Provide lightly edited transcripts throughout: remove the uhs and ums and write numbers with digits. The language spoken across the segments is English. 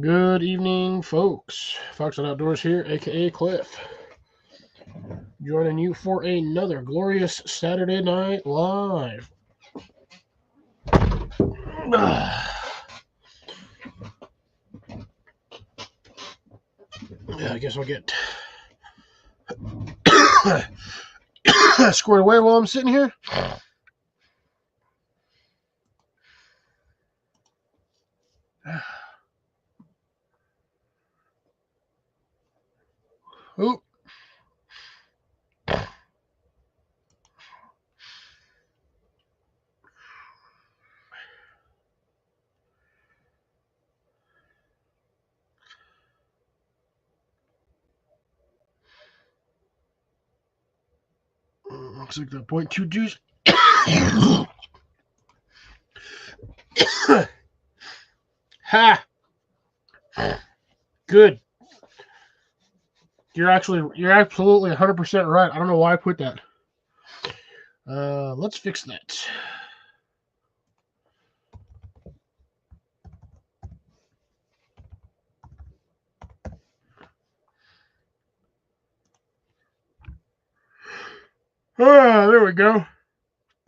Good evening, folks. Fox and Outdoors here, aka Cliff, joining you for another glorious Saturday Night Live. I guess I'll get squared away while I'm sitting here. Oop. Looks like the .2 juice. Ha! Good. You're absolutely 100% right. I don't know why I put that. Let's fix that. There we go.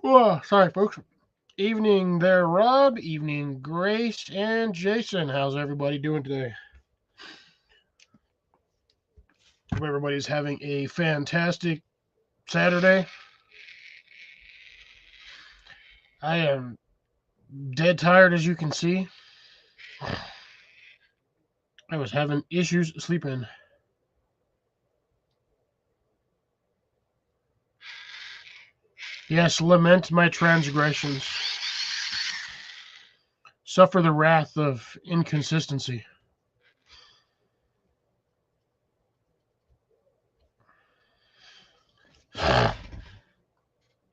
Oh, sorry, folks. Evening there, Rob. Evening, Grace and Jason. How's everybody doing today? Hope everybody's having a fantastic Saturday. I am dead tired, as you can see. I was having issues sleeping. Yes, lament my transgressions. Suffer the wrath of inconsistency.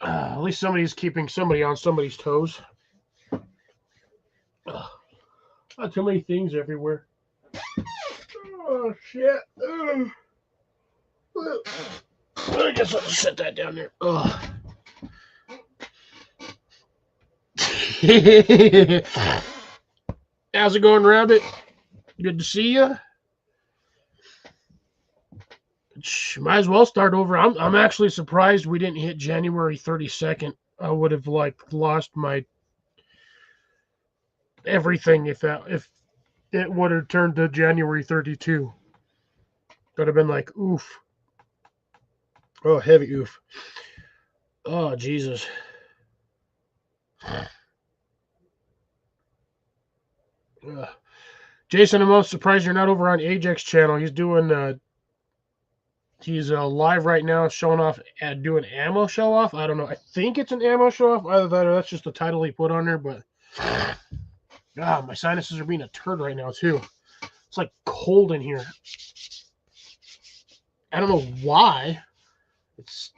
At least somebody's keeping somebody on somebody's toes. Not too many things everywhere. Oh, shit. I guess I'll just set that down there. How's it going, Rabbit? Good to see you. Might as well start over. I'm actually surprised we didn't hit January 32nd. I would have lost my everything if it would have turned to January 32. Would have been like oof. Oh, heavy oof. Oh, Jesus. Jason, I'm most surprised you're not over on Ajax channel. He's doing he's live right now, showing off doing ammo show off. I don't know. I think it's an ammo show off. Either that or that's just the title he put on there. But my sinuses are being a turd right now too. It's like cold in here. I don't know why. It's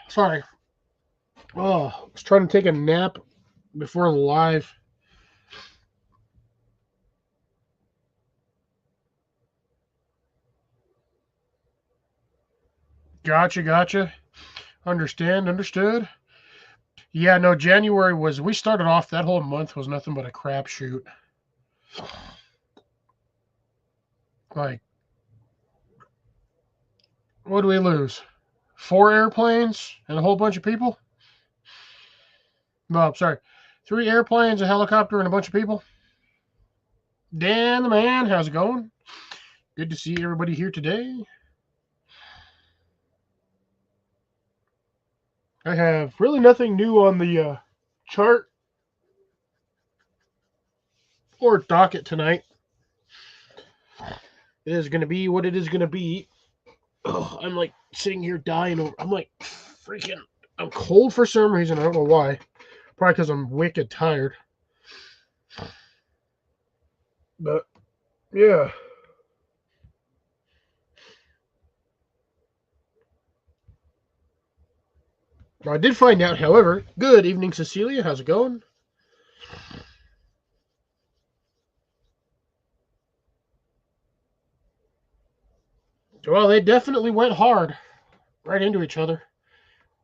sorry. Oh, I was trying to take a nap before the live. Gotcha. Understood. Yeah, no, January we started off, that whole month was nothing but a crapshoot. Like, what do we lose? 4 airplanes and a whole bunch of people? No, I'm sorry. 3 airplanes, a helicopter, and a bunch of people? Dan the man, how's it going? Good to see everybody here today. I have really nothing new on the chart or docket tonight. It is going to be what it is going to be. I'm like sitting here dying over. I'm like freaking. I'm cold for some reason. I don't know why. Probably because I'm wicked tired. But yeah. I did find out, however. Good evening, Cecilia. How's it going? Well, they definitely went hard right into each other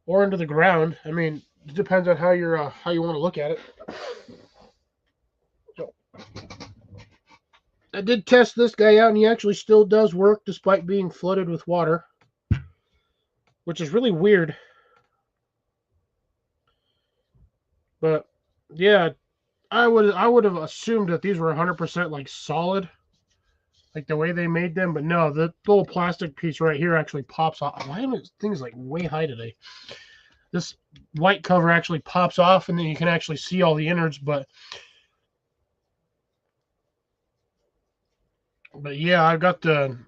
or into the ground. I mean, It depends on how you want to look at it. So I did test this guy out, and he actually still does work despite being flooded with water, which is really weird. But yeah, I would have assumed that these were 100% like solid, like the way they made them. But no, the little plastic piece right here actually pops off. Why are things like way high today? This white cover actually pops off, and then you can actually see all the innards. But yeah, I got to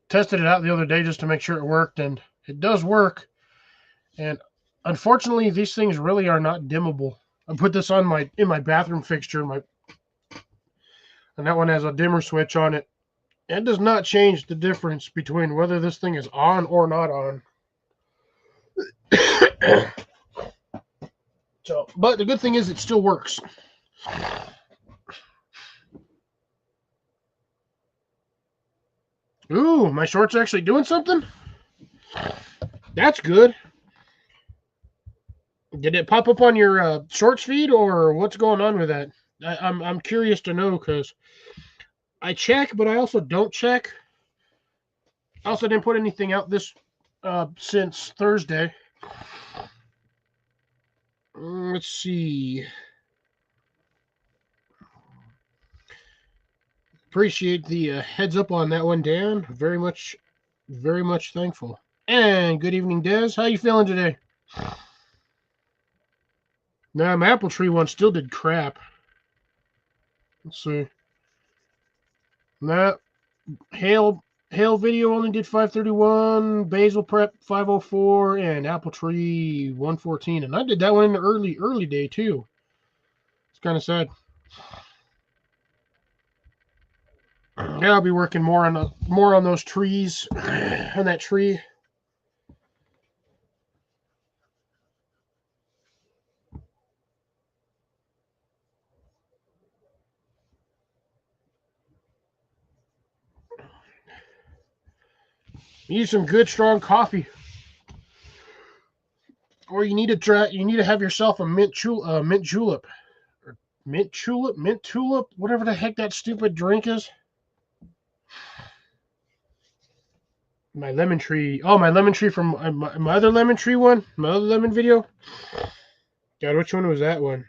tested it out the other day just to make sure it worked, and it does work. And unfortunately, these things really are not dimmable. I put this on in my bathroom fixture, and that one has a dimmer switch on it. It does not change the difference between whether this thing is on or not on. So, but the good thing is it still works. Ooh, my short's actually doing something? That's good. Did it pop up on your shorts feed, or what's going on with that? I'm curious to know, because I check, but I also don't check. I also didn't put anything out this since Thursday. Let's see. Appreciate the heads up on that one, Dan. Very much thankful. And good evening, Des. How you feeling today? Nah, my apple tree one still did crap. Let's see. That hail video only did 531, basil prep 504, and apple tree 114. And I did that one in the early day too. It's kind of sad. Yeah, I'll be working more on those trees, on that tree. You need some good strong coffee, or you need to have yourself a mint julep, whatever the heck that stupid drink is. My lemon tree. Oh, my lemon tree from my other lemon tree one, my other lemon video. God, which one was that one?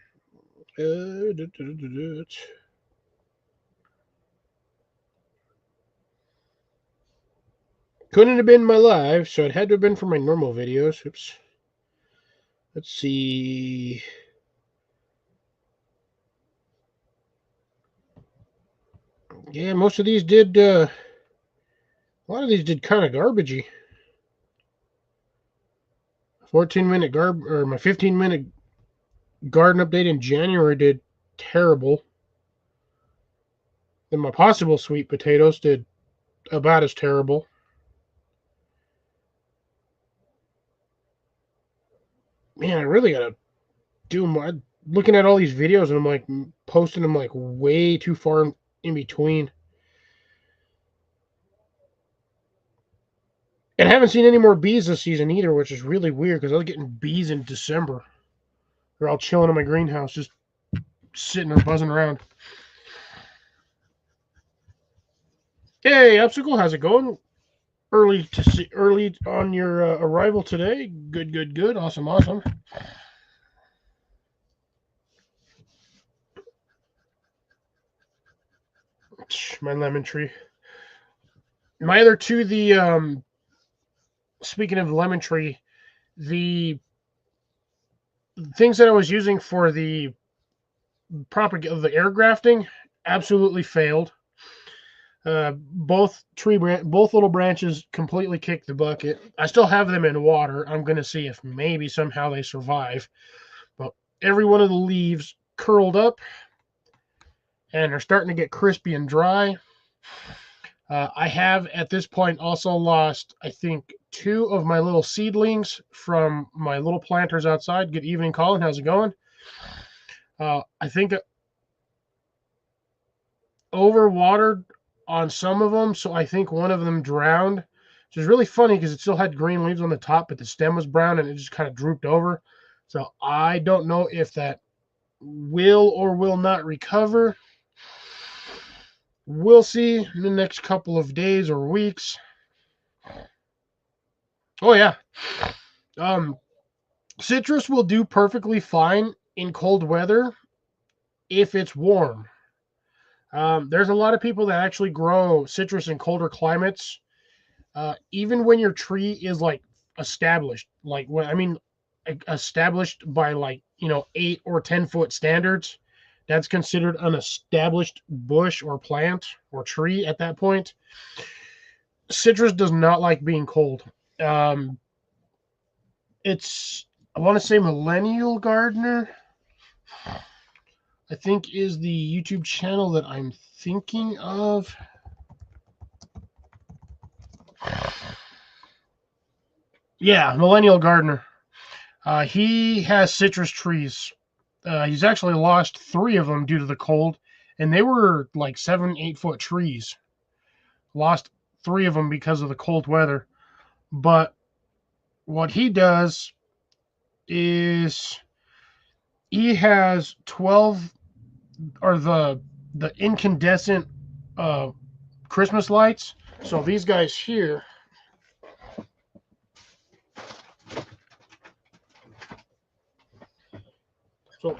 Couldn't have been my live, so it had to have been from my normal videos. Oops. Let's see. Yeah, most of these did. A lot of these did kind of garbagey. 14-minute or my 15-minute garden update in January did terrible. Then my possible sweet potatoes did about as terrible. Man, I really gotta do more. Looking at all these videos, and I'm like posting them like way too far in between. And I haven't seen any more bees this season either, which is really weird because I was getting bees in December. They're all chilling in my greenhouse, just sitting there buzzing around. Hey, Obstacle, how's it going? Early on your arrival today. Good. Awesome. My lemon tree. My other two, the speaking of lemon tree, the things that I was using for the the air grafting absolutely failed. Both little branches completely kicked the bucket. I still have them in water. I'm going to see if maybe somehow they survive. But every one of the leaves curled up and are starting to get crispy and dry. I have at this point also lost, I think, 2 of my little seedlings from my little planters outside. Good evening, Colin. How's it going? I think overwatered on some of them, so I think one of them drowned, which is really funny because it still had green leaves on the top, but the stem was brown and it just kind of drooped over. So I don't know if that will or will not recover. We'll see in the next couple of days or weeks. Oh yeah. Citrus will do perfectly fine in cold weather if it's warm. There's a lot of people that actually grow citrus in colder climates, even when your tree is like established. Like when I mean, established by like 8 or 10 foot standards. That's considered an established bush or plant or tree at that point. Citrus does not like being cold. Um, it's I want to say Millennial Gardener, I think, is the YouTube channel that I'm thinking of. Yeah, Millennial Gardener. He has citrus trees. He's actually lost 3 of them due to the cold, and they were like 7, 8 foot trees. Lost 3 of them because of the cold weather. But what he does is he has 12, or the incandescent Christmas lights. So these guys here, so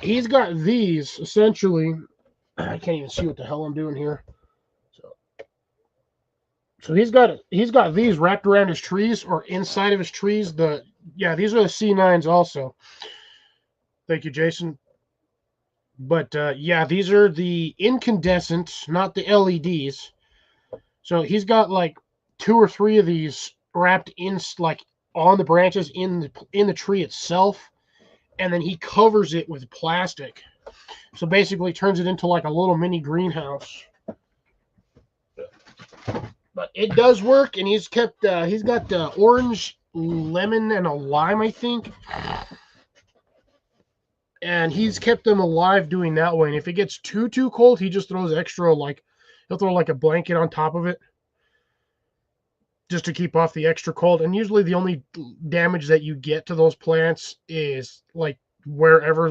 he's got these essentially. I can't even see what the hell I'm doing here. So he's got these wrapped around his trees or inside of his trees. These are the C9s also. Thank you, Jason. But yeah, these are the incandescent, not the LEDs. So he's got like 2 or 3 of these wrapped in like on the branches in the tree itself, and then he covers it with plastic. So basically turns it into like a little mini greenhouse. But it does work, and he's got orange, lemon, and a lime, I think. And he's kept them alive doing that way. And if it gets too cold, he just throws extra, like he'll throw like a blanket on top of it just to keep off the extra cold. And usually the only damage that you get to those plants is like wherever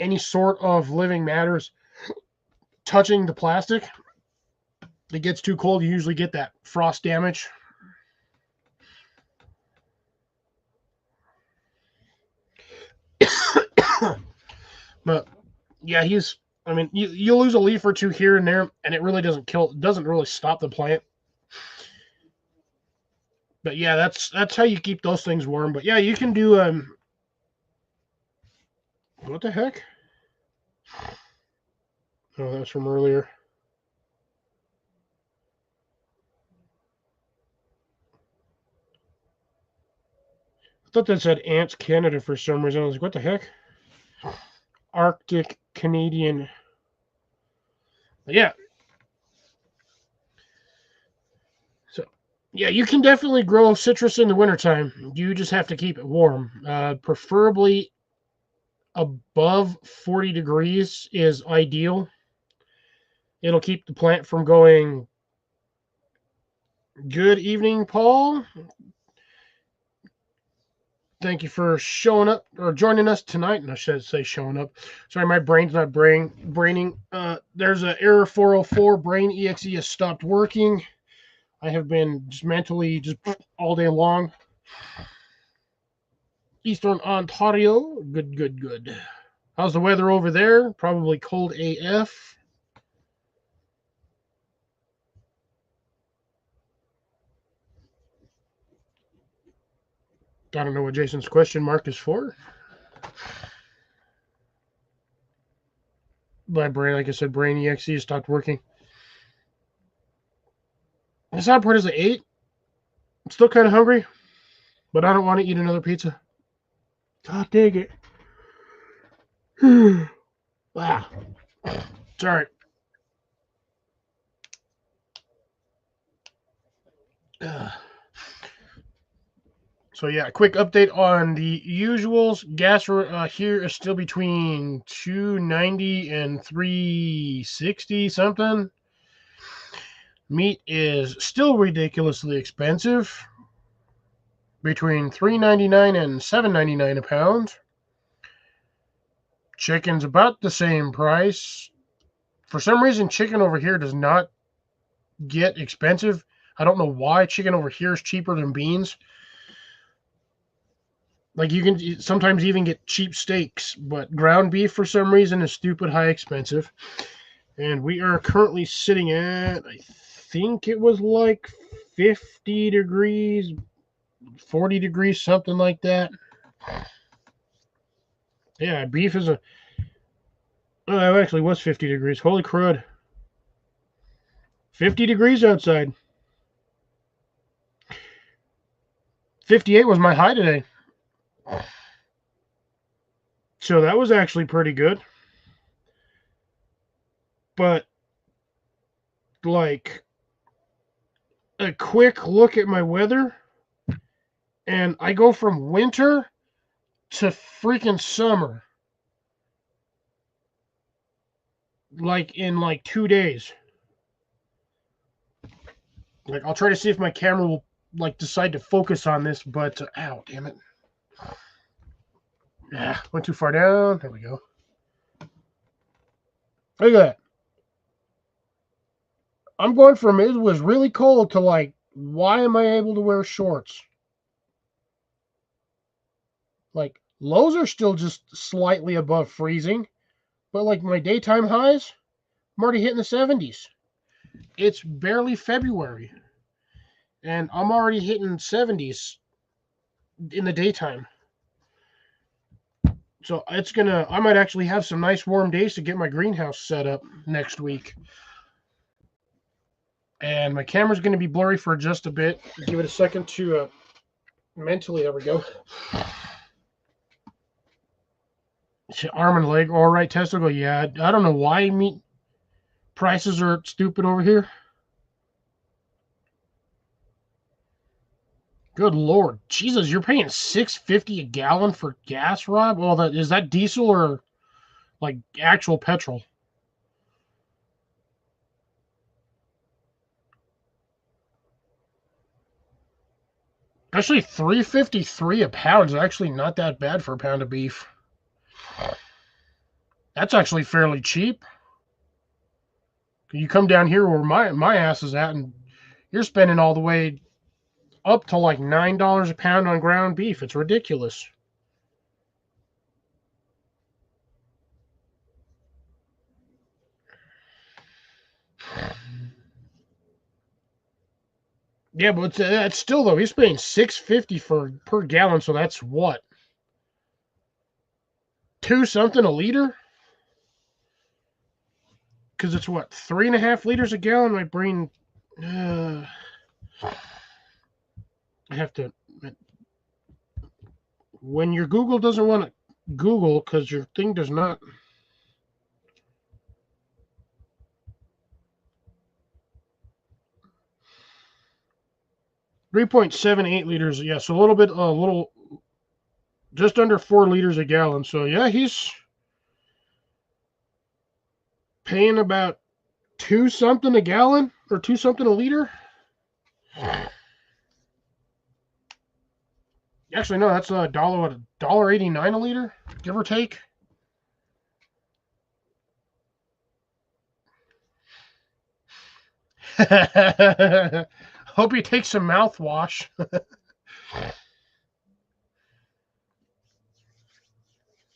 any sort of living matters touching the plastic. It gets too cold, you usually get that frost damage. But yeah, you lose a leaf or 2 here and there, and it really doesn't really stop the plant. But yeah, that's how you keep those things warm. But yeah, you can do what the heck? Oh, that's from earlier. I thought that said Ants Canada for some reason. I was like, what the heck? Arctic Canadian. But yeah. So yeah, you can definitely grow citrus in the wintertime. You just have to keep it warm. Preferably above 40 degrees is ideal. It'll keep the plant from going. Good evening, Paul. Thank you for showing up or joining us tonight. And I should say showing up. Sorry, my brain's not braining. There's an error 404. Brain EXE has stopped working. I have been just mentally just all day long. Eastern Ontario. Good. How's the weather over there? Probably cold AF. I don't know what Jason's question mark is for. My brain, like I said, Brain EXE stopped working. The sad part is I ate. I'm still kind of hungry, but I don't want to eat another pizza. God dang it. Wow. Sorry. So yeah, quick update on the usuals. Gas here is still between $2.90 and $3.60 something. Meat is still ridiculously expensive. between $3.99 and $7.99 a pound. Chicken's about the same price. For some reason, chicken over here does not get expensive. I don't know why. Chicken over here is cheaper than beans. Like, you can sometimes even get cheap steaks, but ground beef for some reason is stupid high expensive. And we are currently sitting at, I think it was like 50 degrees, 40 degrees, something like that. Yeah, beef is a... Oh, it actually was 50 degrees. Holy crud. 50 degrees outside. 58 was my high today. So that was actually pretty good. But, like, a quick look at my weather, and I go from winter to freaking summer. Like, in, like, 2 days. Like, I'll try to see if my camera will, like, decide to focus on this, but... ow, damn it. Yeah, went too far down. There we go. Look at that. I'm going from it was really cold to, like, why am I able to wear shorts? Like, lows are still just slightly above freezing, but, like, my daytime highs, I'm already hitting the 70s. It's barely February, and I'm already hitting 70s in the daytime. So it's gonna, I might actually have some nice warm days to get my greenhouse set up next week. And my camera's going to be blurry for just a bit. Give it a second to mentally, there we go. Arm and leg, all right. Tesla go, yeah. I don't know why meat prices are stupid over here. Good Lord. Jesus, you're paying $6.50 a gallon for gas, Rob? Well, is that diesel or like actual petrol? Actually, $3.53 a pound is actually not that bad for a pound of beef. That's actually fairly cheap. You come down here where my ass is at, and you're spending all the way up to like $9 a pound on ground beef. It's ridiculous. Yeah, but that's still though. He's paying $6.50 per gallon, so that's what, two something a liter? Because it's what, 3.5 liters a gallon. My brain, I have to. When your Google doesn't want to Google because your thing does not. 3.78 liters. Yeah, so a little, just under 4 liters a gallon. So yeah, he's paying about two something a gallon or two something a liter. Actually, no, that's $1.89 a liter, give or take. Hope you take some mouthwash.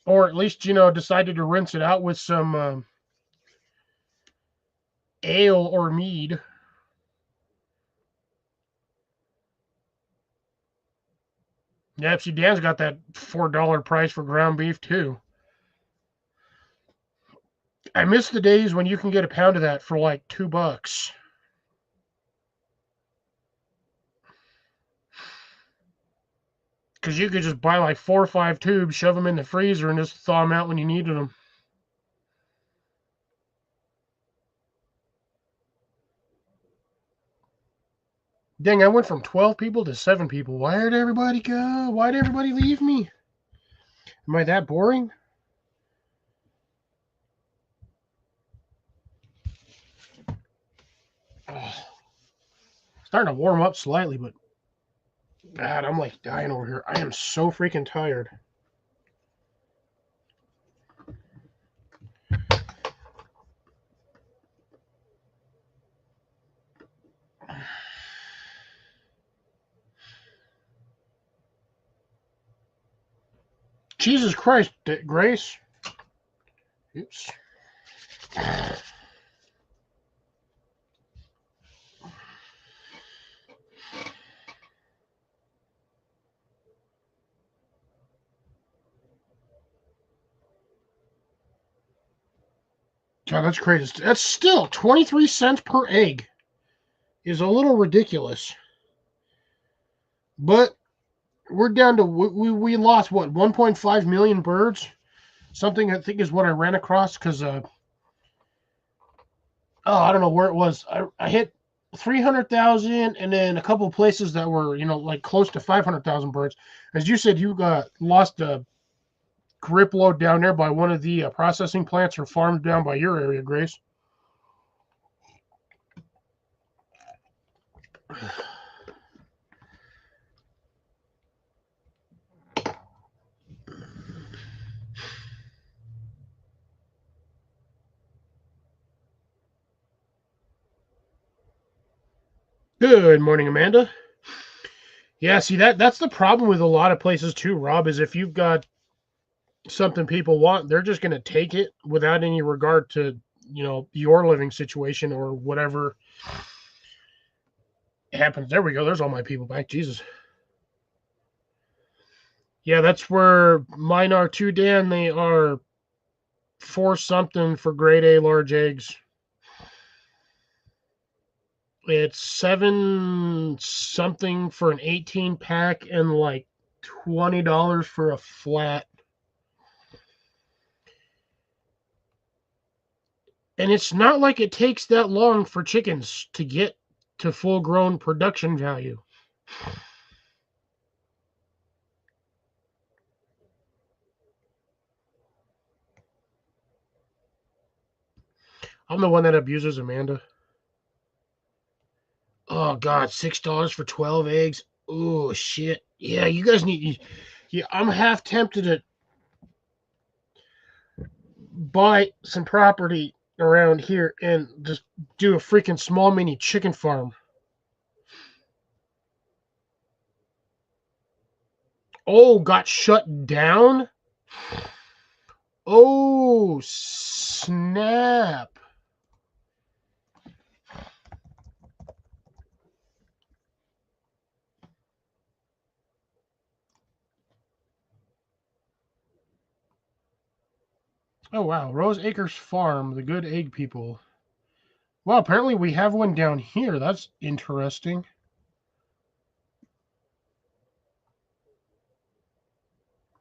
Or at least, decided to rinse it out with some ale or mead. Yep, see, Dan's got that $4 price for ground beef, too. I miss the days when you can get a pound of that for like $2. Because you could just buy like 4 or 5 tubes, shove them in the freezer, and just thaw them out when you needed them. Dang, I went from 12 people to 7 people. Where'd everybody go? Why'd everybody leave me? Am I that boring? Oh, starting to warm up slightly, but bad. I'm like dying over here. I am so freaking tired. Jesus Christ, Grace. Oops. God, that's crazy. That's still 23 cents per egg. Is a little ridiculous. But we're down to, we lost, what, 1.5 million birds? Something I think is what I ran across because, I don't know where it was. I hit 300,000 and then a couple of places that were, like close to 500,000 birds. As you said, you got lost a grip load down there by one of the processing plants or farms down by your area, Grace. Good morning, Amanda. Yeah, see that's the problem with a lot of places too, Rob, is if you've got something people want, they're just going to take it without any regard to, your living situation or whatever happens. There we go. There's all my people back. Jesus. Yeah, that's where mine are too, Dan. They are 4 something for grade A large eggs. It's 7 something for an 18 pack and like $20 for a flat. And it's not like it takes that long for chickens to get to full grown production value. I'm the one that abuses Amanda. Oh God, $6 for 12 eggs. Oh shit. Yeah, you guys need. Yeah, I'm half tempted to buy some property around here and just do a freaking small mini chicken farm. Oh, got shut down? Oh, snap. Oh, wow. Rose Acres Farm, the good egg people. Well, apparently we have one down here. That's interesting.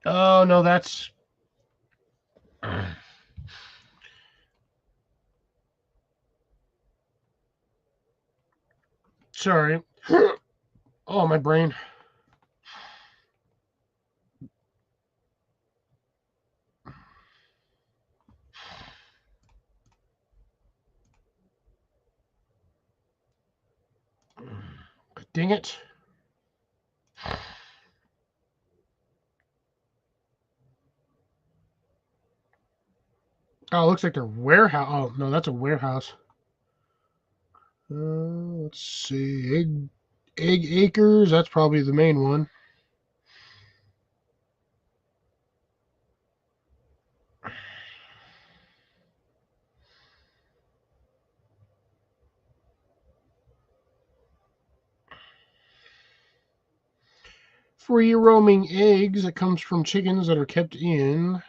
Oh, no, that's... Sorry. Oh, my brain. Dang it. Oh, it looks like they're warehouse. Oh, no, that's a warehouse. Let's see. Egg Acres. That's probably the main one. Free roaming eggs. It comes from chickens that are kept in.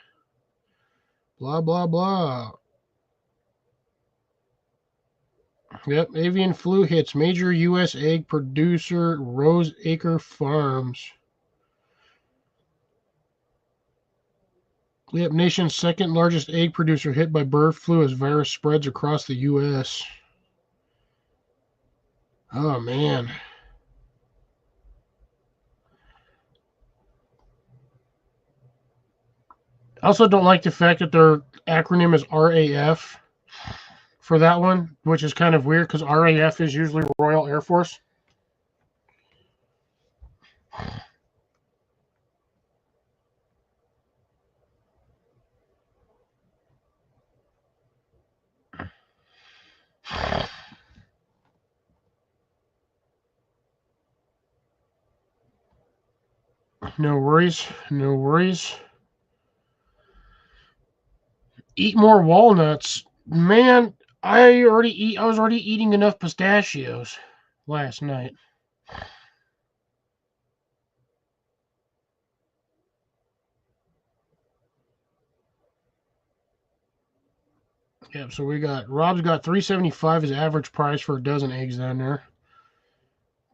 Blah, blah, blah. Yep, avian flu hits major U.S. egg producer Rose Acre Farms. Yep, nation's second largest egg producer hit by bird flu as virus spreads across the U.S. Oh, man. I also don't like the fact that their acronym is RAF for that one, which is kind of weird because RAF is usually Royal Air Force. No worries. No worries. Eat more walnuts. Man, I was already eating enough pistachios last night. Yep, so Rob's got 375 as average price for a dozen eggs down there.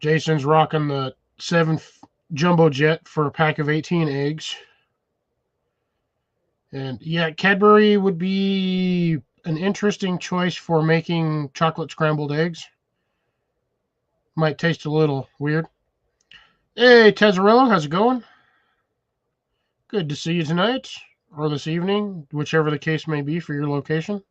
Jason's rocking the 7 jumbo jet for a pack of 18 eggs. And yeah, Cadbury would be an interesting choice for making chocolate scrambled eggs. Might taste a little weird. Hey, Tezzarello, how's it going? Good to see you tonight or this evening, whichever the case may be for your location.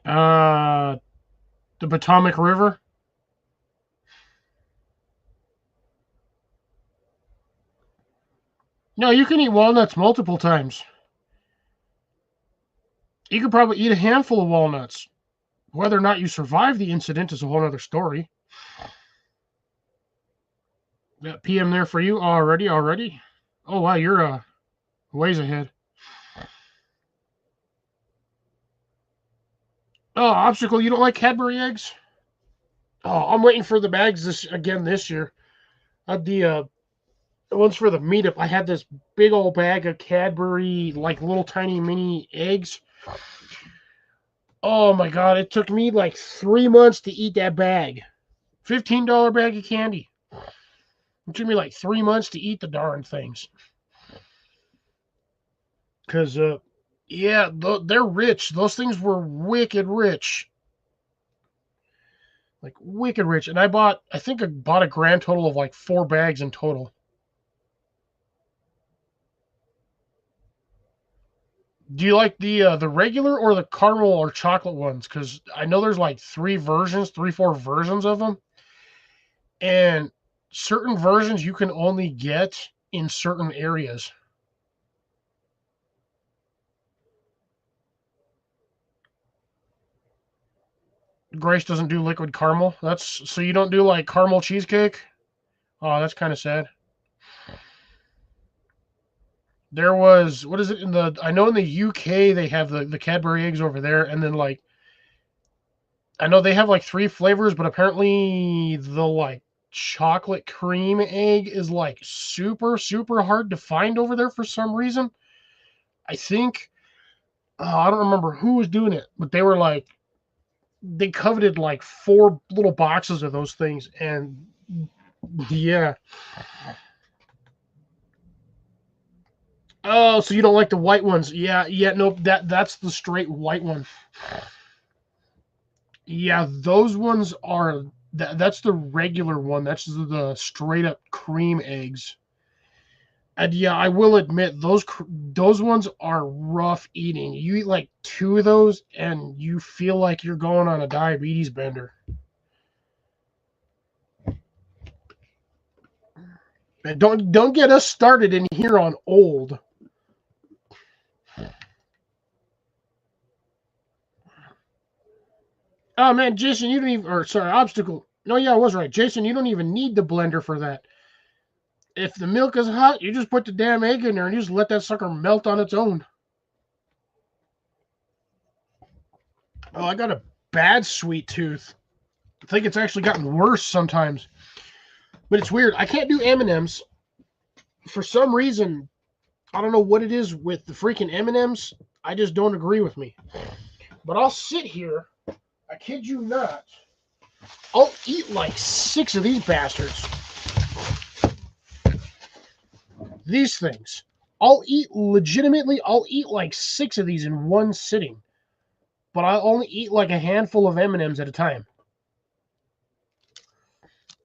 Uh, the Potomac River. No, you can eat walnuts multiple times. You could probably eat a handful of walnuts. Whether or not you survive the incident is a whole other story. Got PM there for you already. Oh wow, you're ways ahead. Oh, obstacle, you don't like Cadbury eggs? Oh, I'm waiting for the bags this year. The ones for the meetup, I had this big old bag of Cadbury, like little tiny mini eggs. Oh my god, it took me like 3 months to eat that bag. $15 bag of candy. It took me like 3 months to eat the darn things. Because, yeah, they're rich. Those things were wicked rich. Like, wicked rich. And I think I bought a grand total of like 4 bags in total. Do you like the regular or the caramel or chocolate ones? Because I know there's like 4 versions of them. And certain versions you can only get in certain areas. Grace doesn't do liquid caramel. That's so you don't do like caramel cheesecake? Oh, that's kind of sad. There was what is it in the I know in the UK they have the Cadbury eggs over there, and then like I know they have like 3 flavors, but apparently the like chocolate cream egg is like super hard to find over there for some reason. I think I don't remember who was doing it, but they were like they coveted like 4 little boxes of those things, and yeah. Oh, so you don't like the white ones? Yeah, nope. That's the straight white one. Yeah, those ones are that's the regular one. That's the straight up cream eggs. And yeah, I will admit those ones are rough eating. You eat like 2 of those, and you feel like you're going on a diabetes bender. And don't get us started in here on old. Oh man, Jason, you don't even or sorry, obstacle. No, yeah, I was right. Jason, you don't even need the blender for that. If the milk is hot, you just put the damn egg in there and you just let that sucker melt on its own. Oh, I got a bad sweet tooth. I think it's actually gotten worse sometimes. But it's weird. I can't do M&Ms. For some reason, I don't know what it is with the freaking M&Ms. I just don't agree with me. But I'll sit here. I kid you not. I'll eat like 6 of these bastards. These things. I'll eat like 6 of these in one sitting. But I only eat like a handful of M&Ms at a time.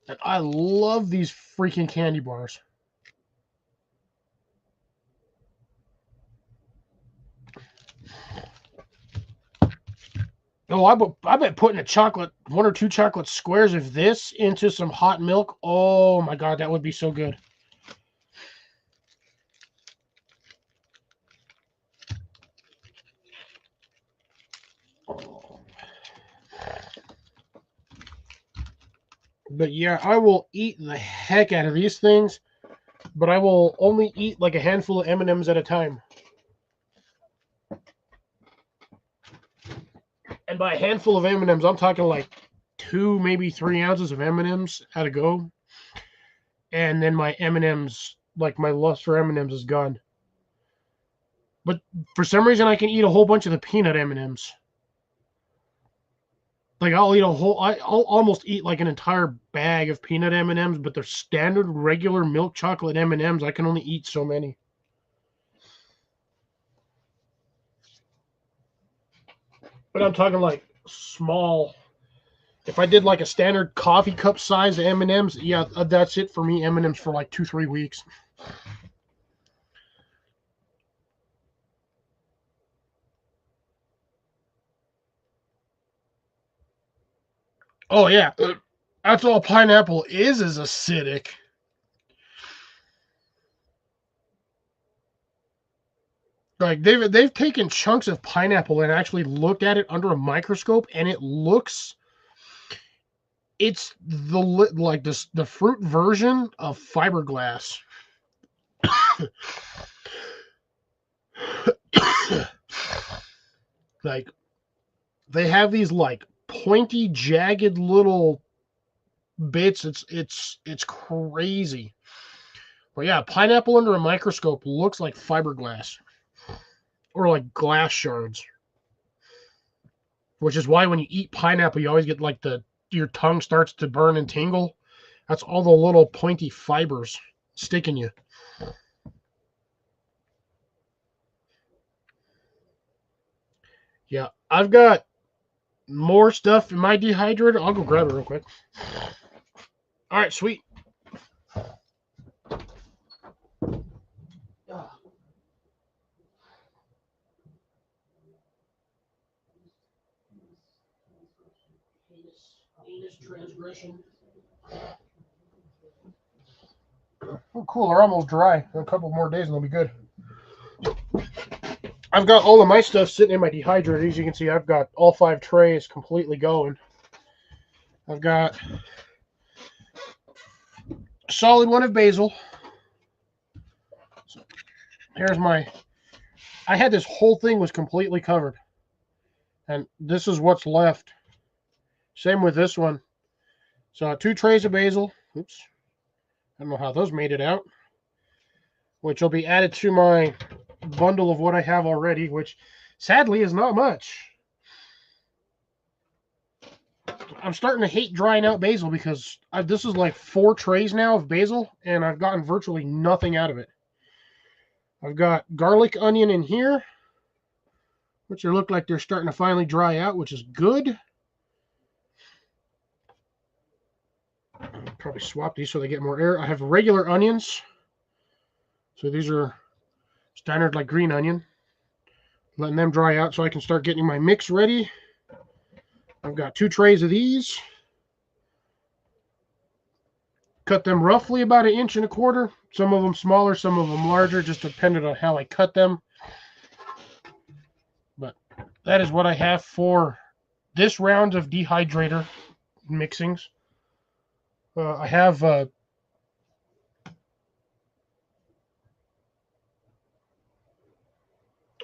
And I love these freaking candy bars. Oh, I bet putting one or two chocolate squares of this into some hot milk. Oh my God, that would be so good. But yeah, I will eat the heck out of these things, but I will only eat like a handful of M&Ms at a time. And by a handful of M&Ms, I'm talking like 2, maybe 3 ounces of M&Ms at a go. And then my M&Ms, like my lust for M&Ms is gone. But for some reason, I can eat a whole bunch of the peanut M&Ms. Like I'll almost eat like an entire bag of peanut M&Ms, but they're standard regular milk chocolate M&Ms. I can only eat so many. But I'm talking like small. If I did like a standard coffee cup size M&Ms, yeah, that's it for me. M&Ms for like 2-3 weeks. Oh yeah, that's all pineapple is acidic. Like they've taken chunks of pineapple and actually looked at it under a microscope, and it looks it's the fruit version of fiberglass. Like they have these like pointy, jagged little bits. It's crazy. But yeah, pineapple under a microscope looks like fiberglass or like glass shards. Which is why when you eat pineapple, you always get like your tongue starts to burn and tingle. That's all the little pointy fibers sticking you. Yeah, I've got more stuff in my dehydrator. I'll go grab it real quick. All right, sweet. Transgression. Oh, cool. They're almost dry. In a couple more days and they'll be good. I've got all of my stuff sitting in my dehydrator. As you can see, I've got all 5 trays completely going. I've got a solid one of basil. So here's I had this whole thing was completely covered. And this is what's left. Same with this one. So 2 trays of basil. Oops. I don't know how those made it out. Which will be added to my bundle of what I have already, which sadly is not much. I'm starting to hate drying out basil because this is like 4 trays now of basil, and I've gotten virtually nothing out of it. I've got garlic, onion in here, which look like they're starting to finally dry out, which is good. Probably swap these so they get more air. I have regular onions. So these are standard like green onion. Letting them dry out so I can start getting my mix ready. I've got 2 trays of these. Cut them roughly about 1.25 inches. Some of them smaller, some of them larger, just depending on how I cut them. But that is what I have for this round of dehydrator mixings. I have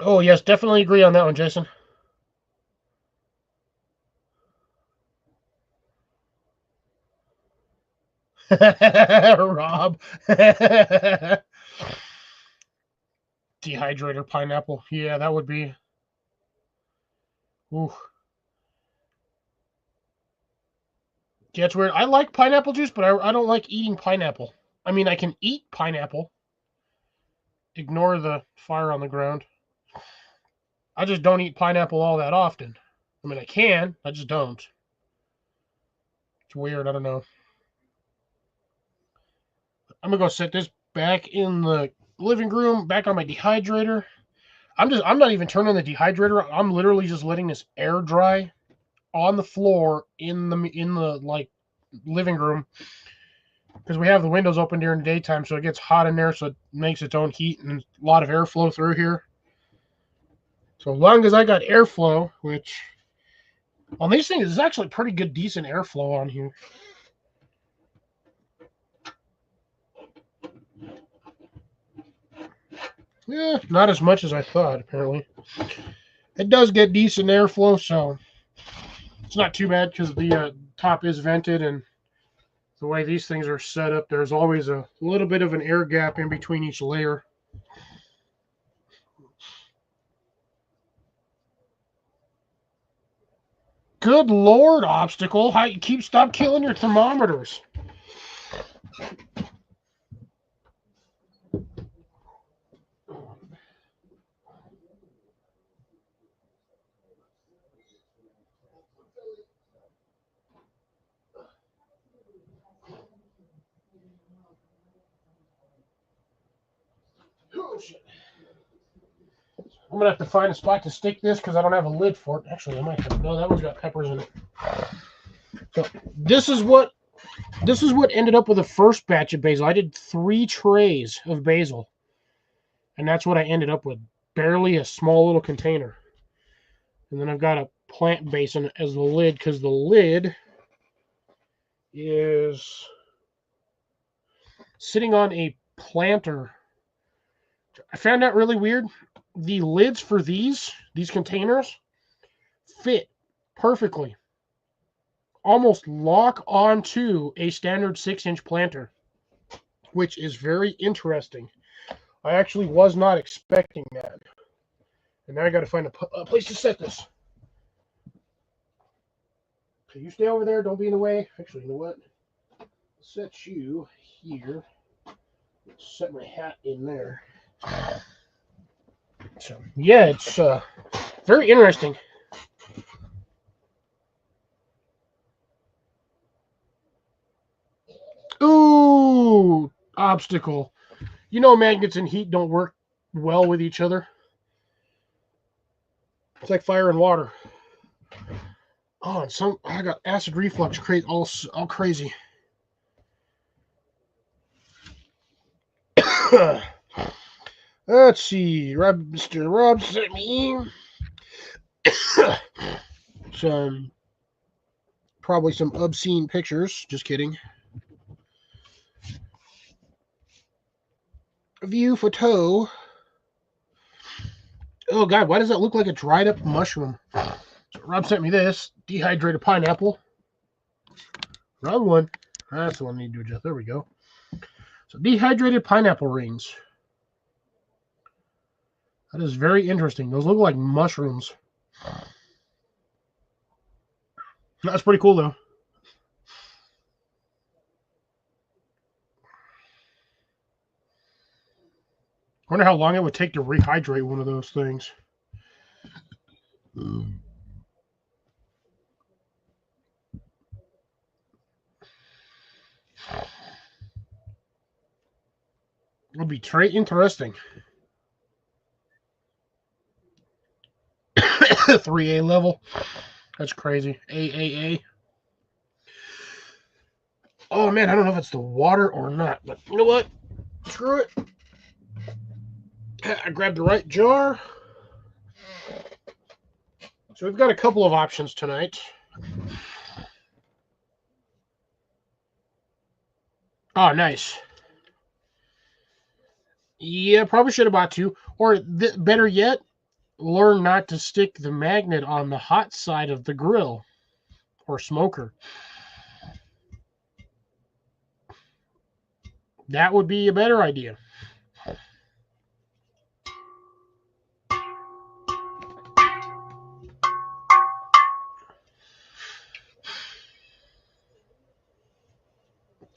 oh yes, definitely agree on that one, Jason. Rob. Dehydrator pineapple. Yeah, that would be. Ooh. Yeah, it's weird. I like pineapple juice, but I don't like eating pineapple. I mean, I can eat pineapple. Ignore the fire on the ground. I just don't eat pineapple all that often. I mean, I can. I just don't. It's weird. I don't know. I'm gonna go set this back in the living room, back on my dehydrator. I'm not even turning the dehydrator. I'm literally just letting this air dry on the floor in the like living room, because we have the windows open during the daytime, so it gets hot in there, so it makes its own heat and a lot of airflow through here. So as long as I got airflow, which on these things is actually pretty good, decent airflow on here. Yeah, not as much as I thought, apparently. It does get decent airflow, so it's not too bad because the top is vented, and the way these things are set up, there's always a little bit of an air gap in between each layer. Good Lord, Obstacle. How you stop killing your thermometers? Oh, shit. I'm going to have to find a spot to stick this because I don't have a lid for it. Actually, I might have. No, that one's got peppers in it. So this is what ended up with the first batch of basil. I did 3 trays of basil, and that's what I ended up with. Barely a small little container. And then I've got a plant basin as the lid, because the lid is sitting on a planter. I found that really weird. The lids for these containers fit perfectly. Almost lock onto a standard 6-inch planter, which is very interesting. I actually was not expecting that. And now I got to find a place to set this. So you stay over there. Don't be in the way. Actually, you know what? I'll set you here. Set my hat in there. So, yeah, it's very interesting. Ooh, obstacle. You know magnets and heat don't work well with each other. It's like fire and water. Oh, and I got acid reflux all crazy. Let's see. Mr. Rob sent me probably some obscene pictures. Just kidding. View photo. Oh God, why does that look like a dried up mushroom? So Rob sent me this dehydrated pineapple. Wrong one. That's the one I need to adjust. There we go. So dehydrated pineapple rings. That is very interesting. Those look like mushrooms. That's pretty cool, though. I wonder how long it would take to rehydrate one of those things. It'll be very interesting. 3A level. That's crazy. AAA. Oh man, I don't know if it's the water or not, but you know what? Screw it. I grabbed the right jar. So we've got a couple of options tonight. Oh, nice. Yeah, probably should have bought 2. Or better yet, learn not to stick the magnet on the hot side of the grill or smoker. That would be a better idea.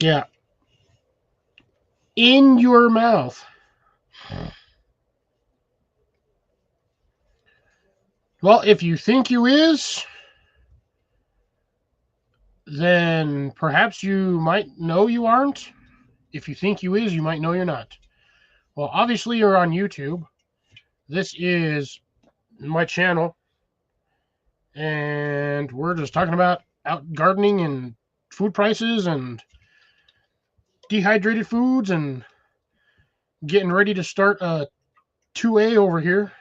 Yeah. In your mouth. Well, if you think you is, then perhaps you might know you aren't. If you think you is, you might know you're not. Well, obviously you're on YouTube. This is my channel. And we're just talking about out gardening and food prices and dehydrated foods and getting ready to start 2A over here,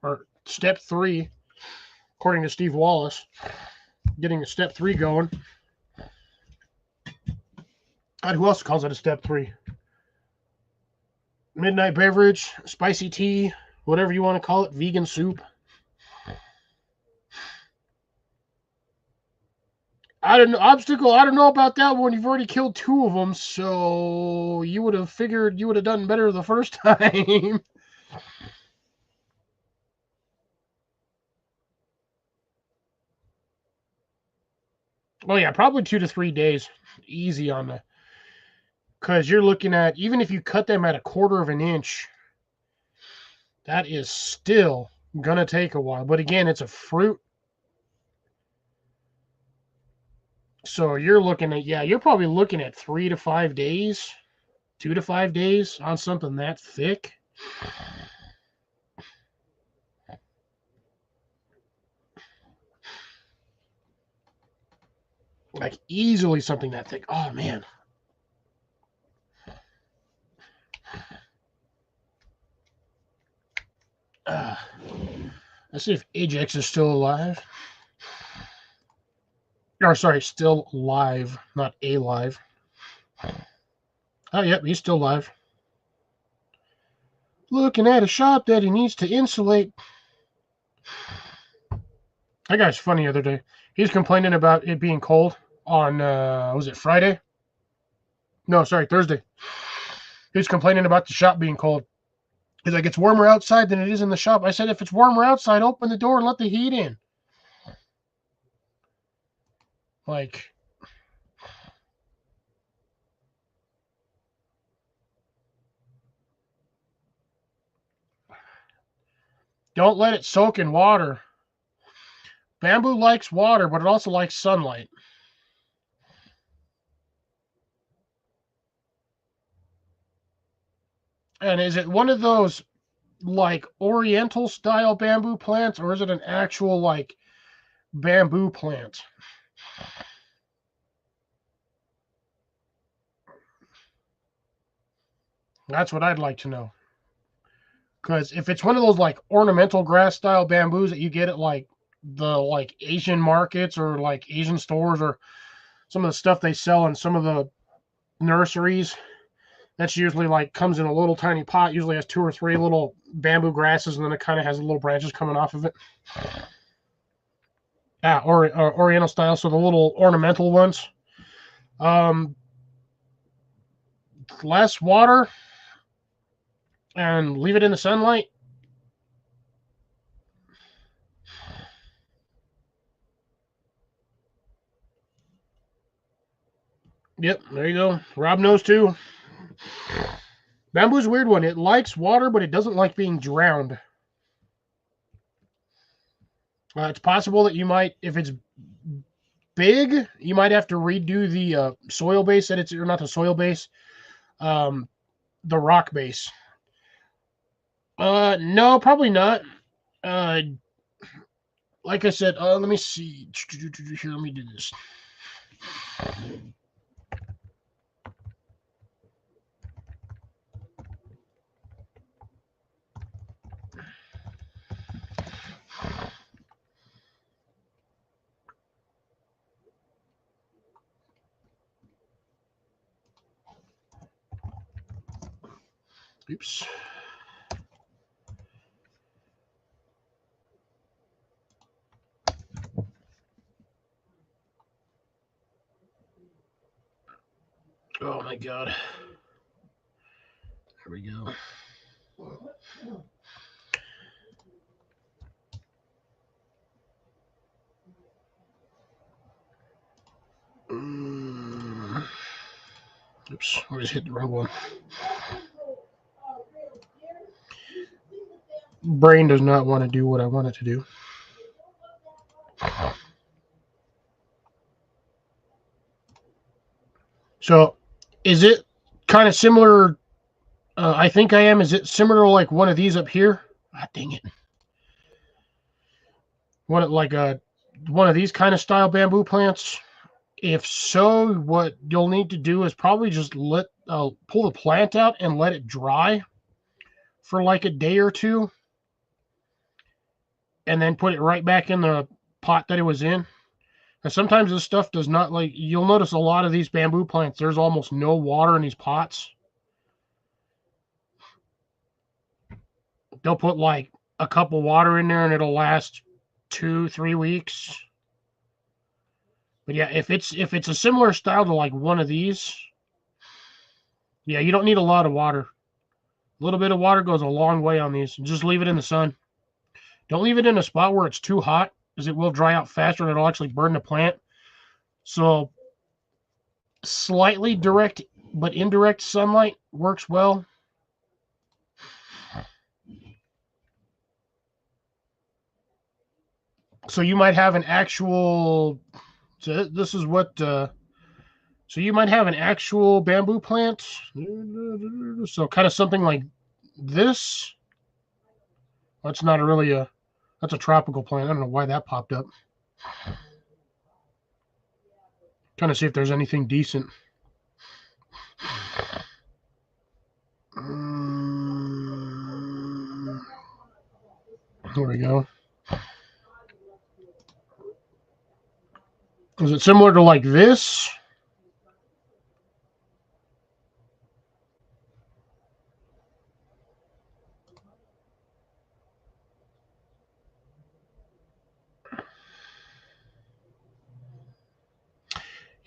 or step 3, according to Steve Wallace. Getting a step 3 going. God, who else calls it a step 3? Midnight beverage, spicy tea, whatever you want to call it, vegan soup. I don't know, obstacle. I don't know about that one. You've already killed 2 of them, so you would have figured you would have done better the first time. Well, yeah, probably 2 to 3 days, easy on the. Because you're looking at, even if you cut them at 1/4 of an inch, that is still gonna take a while. But again, it's a fruit. So you're looking at, yeah, you're probably looking at 3 to 5 days, 2 to 5 days on something that thick. Like easily something that thick. Oh man. Let's see if Ajax is still alive. Or sorry, still live, not alive. Oh, yep, he's still live. Looking at a shop that he needs to insulate. That guy's funny the other day. He's complaining about it being cold on, was it Friday? No, sorry, Thursday. He's complaining about the shop being cold. He's like, it's warmer outside than it is in the shop. I said, if it's warmer outside, open the door and let the heat in. Like, don't let it soak in water. Bamboo likes water, but it also likes sunlight. And is it one of those like Oriental style bamboo plants, or is it an actual like bamboo plant? That's what I'd like to know. Because if it's one of those like ornamental grass style bamboos that you get at like the like Asian markets or like Asian stores or some of the stuff they sell in some of the nurseries, that's usually like comes in a little tiny pot, usually has 2 or 3 little bamboo grasses, and then it kind of has little branches coming off of it. Yeah, or Oriental style, so the little ornamental ones. Less water and leave it in the sunlight. Yep, there you go. Rob knows too. Bamboo's a weird one. It likes water, but it doesn't like being drowned. It's possible that you might, if it's big, you might have to redo the soil base that it's, or not the soil base, the rock base. No, probably not. Like I said, let me see. Here, let me do this. Oops. Oh my God. There we go. Oops, I just hit the wrong one. Brain does not want to do what I want it to do. So, is it kind of similar? I think I am. Is it similar to like one of these up here? Ah, dang it. one of these kind of style bamboo plants? If so, what you'll need to do is probably just pull the plant out and let it dry for like a day or two, and then put it right back in the pot that it was in. And sometimes this stuff does not, like, you'll notice a lot of these bamboo plants, there's almost no water in these pots. They'll put like a cup of water in there and it'll last 2-3 weeks. But yeah, if it's a similar style to like one of these, yeah, you don't need a lot of water. A little bit of water goes a long way on these. Just leave it in the sun. Don't leave it in a spot where it's too hot, because it will dry out faster and it'll actually burn the plant. So slightly direct but indirect sunlight works well. So you might have an actual. So this is what. So you might have an actual bamboo plant. So kind of something like this. That's not really a. That's a tropical plant. I don't know why that popped up. Trying to see if there's anything decent. Here we go. Is it similar to like this?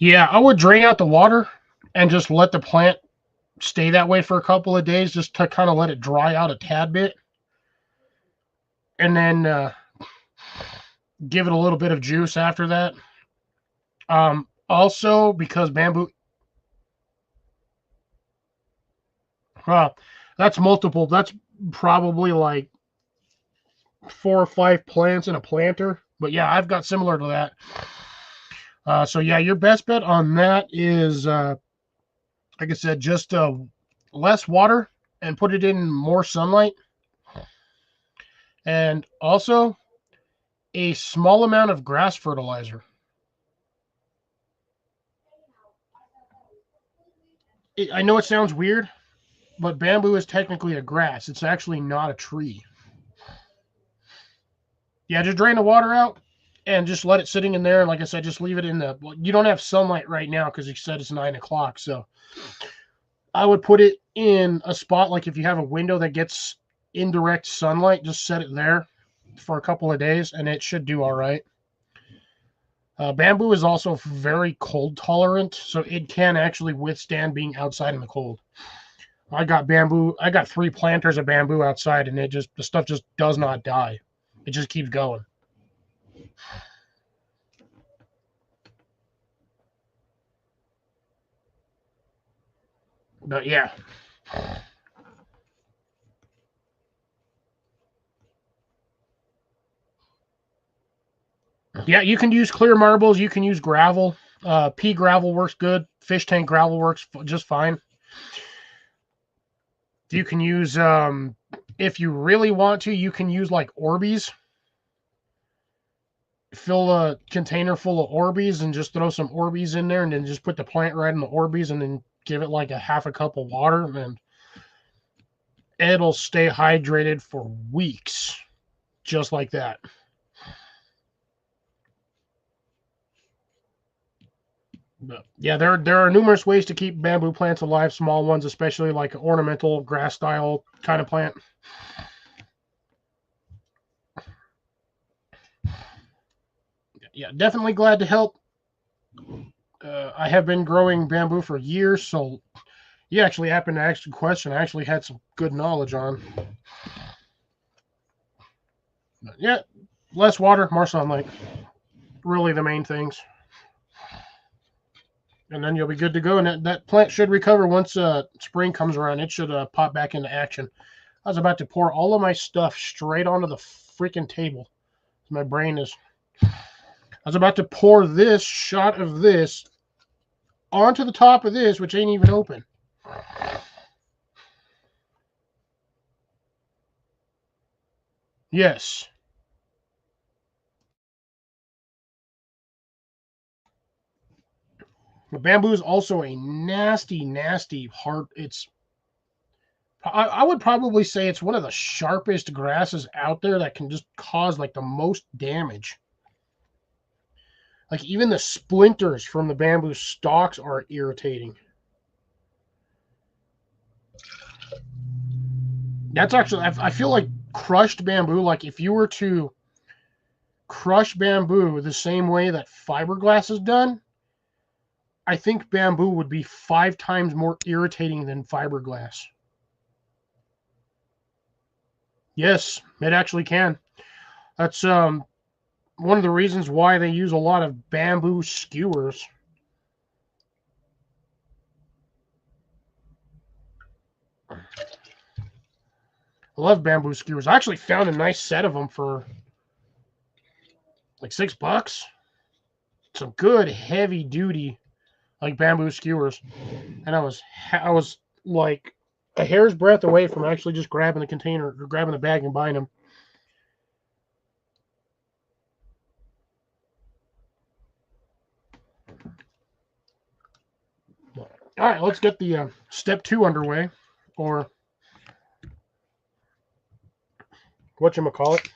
Yeah, I would drain out the water and just let the plant stay that way for a couple of days, just to kind of let it dry out a tad bit. And then give it a little bit of juice after that. Also, because bamboo, that's multiple. That's probably like 4 or 5 plants in a planter. But yeah, I've got similar to that. So yeah, your best bet on that is, like I said, just less water and put it in more sunlight. And also a small amount of grass fertilizer. I know it sounds weird, but bamboo is technically a grass. It's actually not a tree. Yeah, just drain the water out and just let it sitting in there. And like I said, just leave it in the. You don't have sunlight right now because you said it's 9 o'clock. So I would put it in a spot like if you have a window that gets indirect sunlight, just set it there for a couple of days, and it should do all right. Bamboo is also very cold tolerant, so it can actually withstand being outside in the cold. I got 3 planters of bamboo outside, and the stuff just does not die. It just keeps going. But yeah. Yeah, you can use clear marbles. You can use gravel. Pea gravel works good. Fish tank gravel works just fine. You can use, if you really want to, you can use like Orbeez. Fill a container full of Orbeez and just throw some Orbeez in there, and then just put the plant right in the Orbeez, and then give it like a half a cup of water, and it'll stay hydrated for weeks, just like that. But yeah, there are numerous ways to keep bamboo plants alive, small ones, especially like an ornamental grass style kind of plant. Yeah, definitely glad to help. I have been growing bamboo for years, so you actually happened to ask a question I actually had some good knowledge on. But yeah, less water, more sunlight. Really the main things. And then you'll be good to go. And that plant should recover once spring comes around. It should pop back into action. I was about to pour all of my stuff straight onto the freaking table. My brain is. I was about to pour this shot of this onto the top of this, which ain't even open. Yes. The bamboo is also a nasty, nasty hard. I would probably say it's one of the sharpest grasses out there that can just cause like the most damage. Like even the splinters from the bamboo stalks are irritating. That's actually, I feel like crushed bamboo, like if you were to crush bamboo the same way that fiberglass is done, I think bamboo would be 5 times more irritating than fiberglass. Yes, it actually can. That's one of the reasons why they use a lot of bamboo skewers. I love bamboo skewers. I actually found a nice set of them for like $6. Some good heavy duty like bamboo skewers, and I was like a hair's breadth away from actually just grabbing the container or grabbing the bag and buying them. All right, let's get the step 2 underway, or whatchamacallit.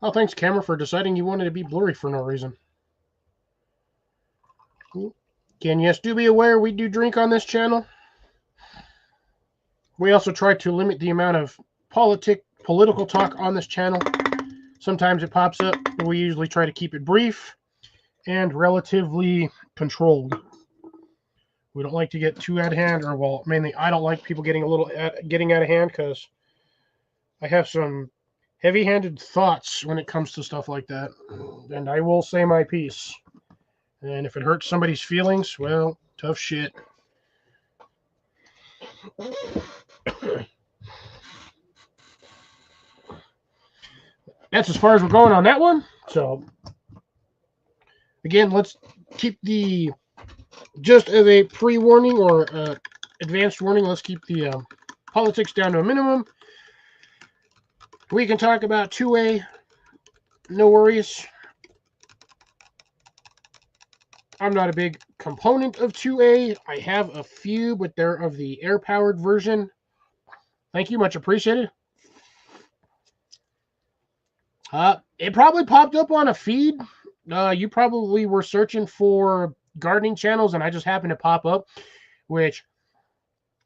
Oh, thanks, camera, for deciding you wanted to be blurry for no reason. Again, yes, do be aware we do drink on this channel. We also try to limit the amount of political talk on this channel. Sometimes it pops up, but we usually try to keep it brief and relatively controlled. We don't like to get too out of hand, or well, mainly I don't like people getting out of hand, because I have some heavy-handed thoughts when it comes to stuff like that, and I will say my piece. And if it hurts somebody's feelings, well, tough shit. That's as far as we're going on that one. So, again, let's keep the, just as a pre-warning or advanced warning, let's keep the politics down to a minimum. We can talk about 2A, no worries. I'm not a big component of 2A. I have a few, but they're of the air-powered version. Thank you, much appreciated. It probably popped up on a feed. You probably were searching for gardening channels, and I just happened to pop up, which,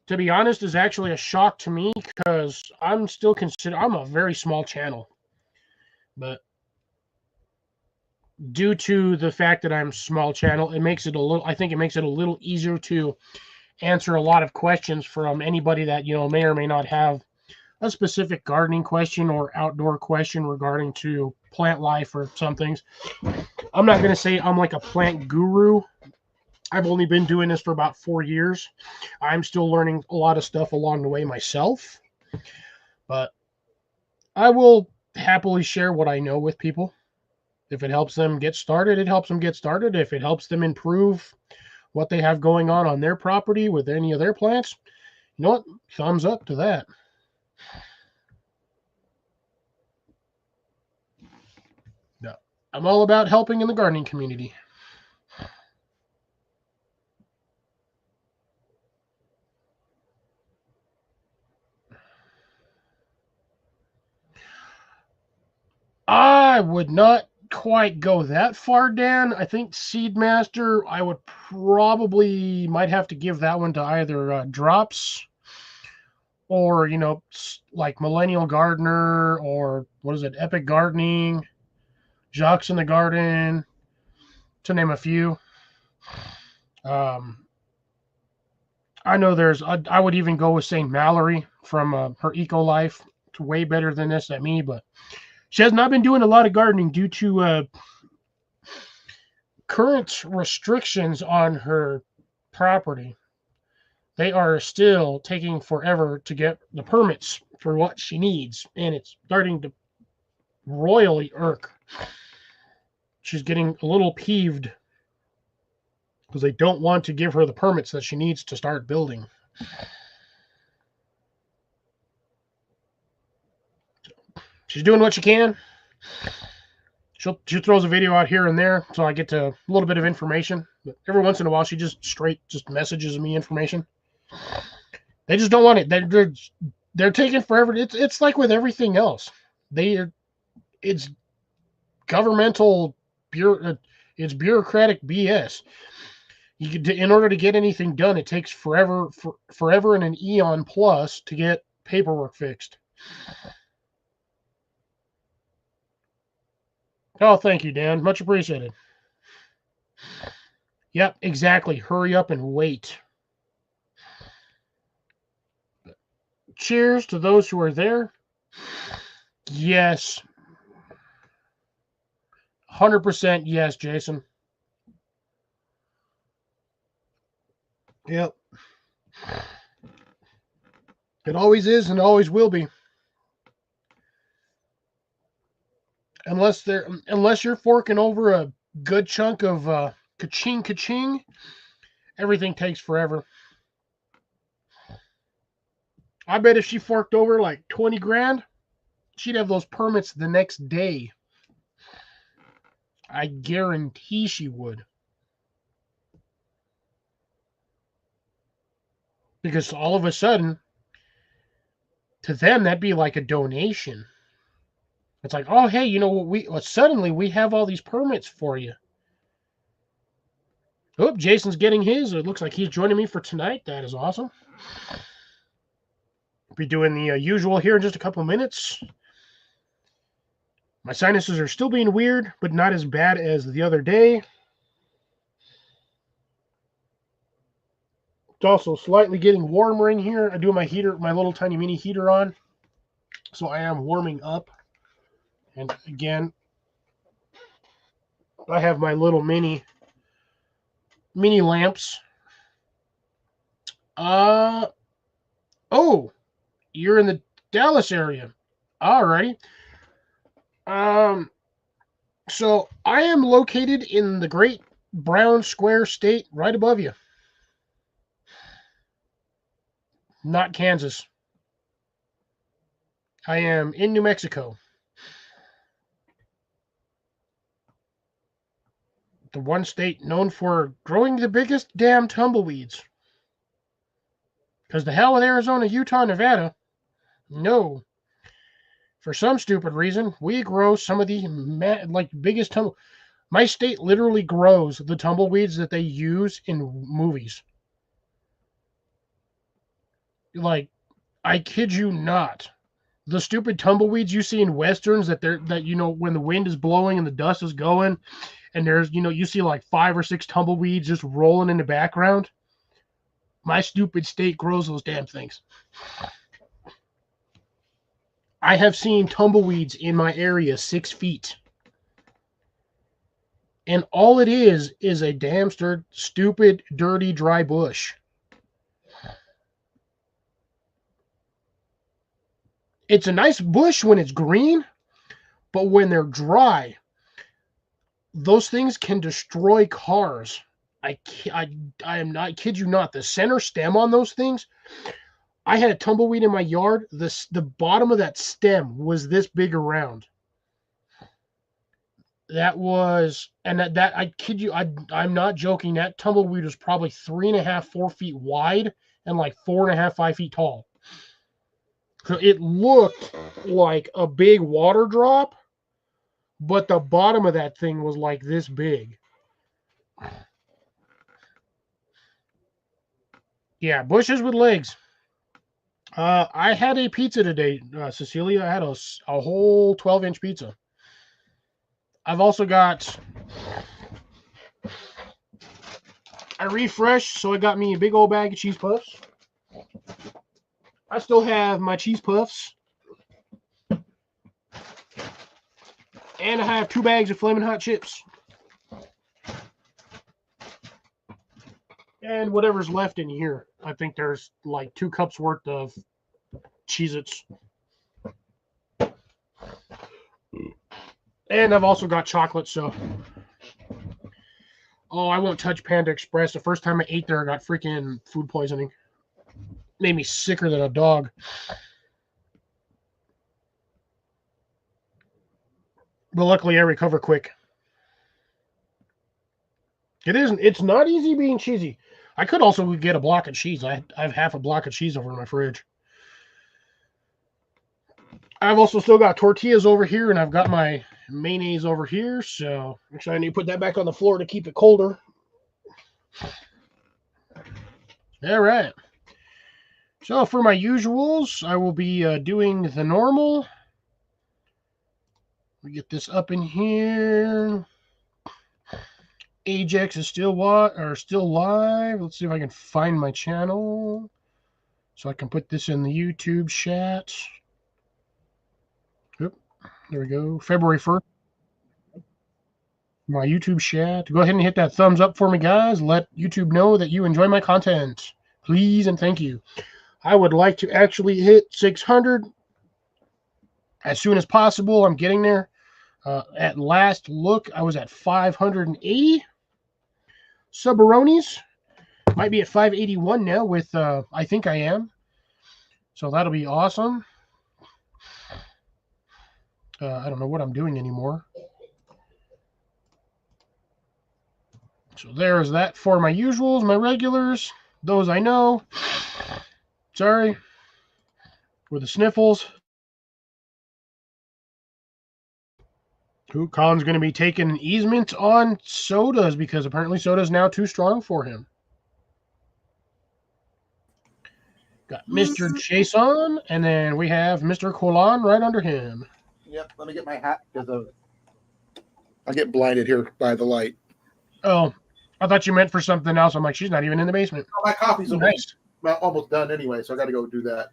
to be honest, is actually a shock to me, because I'm a very small channel. But due to the fact that I'm a small channel, I think it makes it a little easier to answer a lot of questions from anybody that, may or may not have a specific gardening question or outdoor question regarding to plant life or some things. I'm not going to say I'm like a plant guru. I've only been doing this for about 4 years. I'm still learning a lot of stuff along the way myself, but I will happily share what I know with people. If it helps them get started, it helps them get started. If it helps them improve what they have going on their property with any of their plants, you know what? Thumbs up to that. No, I'm all about helping in the gardening community. I would not quite go that far, Dan. I think Seedmaster, I would might have to give that one to either Drops or, like Millennial Gardener, or what is it, Epic Gardening, Jocks in the Garden, to name a few. I know I would even go with St. Mallory from her Eco Life. It's way better than this at me, but she has not been doing a lot of gardening due to current restrictions on her property. They are still taking forever to get the permits for what she needs, and it's starting to royally irk. She's getting a little peeved because they don't want to give her the permits that she needs to start building. She's doing what she can. She throws a video out here and there, so I get to a little bit of information. But every once in a while, she just messages me information. They just don't want it. They're taking forever. It's like with everything else. It's governmental it's bureaucratic BS. In order to get anything done, it takes forever and an eon plus to get paperwork fixed. Oh, thank you, Dan. Much appreciated. Yep, exactly. Hurry up and wait. Cheers to those who are there. Yes. 100% yes, Jason. Yep. It always is and always will be. Unless you're forking over a good chunk of ka-ching, everything takes forever. I bet if she forked over like 20 grand, she'd have those permits the next day. I guarantee she would. Because all of a sudden, to them, that'd be like a donation. It's like, oh, hey, you know what? Suddenly we have all these permits for you. Oh, Jason's getting his. It looks like he's joining me for tonight. That is awesome. Be doing the usual here in just a couple of minutes. My sinuses are still being weird, but not as bad as the other day. It's also slightly getting warmer in here. I do my little tiny mini heater on. So I am warming up. And again, I have my little mini lamps. Oh, you're in the Dallas area. Alrighty. So I am located in the Great Brown Square State right above you. Not Kansas. I am in New Mexico. The one state known for growing the biggest damn tumbleweeds. Because the hell with Arizona, Utah, Nevada, no. For some stupid reason, we grow some of the biggest My state literally grows the tumbleweeds that they use in movies. Like, I kid you not. The stupid tumbleweeds you see in westerns that when the wind is blowing and the dust is going, and there's you see like 5 or 6 tumbleweeds just rolling in the background. My stupid state grows those damn things. I have seen tumbleweeds in my area 6 feet. And all it is a damn stupid, dirty, dry bush. It's a nice bush when it's green, but when they're dry, those things can destroy cars. I am not, kid you not. The center stem on those things, I had a tumbleweed in my yard. The bottom of that stem was this big around. That was, and that I kid you, I'm not joking. That tumbleweed was probably 3.5, 4 feet wide and like 4.5, 5 feet tall. So it looked like a big water drop, but the bottom of that thing was like this big. Yeah, bushes with legs. I had a pizza today, Cecilia. I had a whole 12-inch pizza. I've also got... I refreshed, so I got me a big old bag of cheese puffs. I still have my cheese puffs. And I have 2 bags of Flamin' Hot chips. And whatever's left in here. I think there's like 2 cups worth of Cheez-Its. And I've also got chocolate, so... Oh, I won't touch Panda Express. The first time I ate there, I got freaking food poisoning. Made me sicker than a dog. But luckily, I recover quick. It's not easy being cheesy. I could also get a block of cheese. I have half a block of cheese over in my fridge. I've also still got tortillas over here, and I've got my mayonnaise over here. So actually, I need to put that back on the floor to keep it colder. All right. So for my usuals, I will be doing the normal. We get this up in here. Ajax is still live. Let's see if I can find my channel so I can put this in the YouTube chat. Oop, there we go. February 1st. My YouTube chat. Go ahead and hit that thumbs up for me, guys. Let YouTube know that you enjoy my content. Please and thank you. I would like to actually hit 600 as soon as possible. I'm getting there. At last look, I was at 580 Subaronis. Might be at 581 now with I Think I Am. So that'll be awesome. I don't know what I'm doing anymore. So there's that for my usuals, my regulars, those I know. Sorry for the sniffles. Colin's going to be taking an easement on sodas because apparently soda's now too strong for him. Got Mr. Jason, and then we have Mr. Colon right under him. Yep, let me get my hat because I get blinded here by the light. Oh, I thought you meant for something else. I'm like, she's not even in the basement. Oh, my coffee's nice. Almost done anyway, so I got to go do that.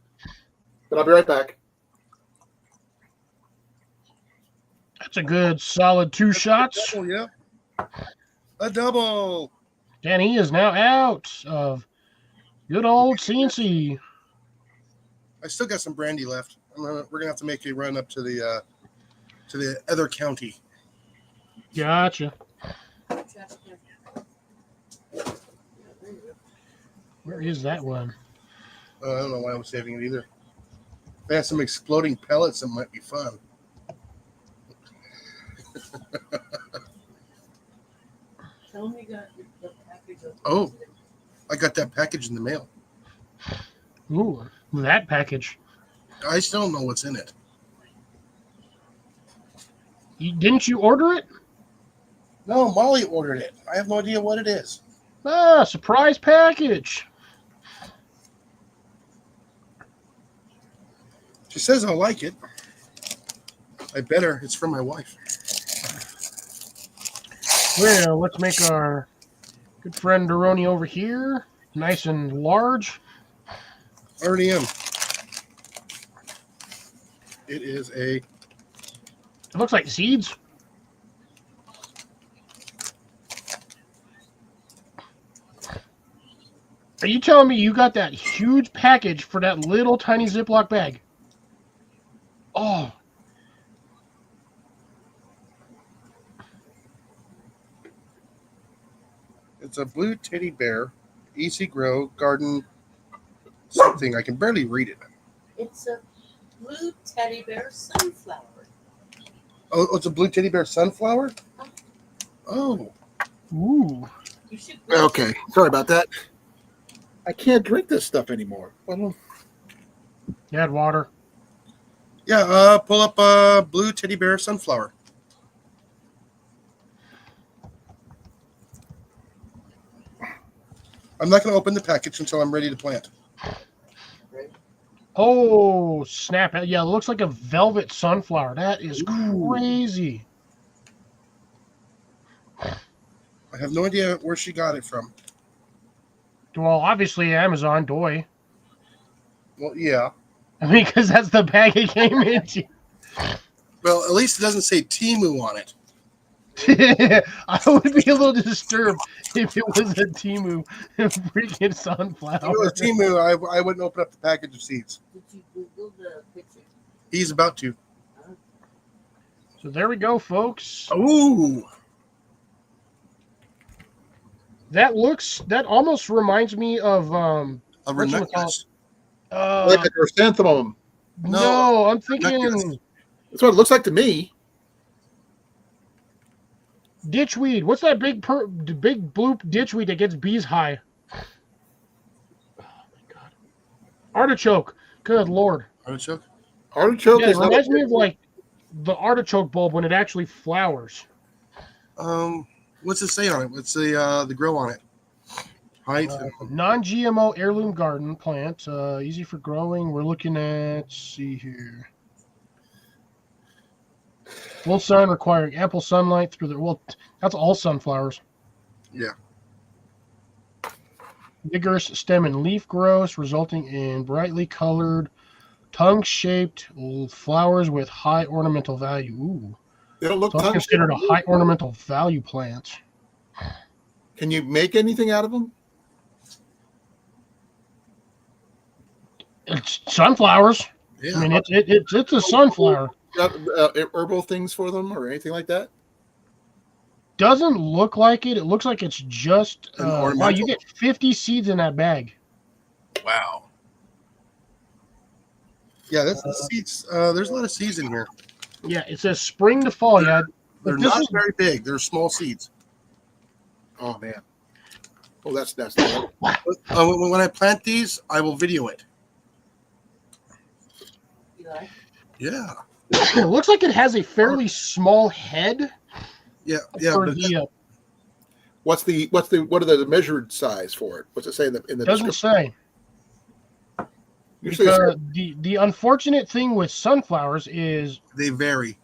But I'll be right back. That's a good solid 2 shots. Double, yep. A double. And he is now out of good old CNC. I still got some brandy left. We're gonna have to make a run up to the other county. Gotcha. Where is that one? I don't know why I'm saving it either. If I have some exploding pellets, it might be fun. Oh, I got that package in the mail. Ooh, that package. I still don't know what's in it. Didn't you order it? No, Molly ordered it. I have no idea what it is. Ah, surprise package. She says I'll like it. I bet her it's from my wife. Well, let's make our good friend Doroni over here nice and large. Already am. It is a... It looks like seeds. Are you telling me you got that huge package for that little tiny Ziploc bag? Oh. It's a blue teddy bear, easy grow, garden, something. I can barely read it. It's a blue teddy bear sunflower. Oh, it's a blue teddy bear sunflower? Oh. Ooh. You should Okay, sorry about that. I can't drink this stuff anymore. You had water. Yeah, pull up a blue teddy bear sunflower. I'm not going to open the package until I'm ready to plant. Oh, snap. Yeah, it looks like a velvet sunflower. That is crazy. I have no idea where she got it from. Well, obviously Amazon, doy. Well, yeah. I mean, because that's the bag it came into. Well, at least it doesn't say Temu on it. I would be a little disturbed if it was a Temu freaking sunflower. If it was Temu, I wouldn't open up the package of seeds. Did you Google the picture? He's about to. So there we go, folks. Ooh. That almost reminds me of A ranunculus. Like a chrysanthemum. No, I'm thinking That's what it looks like to me. ditchweed. What's that big blue ditchweed that gets bees high? Oh my god. Artichoke. Good lord. Artichoke. Artichoke Yeah, it is not reminds me of like the artichoke bulb when it actually flowers. What's it say on it? What's the grow on it? Height. Non-GMO heirloom garden plant. Easy for growing. We're looking at, let's see here. Full sun requiring ample sunlight through the, well, that's all sunflowers. Yeah. Vigorous stem and leaf growth, resulting in brightly colored, tongue-shaped flowers with high ornamental value. Ooh. They don't look So it's considered a high ornamental value plant. Can you make anything out of them? It's sunflowers. Yeah. I mean, it's a sunflower. Got herbal things for them or anything like that? Doesn't look like it. It looks like it's just An wow. ornamental. You get 50 seeds in that bag. Wow. Yeah, that's the seeds. There's a lot of seeds in here. Yeah, it says spring to fall. Yeah, They're this not is- very big. They're small seeds. Oh man. Oh, that's When I plant these, I will video it. You like? Yeah. it looks like it has a fairly small head. Yeah. For But the, what are the measured size for it? What's it say in the doesn't description? say. Usually it's- The unfortunate thing with sunflowers is they vary.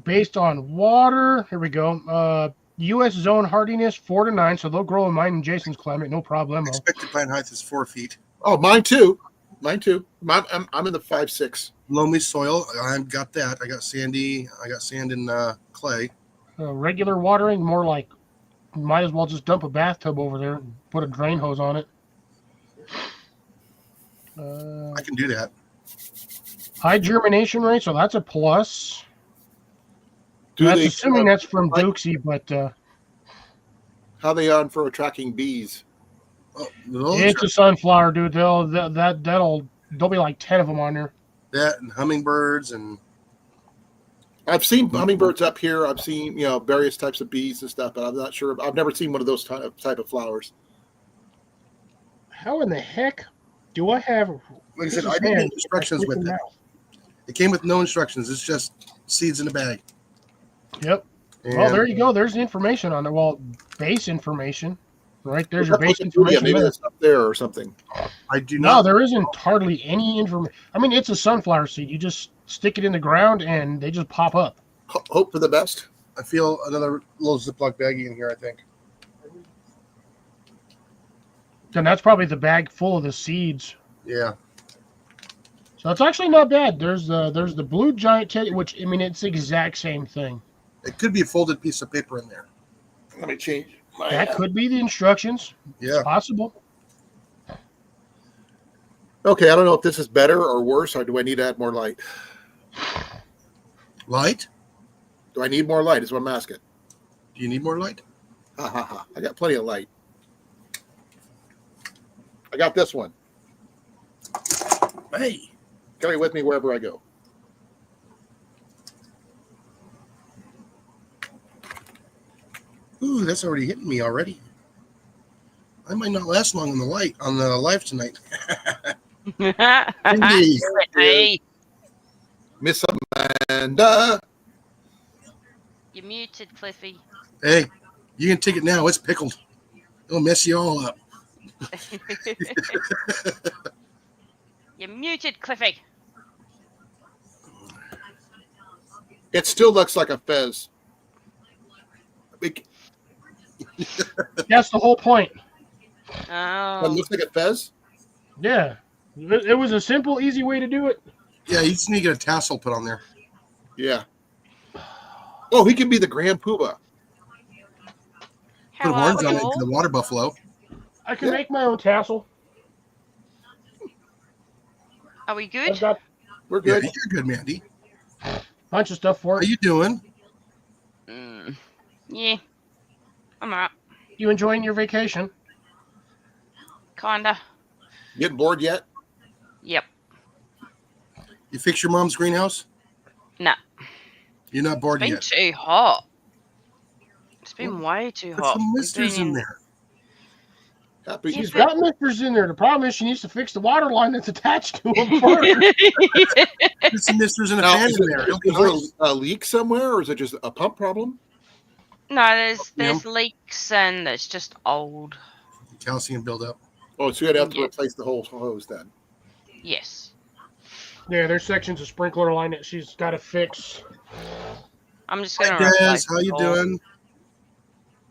based on water. Here we go. U.S. zone hardiness 4 to 9, so they'll grow in mine and Jason's climate, no problemo. Expected plant height is 4 feet. Oh, mine too. I'm in the 5-6. Loamy soil. I've got that. I got sandy. I got sand and clay. Regular watering, more like might as well just dump a bathtub over there and put a drain hose on it. I can do that. High germination rate, so that's a plus. Do That's they assuming that's from Dukesy, but how they on for attracting bees? Oh, those it's are a sunflower, dude. There'll be like 10 of them on there. that and hummingbirds and I've seen hummingbirds up here. I've seen various types of bees and stuff, but I'm not sure. I've never seen one of those type of flowers. How in the heck do I have? like I said, I didn't get instructions with it. It came with no instructions. It's just seeds in a bag. Yep. And Well, there you go. There's the information on it. Well, base information, right? There's your base Yeah, information. maybe there. it's up there or something. I do No, not. there isn't hardly any information. I mean, it's a sunflower seed. You just stick it in the ground and they just pop up. Hope for the best. I feel another little Ziploc baggie in here, I think. And that's probably the bag full of the seeds. Yeah. So it's actually not bad. There's the blue giant teddy, which I mean it's the exact same thing. It could be a folded piece of paper in there. Let me change my. That could be the instructions. Yeah. It's possible. Okay, I don't know if this is better or worse, or do I need to add more light? Light? Do I need more light? Is what I'm asking. Do you need more light? Ha ha ha! I got plenty of light. I got this one. Hey. Carry it with me wherever I go. Ooh, that's already hitting me already. I might not last long on the live tonight. Indeed. Hey, Miss Amanda. you're muted, Cliffy. Hey, you can take it now. It's pickled. It'll mess you all up. You're muted, Cliffy. It still looks like a fez. It That's the whole point. Oh, looks like a fez. Yeah. It was a simple, easy way to do it. Yeah, you just need to get a tassel put on there. Yeah. Oh, he can be the Grand Poobah. Put horns on it hello. to the water buffalo. I can Yeah. make my own tassel. Are we I've good? got We're Yeah, good. you're good, Mandy. a bunch of stuff for How it. you doing? Yeah, I'm alright. You enjoying your vacation? Kinda. Getting bored yet? Yep. You fix your mom's greenhouse? Nah. You're not bored Been yet. too hot. It's been way too Put hot. some We've misters been in there. Happy. Yeah, He's but- got misters in there. The problem is she needs to fix the water line that's attached to him first. Put some misters and a Now, fan is in there. It'll be there nice. a leak somewhere, or is it just a pump problem? No, there's leaks and it's just old. Calcium buildup. Oh, so you'd have to Yeah. replace the whole hose then. Yes. Yeah, there's sections of sprinkler line that she's got to fix. I'm just Hi, gonna Des. replace How the you whole- doing?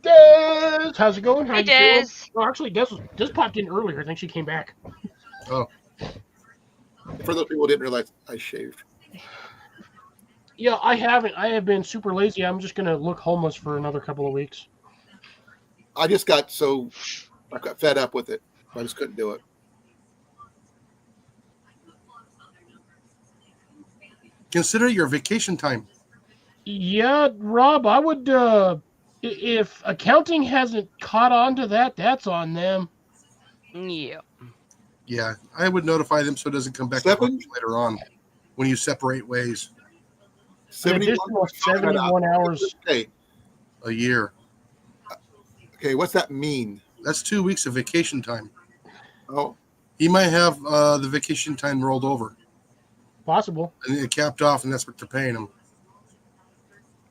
Des, how's it going? How Hey, you doing? Des. Oh, actually, Des just popped in earlier. I think she came back. Oh, For those people who didn't realize, I shaved. Yeah, I haven't. I have been super lazy. I'm just gonna look homeless for another couple of weeks. I got fed up with it. I just couldn't do it. consider your vacation time. Yeah, Rob, I would. If accounting hasn't caught on to that, that's on them. Yeah. Yeah, I would notify them so it doesn't come back to Seven? haunt you later on when you separate ways. An additional 71 hours. Okay, A year. okay, what's that mean? That's 2 weeks of vacation time. Oh, He might have the vacation time rolled over Possible. and it capped off, and that's what they're paying him.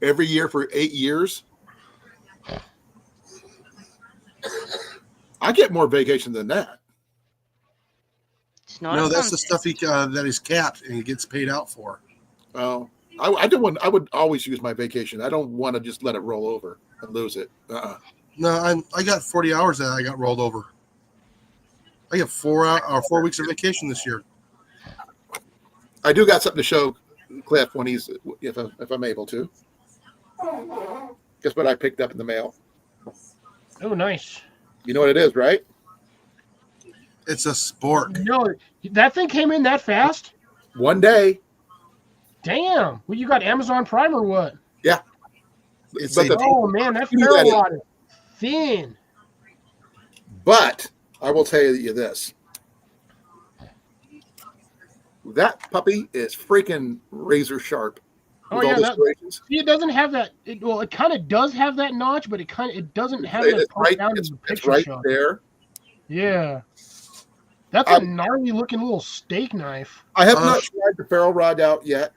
every year for 8 years? I get more vacation than that. It's not No, a that's the contest. stuff that is capped and he gets paid out for. Oh, I don't want. I would always use my vacation. I don't want to just let it roll over and lose it. No, I got 40 hours that I got rolled over. I got 4 weeks of vacation this year. I do got something to show Cliff when he's if I'm able to. Guess what I picked up in the mail? Oh, nice. You know what it is, right? It's a spork. No, that thing came in that fast? One day. Damn. Well, you got Amazon Prime or what? It's But a, the- Oh, man, that You knew that ferro is- rod is thin. But I will tell you this. That puppy is freaking razor sharp. Oh, With yeah, all the that- serrations. See, it doesn't have that. It kind of does have that notch, but it doesn't have that It's part right, down in it's, the it's picture right shot. there. Yeah. That's a gnarly looking little steak knife. I have not tried the ferrule rod out yet.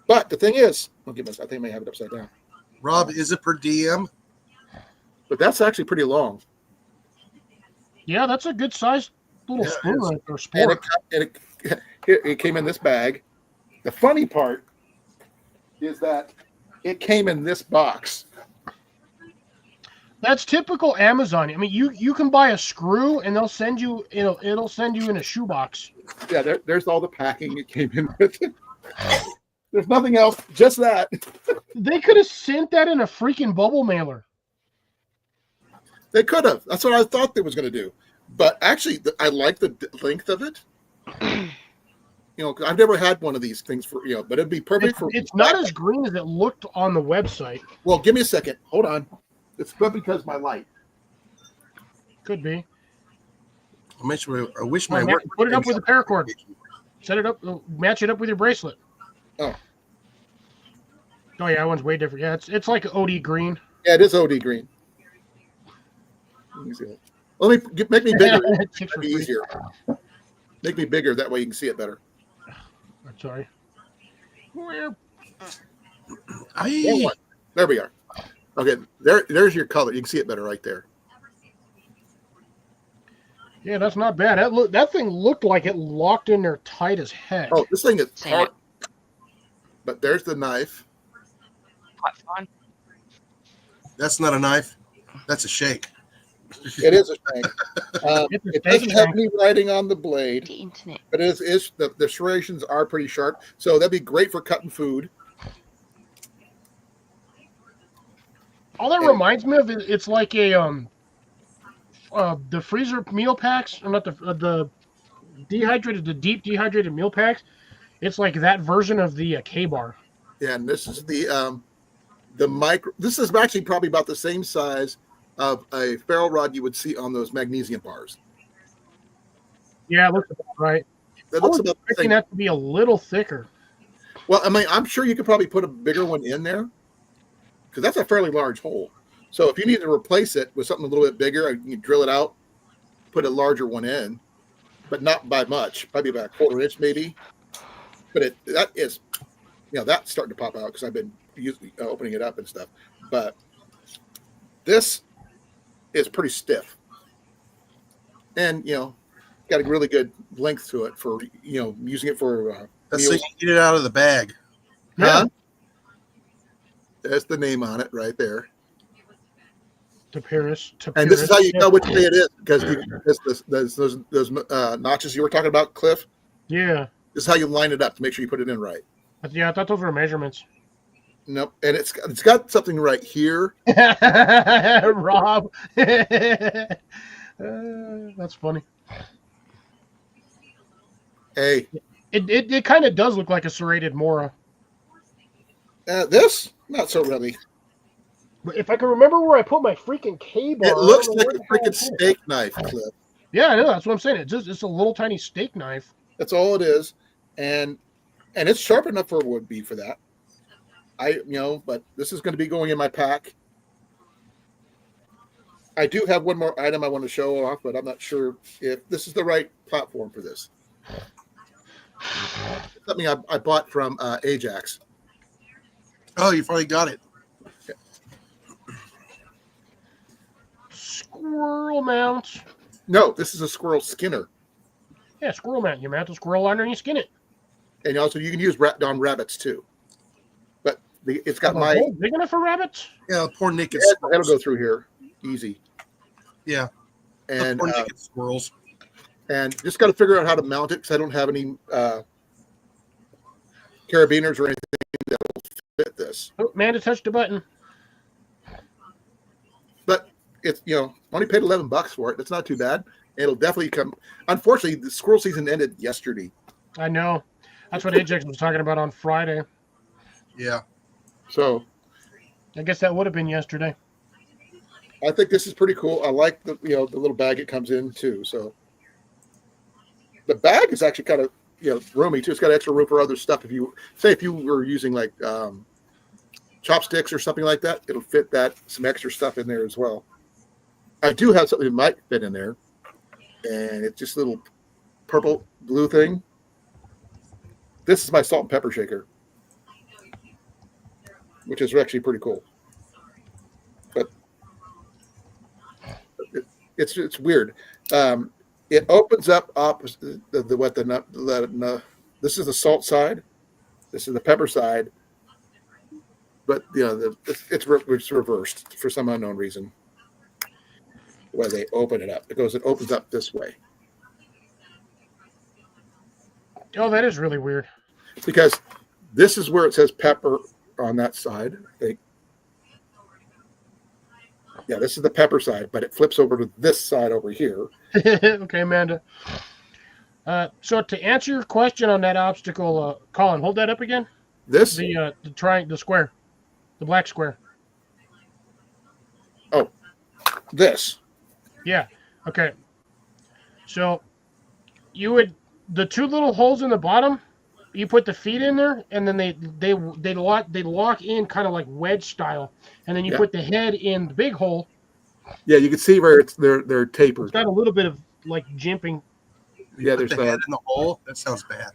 But the thing is, I think I may have it upside down. Rob, is it per diem? But that's actually pretty long. Yeah, that's a good sized little Yeah, it spoon is. right there. And Sport. it came in this bag. The funny part is that it came in this box. That's typical Amazon. I mean, you can buy a screw and they'll send you it'll send you in a shoebox. Yeah, there's all the packing it came in with. There's nothing else, just that. They could have sent that in a freaking bubble mailer. They could have. That's what I thought they was going to do. But actually, I like the length of it. I've never had one of these things for but it'd be perfect for. It's not as green as it looked on the website. Well, give me a second. Hold on. It's because my light. Could be. I wish my work. Put it up with a paracord. Set it up. Match it up with your bracelet. Oh. Oh yeah, that one's way different. Yeah, it's like OD green. Yeah, it is OD green. Let me see it. Make me bigger. Tips for That'd be free. easier. Make me bigger. That way you can see it better. I'm sorry. There I, we are. Okay, there's your color. You can see it better right there. Yeah, that's not bad. That thing looked like it locked in there tight as heck. Oh, this thing is Same. hard. But there's the knife. Quite fun. that's not a knife. That's a shake. It is a shank. It's a It steak doesn't have shank. any writing on the blade, The internet. but it is the serrations are pretty sharp. So that'd be great for cutting food. All that reminds me of it's like a the freezer meal packs, or not the deep dehydrated meal packs. It's like that version of the K-bar. Yeah, and this is the micro. This is actually probably about the same size of a ferrule rod you would see on those magnesium bars. Yeah, it looks about right. That I looks was about the expecting same. that to be a little thicker. Well, I mean, I'm sure you could probably put a bigger one in there because that's a fairly large hole. So if you need to replace it with something a little bit bigger, you can drill it out, put a larger one in, but not by much, probably about a 1/4 inch maybe. But that is, that's starting to pop out because I've been opening it up and stuff. But this is pretty stiff, and got a really good length to it for using it for That's so you meals. can get it out of the bag. Huh? That's the name on it right there. Tapirus. And this is how you know which day it is, because those notches you were talking about, Cliff. Yeah. This is how you line it up to make sure you put it in right. Yeah, I thought those were measurements. Nope, and it's got something right here. Rob. That's funny. Hey, It kind of does look like a serrated Mora. this not so really. But if I can remember where I put my freaking cable, It looks like a freaking steak knife, Cliff. Yeah, I know. That's what I'm saying. It's a little tiny steak knife. That's all it is, and it's sharp enough for a would be for that. But this is going to be going in my pack. I do have one more item I want to show off, but I'm not sure if this is the right platform for this. Something I bought from Ajax. Oh, you finally got it. Squirrel mount. No, this is a squirrel skinner. Yeah, squirrel mount. You mount a squirrel on there and you skin it. And also you can use on rabbits too. But it's got A my hole big enough for rabbits? Yeah, poor naked it'll squirrels. go through here easy. Yeah, And poor naked squirrels. and just got to figure out how to mount it because I don't have any carabiners or anything that will fit this. Oh, Amanda touched the button. But it's only paid $11 for it. That's not too bad. It'll definitely come. Unfortunately, the squirrel season ended yesterday. I know. That's what Ajax was talking about on Friday. Yeah. So I guess that would have been yesterday. I think this is pretty cool. I like the the little bag it comes in too. So the bag is actually kind of roomy too. It's got extra room for other stuff. If you were using like chopsticks or something like that, it'll fit some extra stuff in there as well. I do have something that might fit in there, and it's just a little purple blue thing. This is my salt and pepper shaker, which is actually pretty cool. But it's weird. It opens up opposite this is the salt side, this is the pepper side, but it's reversed for some unknown reason. Where they open it up, it opens up this way. Oh, that is really weird. Because this is where it says pepper on that side. This is the pepper side, but it flips over to this side over here. Okay, Amanda. So to answer your question on that obstacle, Colin, hold that up again. This The square, the black square. this. Yeah. Okay. So the two little holes in the bottom, you put the feet in there, and then they lock in kind of like wedge style, and then you put the head in the big hole. Yeah, you can see where they're tapered. It's got a little bit of like jimping. Yeah, Put there's the head in the hole. That sounds bad.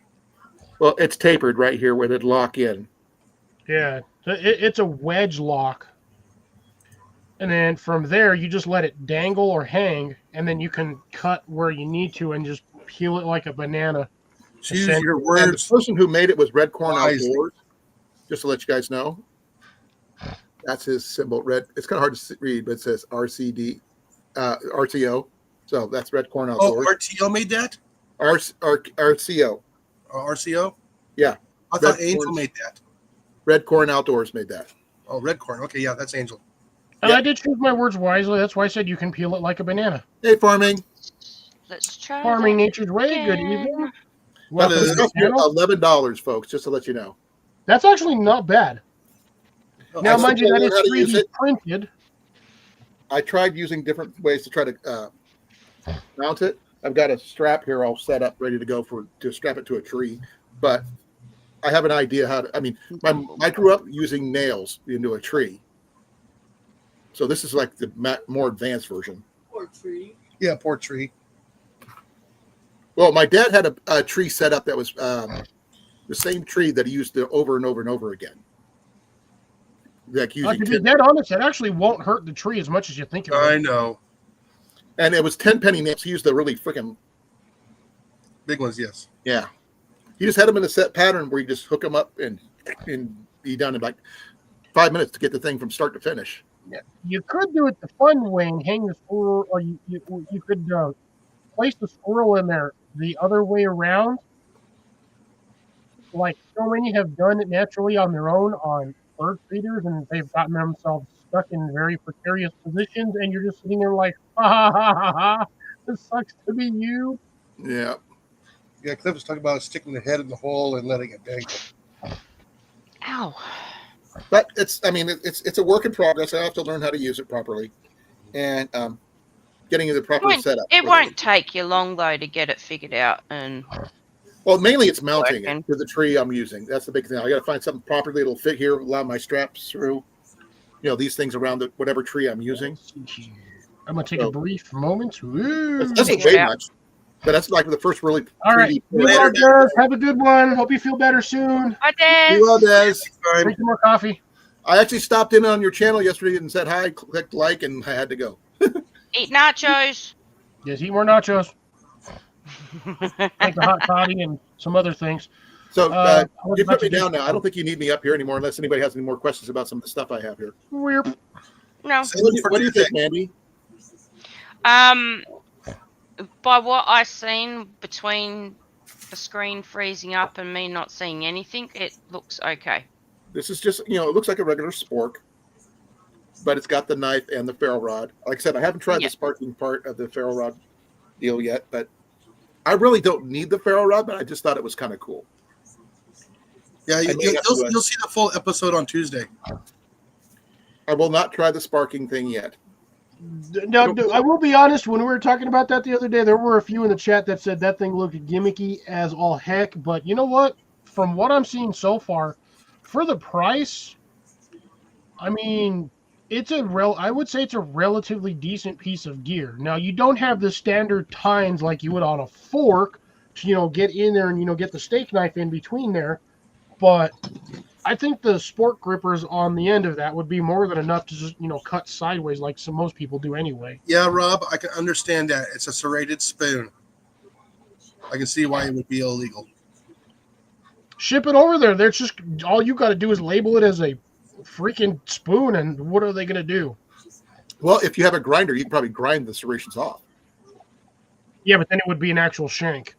Well, it's tapered right here where they'd lock in. Yeah, so it's a wedge lock. And then from there, you just let it dangle or hang, and then you can cut where you need to and just peel it like a banana. Choose Essentially. your And words. the person who made it was Red Corn Wisely. Outdoors. Just to let you guys know, that's his symbol. Red. It's kind of hard to read, but it says RCD, RTO. So that's Red Corn Oh, Outdoors. RTO made that? RCO. RCO? Yeah. I thought Red Angel Corn. made that. Red Corn Outdoors made that. Oh, Red Corn. Okay, yeah, that's Angel. Yeah. I did choose my words wisely. That's why I said you can peel it like a banana. Hey, farming. Let's try. Farming that Nature's Way. Good again. evening. That Welcome is to the channel. $11, folks. Just to let you know. That's actually not bad. Oh, Now, I mind you, still that learn how to is use 3D it. printed. I tried using different ways to try to mount it. I've got a strap here all set up, ready to go to strap it to a tree. But I have an idea how to. I mean, I grew up using nails into a tree, So this is like the more advanced version. Poor tree. Yeah, poor tree. Well, my dad had a tree set up that was the same tree that he used over and over and over again. Like To using be 10, dead honest, it actually won't hurt the tree as much as you think it I will. know. and it was 10 penny nails. He used the really freaking Big ones, yes. yeah. He just had them in a set pattern where you just hook them up and be done in like 5 minutes to get the thing from start to finish. You could do it the fun way and hang the squirrel, or you could place the squirrel in there the other way around. Like so many have done it naturally on their own on bird feeders, and they've gotten themselves stuck in very precarious positions, and you're just sitting there like, ha ha ha ha ha, this sucks to be you. Yeah. Yeah, Cliff was talking about sticking the head in the hole and letting it dangle. Ow. But it's a work in progress. I have to learn how to use it properly, and getting it the proper setup. It won't take you long though to get it figured out. And Well, mainly it's mounting Working. it to the tree I'm using. That's the big thing. I got to find something properly that'll fit here, allow my straps through. These things around whatever tree I'm using. I'm gonna take a brief moment. Woo. It doesn't Figure it weigh out. much, but that's like the first really. All right, 3D you all guys, have a good one. Hope you feel better soon. Hi, Des. Well, Des, Fine. Drink some more coffee. I actually stopped in on your channel yesterday and said hi, clicked like, and I had to go. Eat nachos. Yes, eat more nachos. Like the hot toddy and some other things. So I was you about put me to down now. I don't think you need me up here anymore unless anybody has any more questions about some of the stuff I have here. Weird. No. Save What it for do you Tuesday. think, Mandy? By what I've seen between the screen freezing up and me not seeing anything, it looks okay. This is just, it looks like a regular spork, but it's got the knife and the ferro rod. Like I said, I haven't tried Yeah. the sparking part of the ferro rod deal yet, but I really don't need the ferro rod, but I just thought it was kind of cool. Yeah, I may have to, you'll see the full episode on Tuesday. I will not try the sparking thing yet. Now, I will be honest. When we were talking about that the other day, there were a few in the chat that said that thing looked gimmicky as all heck. But you know what? From what I'm seeing so far, for the price, I mean, I would say it's a relatively decent piece of gear. Now, you don't have the standard tines like you would on a fork to, get in there and, get the steak knife in between there. But I think the sport grippers on the end of that would be more than enough to just, cut sideways like most people do anyway. Yeah, Rob, I can understand that. It's a serrated spoon. I can see why it would be illegal. Ship it over there. There's just all you got to do is label it as a freaking spoon, and what are they going to do? Well, if you have a grinder, you can probably grind the serrations off. Yeah, but then it would be an actual shank.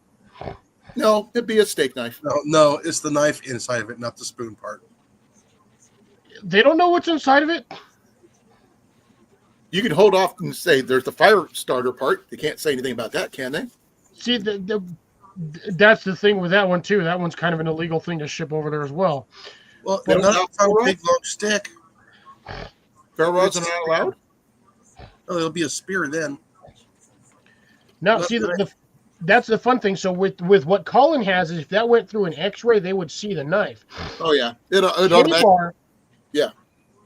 No, it'd be a steak knife. No, it's the knife inside of it, not the spoon part. They don't know what's inside of it. You can hold off and say there's the fire starter part. They can't say anything about that, can they? See, that's the thing with that one too. That one's kind of an illegal thing to ship over there as well. Well, They not don't if have it's on a ferro big long stick. Ferro rods are not allowed? Oh, it'll be a spear then. Now, Well, see, that's the fun thing. So with what Colin has is if that went through an X-ray, they would see the knife. Oh, yeah. It automatically. K-bar, Yeah.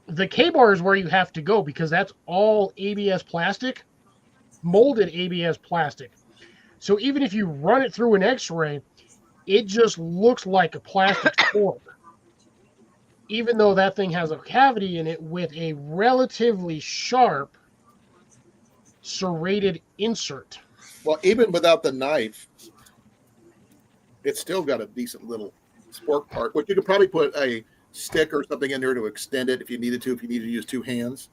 the K-bar is where you have to go because that's all ABS plastic, molded ABS plastic. So even if you run it through an X-ray, it just looks like a plastic fork. Even though that thing has a cavity in it with a relatively sharp serrated insert. Well, even without the knife, it's still got a decent little spork part, which you could probably put a stick or something in there to extend it if you needed to use two hands.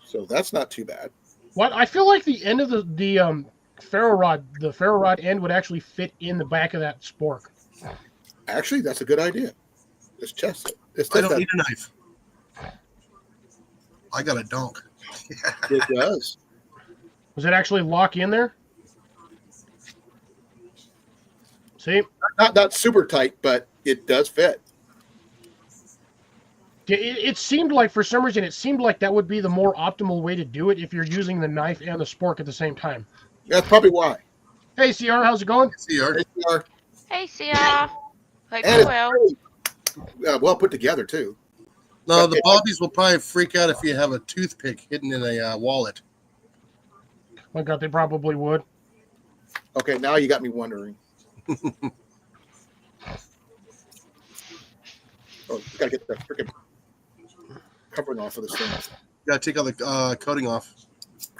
So that's not too bad. What I feel like the end of the ferro rod end would actually fit in the back of that spork. Actually, that's a good idea. Let's test it. Let's I test don't that. need a knife. I got a donk. It does. Does it actually lock in there? See? Not super tight, but it does fit. It seemed like, for some reason, that would be the more optimal way to do it if you're using the knife and the spork at the same time. That's probably why. Hey, CR, how's it going? See, Art? ACR, Hey, CR. Hope and you're it's well. really, well put together too. No, the bobbies will probably freak out if you have a toothpick hidden in a wallet. My God, they probably would. Okay, now you got me wondering. Oh, you gotta get the freaking covering off of this thing. Got to take all the coating off.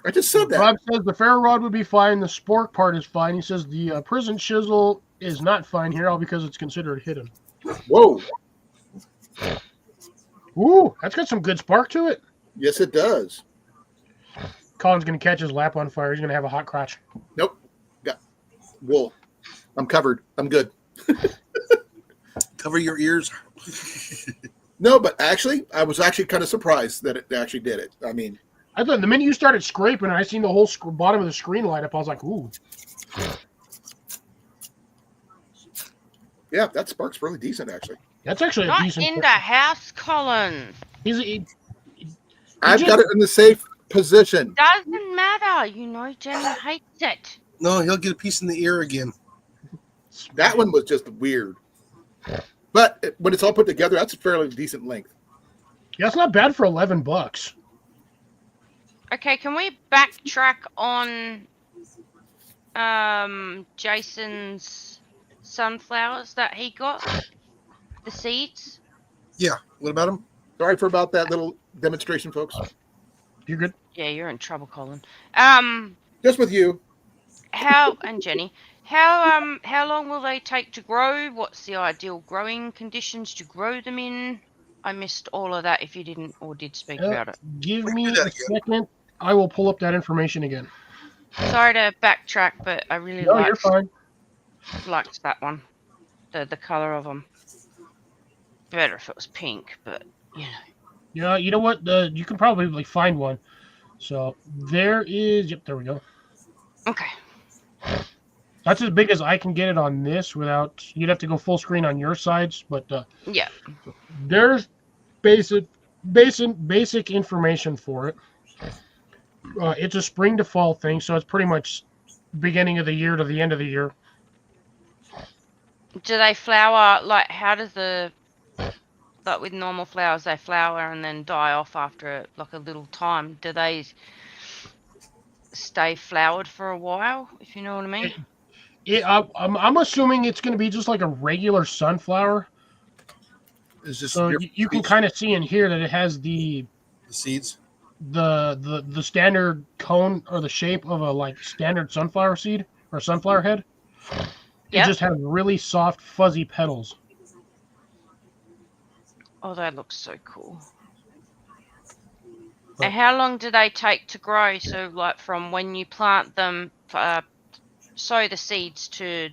I just said that. Rob says the ferro rod would be fine. The spork part is fine. He says the prison chisel is not fine here, all because it's considered hidden. Whoa. Ooh, that's got some good spark to it. Yes, it does. Colin's going to catch his lap on fire. He's going to have a hot crotch. Nope. Got wool. I'm covered. I'm good. Cover your ears. No, but actually, I was actually kind of surprised that it actually did it. I mean, I thought the minute you started scraping, I seen the whole bottom of the screen light up. I was like, ooh. yeah, that spark's really decent, actually. That's actually a Not decent. in the house, Colin. I've got it in the safe position. Doesn't matter. You know Jenny hates it. No, he'll get a piece in the ear again. That one was just weird. But when it's all put together, that's a fairly decent length. Yeah, it's not bad for $11. Okay, can we backtrack on Jason's sunflowers that he got? The seeds? Yeah. What about him? Sorry for about that little demonstration, folks. You're good. Yeah, you're in trouble, Colin. Just with you. And Jenny, how long will they take to grow? What's the ideal growing conditions to grow them in? I missed all of that if you didn't or did speak about it. Give We can me do a that again. second. I will pull up that information again. Sorry to backtrack, but I really No, you're fine. liked that one. The color of them. Better if it was pink, but you know. Yeah, you know what? You can probably find one. So there is. Yep, there we go. Okay. That's as big as I can get it on this without. You'd have to go full screen on your sides, but Yeah. there's basic information for it. It's a spring to fall thing, so it's pretty much beginning of the year to the end of the year. Do they flower like? How does like with normal flowers, they flower and then die off after like a little time? Do they stay flowered for a while? If you know what I mean. I'm assuming it's going to be just like a regular sunflower. Is just So you can kind of see in here that it has the seeds. the standard cone or the shape of a like standard sunflower seed or sunflower head. It Yep. just has really soft, fuzzy petals. Oh, that looks so cool. And how long do they take to grow? So, like from when you plant them, sow the seeds to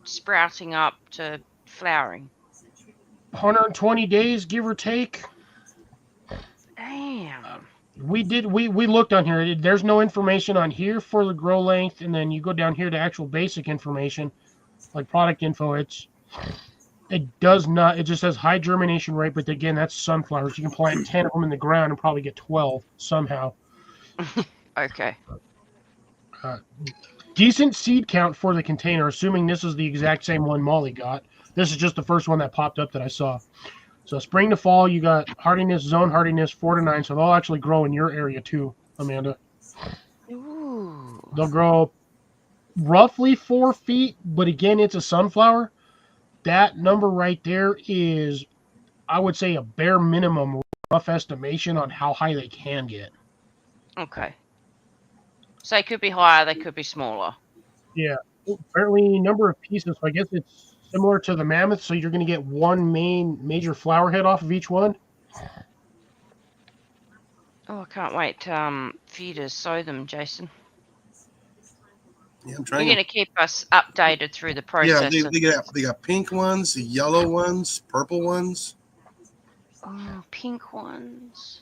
sprouting up to flowering. 120 days, give or take. Damn. We looked on here. There's no information on here for the grow length, and then you go down here to actual basic information, like product info. It does not. It just says high germination rate, but again, that's sunflowers. You can plant 10 of them in the ground and probably get 12 somehow. Okay. Decent seed count for the container, assuming this is the exact same one Molly got. This is just the first one that popped up that I saw. So spring to fall, you got hardiness, zone hardiness, 4 to 9. So they'll actually grow in your area too, Amanda. Ooh. They'll grow roughly 4 feet, but again, it's a sunflower. That number right there is, I would say, a bare minimum rough estimation on how high they can get. Okay. So they could be higher, they could be smaller. Yeah. Apparently, number of pieces. So I guess it's similar to the mammoth. So you're going to get one major flower head off of each one. Oh, I can't wait for you to sow them, Jason. Yeah, I'm You're trying. going to keep us updated through the Yeah, process. they got pink ones, the yellow ones, purple ones. Oh, pink ones.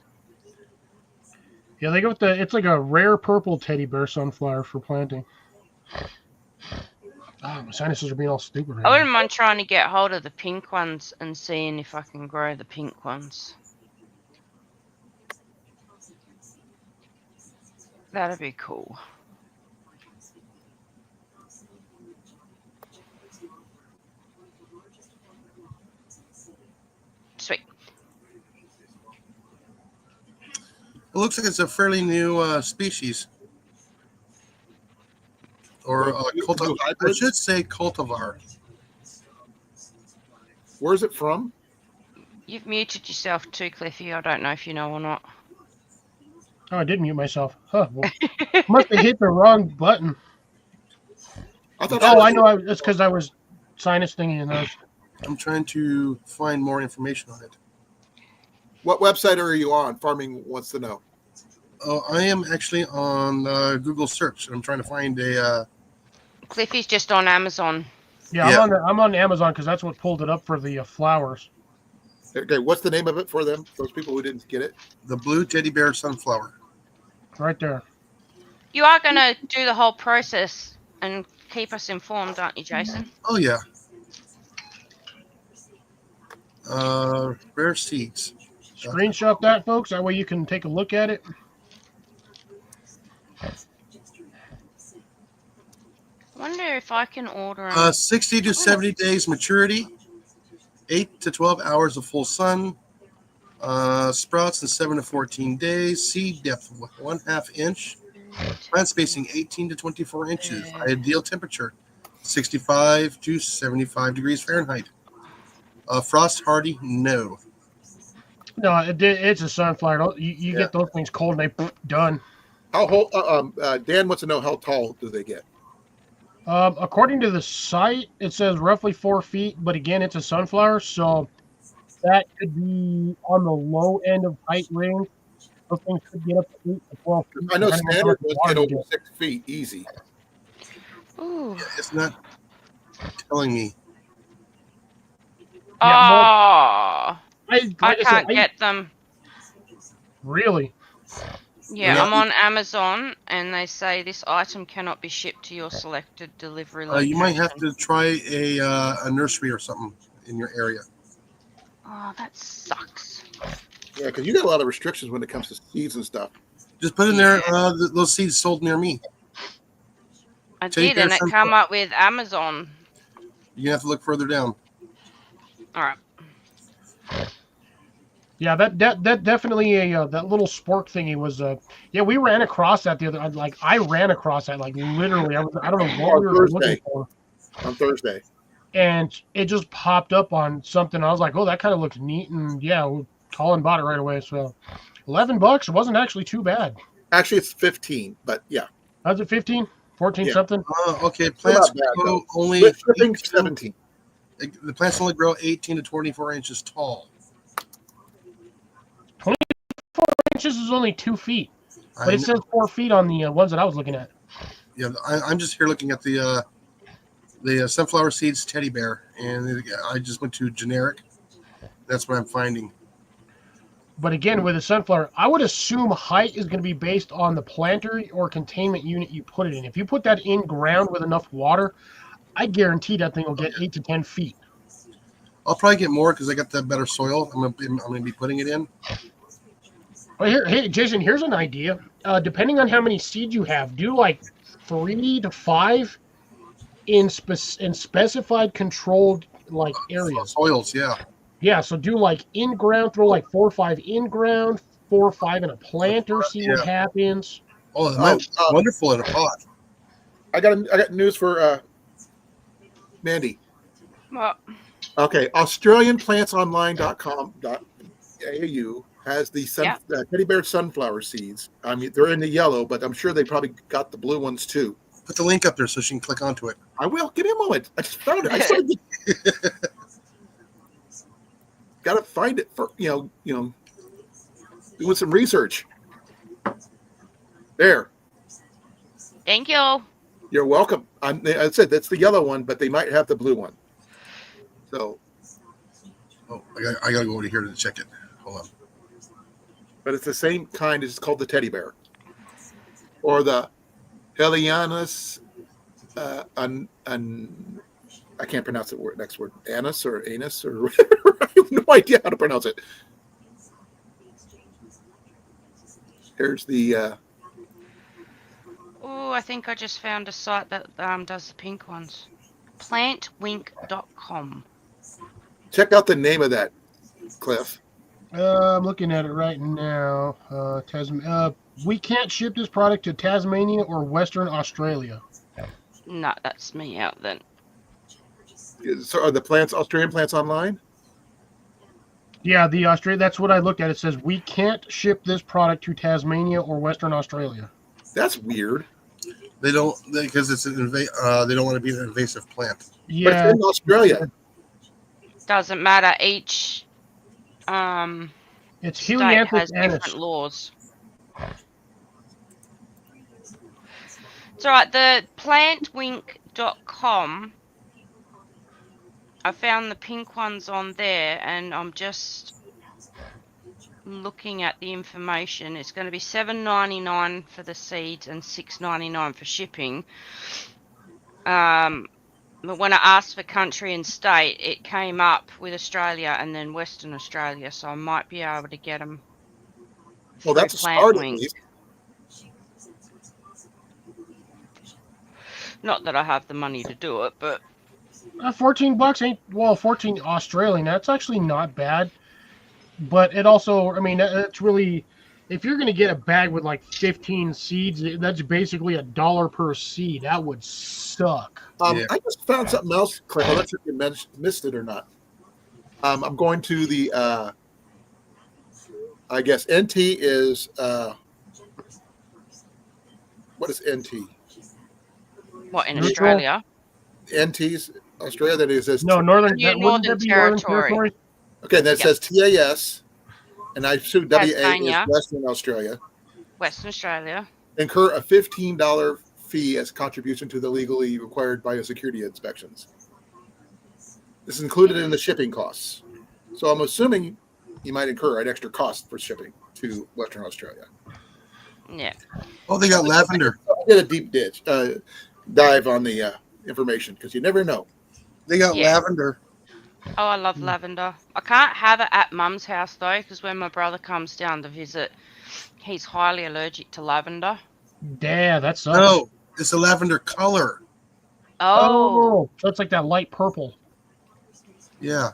Yeah, they go with it's like a rare purple teddy bear sunflower for planting. Oh, my sinuses are being all stupid right I now. wouldn't mind trying to get hold of the pink ones and seeing if I can grow the pink ones. That'd be cool. Sweet. It looks like it's a fairly new species. Or New cultivar. I hybrids? should say cultivar. Where's it from? You've muted yourself too, Cliffy. I don't know if you know or not. Oh, I did mute myself. Huh. Well, must have hit the wrong button. I thought. Oh, I know. It's because I was sinus thingy and those. I'm trying to find more information on it. What website are you on? Farming wants to know. Oh, I am actually on Google search. I'm trying to find a. Cliffy's just on Amazon. Yeah, Yeah. I'm on Amazon because that's what pulled it up for the flowers. Okay, what's the name of it for them? Those people who didn't get it. The blue teddy bear sunflower. Right there. You are going to do the whole process and keep us informed, aren't you, Jason? Oh yeah. Rare seeds. Screenshot that, folks. That way you can take a look at it. Wonder if I can order 'em. 60 to 70 days maturity. 8 to 12 hours of full sun. Sprouts in 7 to 14 days. Seed depth 1/2 inch. Plant spacing 18 to 24 inches. Ideal temperature 65 to 75 degrees Fahrenheit. Frost hardy, no. No, it's a sunflower. You get those things cold and they done. How Dan wants to know how tall do they get? According to the site, it says roughly 4 feet, but again, it's a sunflower, so that could be on the low end of height range. Those things could get up to 8 to 12 feet. I know depending on how standard much ones water get you over 6 feet easy. Ooh. It's not telling me. Yeah, I like I can't said, get them. Really? Yeah, Yeah. I'm on Amazon, and they say this item cannot be shipped to your selected delivery location. You might have to try a nursery or something in your area. Oh, that sucks. Yeah, because you got a lot of restrictions when it comes to seeds and stuff. Just put in there those seeds sold near me. I Teddy did, bear and it sunflower. come up with Amazon. You're gonna have to look further down. All right. Yeah, that definitely that little spork thingy was yeah, we ran across that the other I ran across that literally I don't know what we were looking for, On Thursday. and it just popped up on something. I was like, oh, that kind of looks neat, and yeah, Colin bought it right away. So $11, it wasn't actually too bad. Actually, it's 15, but yeah. Was it 15, 14 Yeah. something? Okay, plants not bad, grow though. only With shipping, 18 17. the plants only grow 18 to 24 inches tall. 4 inches is only 2 feet, but I it says 4 feet on the ones that I was looking at. Yeah, I'm just here looking at the sunflower seeds teddy bear, and I just went to generic. That's what I'm finding. But again, with a sunflower, I would assume height is going to be based on the planter or containment unit you put it in. If you put that in ground with enough water, I guarantee that thing will get 8 to 10 feet. I'll probably get more because I got the better soil. I'm gonna be putting it in. Well, hey, Jason, here's an idea. Depending on how many seeds you have, do like 3 to 5 in specified controlled areas. Soils, yeah. Yeah, so do in ground, throw 4 or 5 in ground, 4 or 5 in a planter, see what happens. Oh, that's wonderful in a pot. I got news for Mandy. Well, Okay, AustralianPlantsOnline.com.au has the teddy bear sunflower seeds. I mean, they're in the yellow, but I'm sure they probably got the blue ones too. Put the link up there so she can click onto it. I will. Give me a moment. I just found it. I just wanted to gotta find it for doing some research. There. thank you. You're welcome. I said that's the yellow one, but they might have the blue one. So, Oh, I gotta go over here to check it. Hold on. but it's the same kind. It's called the teddy bear, or the Helianus. I can't pronounce the next word. Anus or anus or whatever. I have no idea how to pronounce it. Here's the. Oh, I think I just found a site that does the pink ones. Plantwink.com. Check out the name of that, Cliff. I'm looking at it right now. We can't ship this product to Tasmania or Western Australia. No, that's me out then. So are the plants Australian plants online? Yeah, the Australia. That's what I looked at. It says we can't ship this product to Tasmania or Western Australia. That's weird. They don't because it's they don't want to be an invasive plant. But Yeah, it's in Australia. Doesn't matter. Each it's state Helianthus has anus. different laws. It's all right. The plantwink.com. I found the pink ones on there, and I'm just looking at the information. It's going to be $7.99 for the seeds and $6.99 for shipping. But when I asked for country and state, it came up with Australia and then Western Australia, so I might be able to get them. Well, that's a start at least. Not that I have the money to do it, but $14 ain't 14 Australian. That's actually not bad. But it also, I mean, that's really, if you're going to get a bag with like 15 seeds, that's basically $1 per seed. That would suck. Yeah. I just found something else, Cliff. I'm not sure if you missed it or not. I'm going to the, I guess NT is, what is NT? what, in Neutral? Australia? NT's Australia, that is says Northern. New Wouldn't that Northern be Northern Territory. Territory? okay, that Yep. says TAS, and I assume WA is Tasmania. Western Australia. Western Australia. Incur a $15 fee as contribution to the legally required biosecurity inspections. This is included in the shipping costs. So I'm assuming you might incur an extra cost for shipping to Western Australia. Yeah. Oh, they got lavender. I did a deep dive on the information because you never know. They got Yeah. lavender. Oh, I love lavender. I can't have it at Mum's house though, because when my brother comes down to visit, he's highly allergic to lavender. Yeah, that sucks. No, it's a lavender color. Oh, So it's like that light purple. Yeah.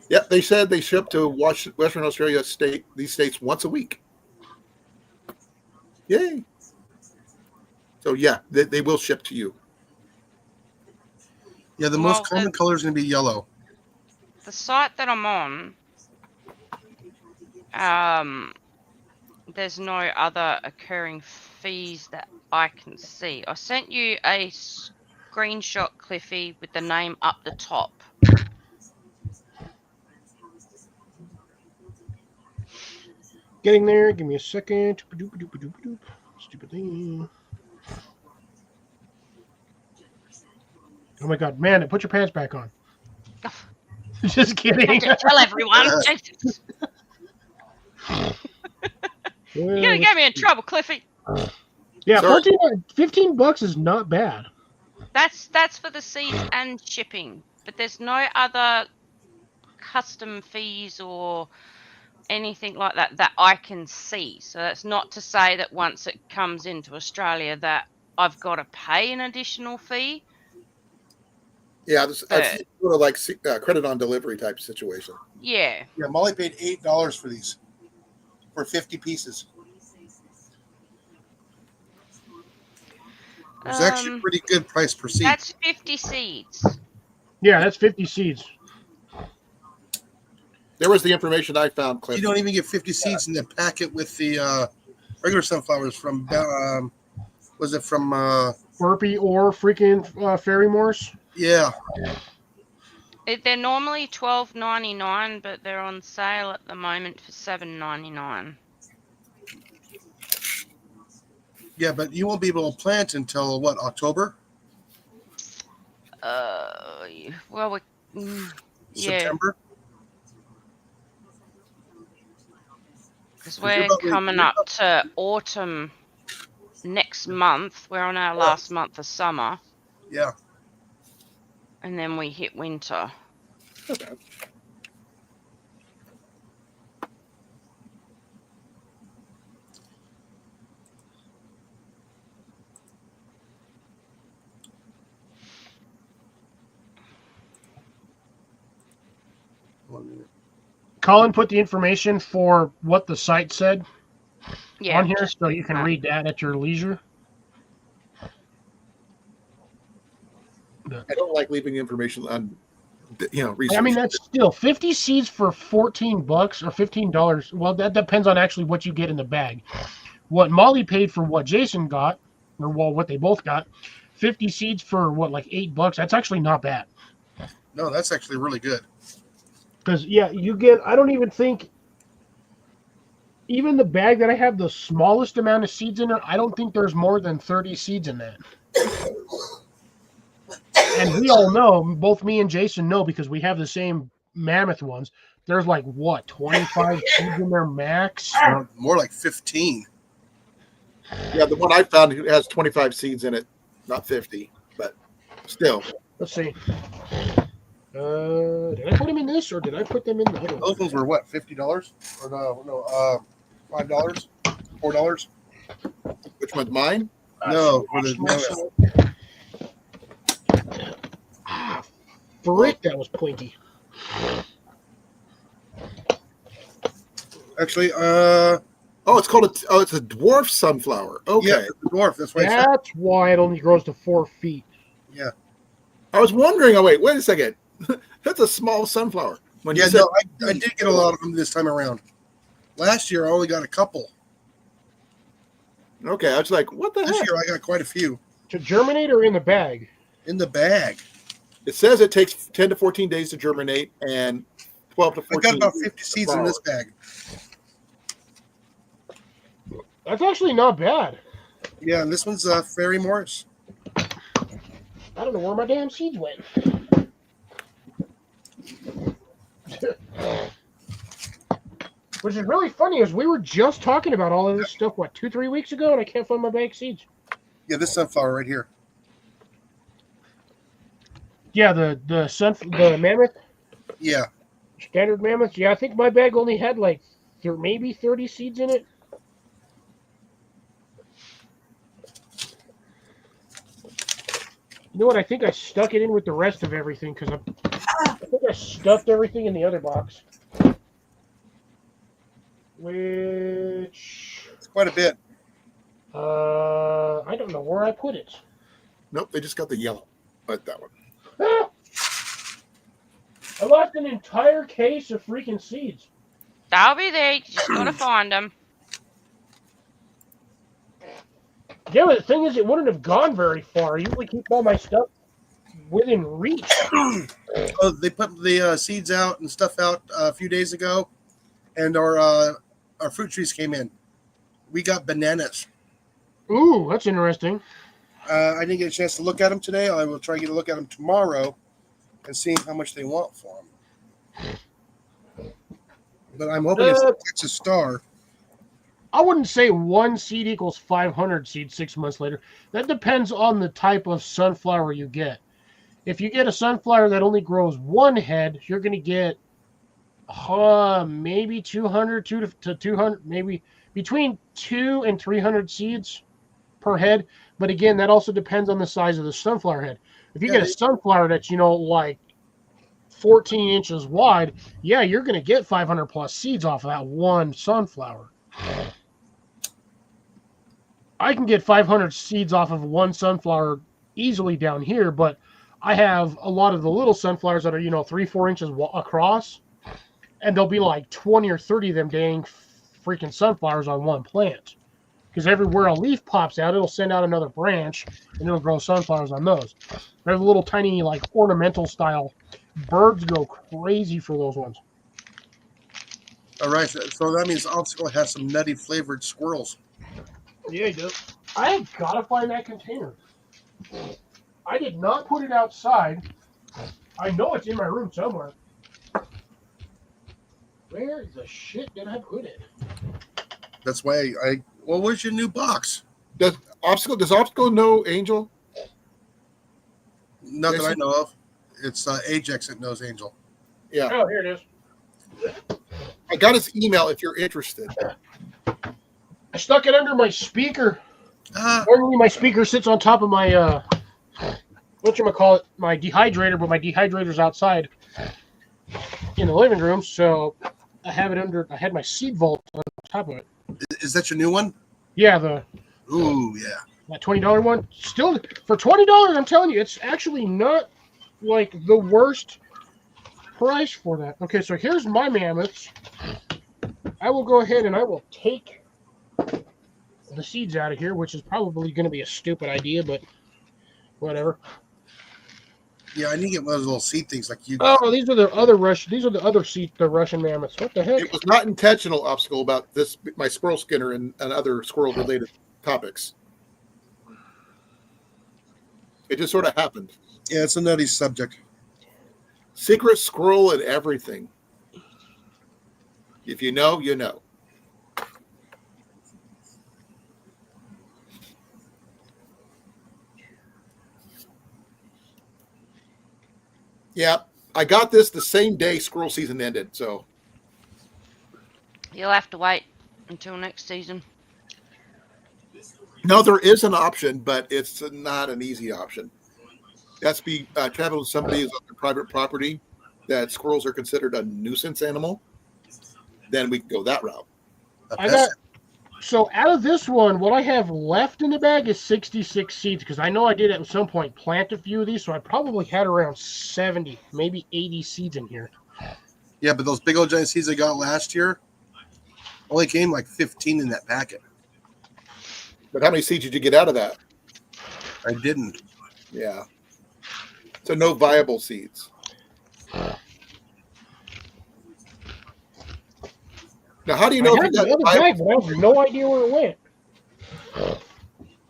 Yep, they said they ship to Western Australia these states once a week. Yay! So yeah, they will ship to you. Yeah, the Well, most common color is going to be yellow. the site that I'm on, there's no other occurring fees that I can see. I sent you a screenshot, Cliffy, with the name up the top. Getting there. Give me a second. Stupid thing. Oh my god, man! Put your pants back on. Just kidding. Have to tell everyone. Jesus. You're gonna get me in trouble, Cliffy. Yeah, Sorry. 15 bucks is not bad. That's for the seeds and shipping, but there's no other custom fees or anything like that that I can see. So that's not to say that once it comes into Australia that I've got to pay an additional fee. Yeah, that's sort of like credit on delivery type situation. Yeah. Yeah, Molly paid $8 for these, for 50 pieces. It was actually a pretty good price per seed. That's 50 seeds. Yeah, that's 50 seeds. There was the information I found, Cliff. You don't even get 50 seeds in the packet with the regular sunflowers from, was it from, Burpee or freaking Fairy Morse. yeah. They're normally $12.99, but they're on sale at the moment for $7.99. Yeah, but you won't be able to plant until, what, October? Well, yeah, September? because you're we're about to- coming up to autumn next month. We're on our last month of summer, Yeah. and then we hit winter. Not bad. Colin put the information for what the site said Yeah. on here, so you can read that at your leisure. I don't like leaving information on, research. I mean, that's still 50 seeds for $14 or $15. Well, that depends on actually what you get in the bag. What Molly paid for what Jason got, or what they both got, 50 seeds for what, like $8? That's actually not bad. No, that's actually really good. Because, yeah, you get, I don't even think, even the bag that I have the smallest amount of seeds in it, I don't think there's more than 30 seeds in that. And we all know, both me and Jason know, because we have the same mammoth ones, there's like, what, 25 seeds in there max? More like 15. Yeah, the one I found has 25 seeds in it, not 50, but still. Let's see. Did I put them in this, or did I put them in the other one? Those ones were what, $50? Or no, $5? $4? Which one's mine? No, for the mammoth. Frick, that was pointy. Actually, it's called it's a dwarf sunflower. Okay. yeah, the dwarf. That's why I said. That's why it only grows to 4 feet. Yeah. I was wondering. Oh wait a second. That's a small sunflower. When Yeah, you said, no, I did get a lot of them this time around. Last year, I only got a couple. okay, I was like, what the This heck? year, I got quite a few To germinate or in the bag? in the bag. It says it takes 10 to 14 days to germinate and 12 to I 14. got about 50 seeds in this bag. That's actually not bad. Yeah, and this one's Fairy Morris. I don't know where my damn seeds went. Which is really funny, is we were just talking about all of this stuff, 2-3 weeks ago, and I can't find my bag of seeds. Yeah, this sunflower right here. Yeah, the mammoth, Yeah. standard mammoth. Yeah, I think my bag only had like maybe 30 seeds in it. You know what? I think I stuck it in with the rest of everything because I think I stuffed everything in the other box. Which It's quite a bit. I don't know where I put it. Nope, they just got the yellow. But that one. Ah! I lost an entire case of freaking seeds. They'll be there. You just gotta find them. Yeah, but the thing is, it wouldn't have gone very far. I usually keep all my stuff within reach. Oh, they put the seeds out and stuff out a few days ago, and our fruit trees came in. We got bananas. Ooh, that's interesting. I didn't get a chance to look at them today. I will try to get a look at them tomorrow and see how much they want for them. But I'm hoping it's a Texas Star. I wouldn't say one seed equals 500 seeds 6 months later. That depends on the type of sunflower you get. If you get a sunflower that only grows one head, you're going to get maybe 200 to 200, maybe between 200 and 300 seeds per head. But again, that also depends on the size of the sunflower head. If you get a sunflower that's, like 14 inches wide, yeah, you're going to get 500 plus seeds off of that one sunflower. I can get 500 seeds off of one sunflower easily down here, but I have a lot of the little sunflowers that are, 3-4 inches across, and there'll be like 20 or 30 of them dang freaking sunflowers on one plant. Because everywhere a leaf pops out, it'll send out another branch, and it'll grow sunflowers on those. There's little tiny, like, ornamental style. Birds go crazy for those ones. All right, so that means Obstacle has some nutty flavored squirrels. Yeah, he does. I gotta find that container. I did not put it outside. I know it's in my room somewhere. Where the shit did I put it? That's why well, where's your new box? Does Obstacle know Angel? Not that I know of. It's Ajax that knows Angel. Yeah. Oh, here it is. I got his email if you're interested. I stuck it under my speaker. Ah, Normally my speaker sits on top of my whatchamacallit, my dehydrator, but my dehydrator's outside. in the living room, so I have it under. I had my seed vault on top of it. Is that your new one? Yeah, the Ooh, yeah. that $20 one. Still for $20, I'm telling you, it's actually not like the worst price for that. Okay, so here's my mammoths. I will go ahead and I will take the seeds out of here, which is probably going to be a stupid idea, but whatever. Yeah, I need to get one of those little seed things like you got. Oh, these are the other the Russian mammoths. What the heck? It was not intentional obstacle about this, my squirrel skinner and other squirrel related topics. It just sort of happened. Yeah, it's a nutty subject. Secret squirrel and everything. If you know, you know. Yeah, I got this the same day squirrel season ended, so You'll have to wait until next season. no, there is an option, but it's not an easy option. That's be travel with somebody who's on their private property that squirrels are considered a nuisance animal. Then we can go that route. I got so out of this one, what I have left in the bag is 66 seeds because I know I did at some point plant a few of these, so I probably had around 70, maybe 80 seeds in here. Yeah, but those big old giant seeds I got last year only came like 15 in that packet. But how many seeds did you get out of that? I didn't. Yeah. So no viable seeds. Now, how do you know I if had you got the other viable, bag, but I have no idea where it went.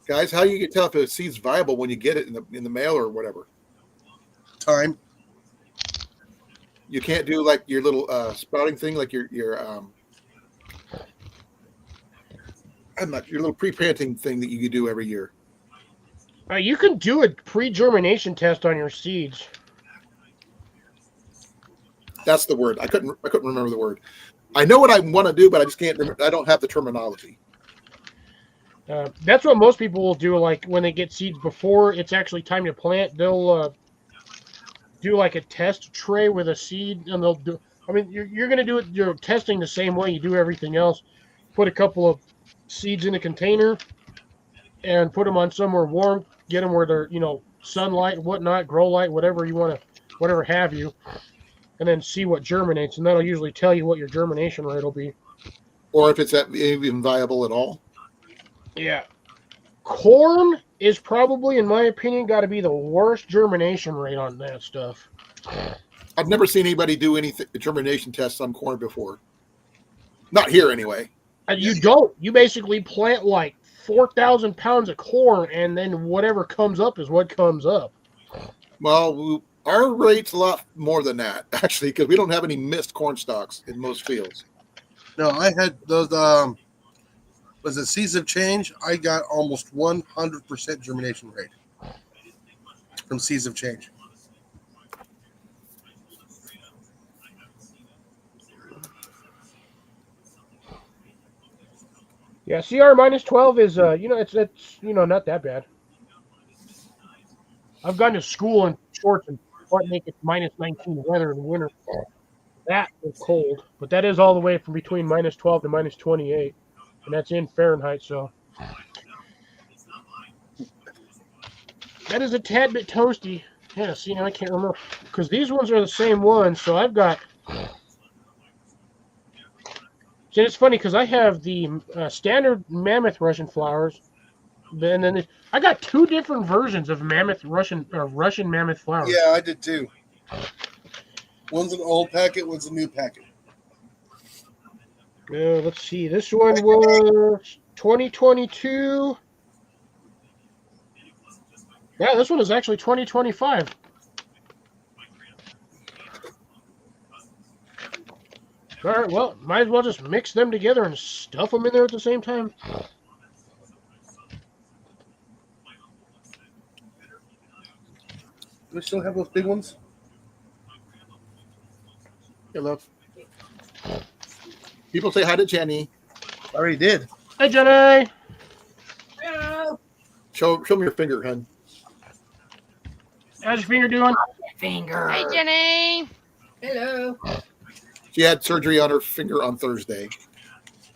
guys? How do you tell if a seed's viable when you get it in the mail or whatever? Time. You can't do like your little sprouting thing, like your your little pre-planting thing that you do every year. You can do a pre-germination test on your seeds. That's the word. I couldn't remember the word. I know what I want to do, but I just can't remember. I don't have the terminology. That's what most people will do. Like when they get seeds before it's actually time to plant, they'll do like a test tray with a seed, and they'll do. I mean, you're going to do it. You're testing the same way you do everything else. Put a couple of seeds in a container and put them on somewhere warm. Get them where they're sunlight, whatnot, grow light, whatever you want to, whatever have you, and then see what germinates, and that'll usually tell you what your germination rate will be. Or if it's even viable at all. Yeah. Corn is probably, in my opinion, got to be the worst germination rate on that stuff. I've never seen anybody do any germination tests on corn before. Not here, anyway. And you don't. You basically plant like 4,000 pounds of corn, and then whatever comes up is what comes up. Well, our rate's a lot more than that, actually, because we don't have any missed corn stalks in most fields. No, I had those. Was it Seeds of Change? I got almost 100% germination rate from Seeds of Change. Yeah, CR minus 12 is it's not that bad. I've gone to school in shorts and what make it minus 19 weather in the winter. That is cold, but that is all the way from between minus 12 to minus 28, and that's in Fahrenheit. So that is a tad bit toasty. Yeah, see, now I can't remember because these ones are the same ones. So I've got. See, it's funny because I have the standard mammoth Russian flowers, and then I got two different versions of Russian mammoth flowers. Yeah, I did too. One's an old packet, one's a new packet. Let's see. This one was 2022. Yeah, this one is actually 2025. All right, well, might as well just mix them together and stuff them in there at the same time. Do we still have those big ones? Hey, love. People say hi to Jenny. I already did. Hey, Jenny. Hello. Show me your finger, hun. How's your finger doing? Hey, Jenny. Hello. She had surgery on her finger on Thursday.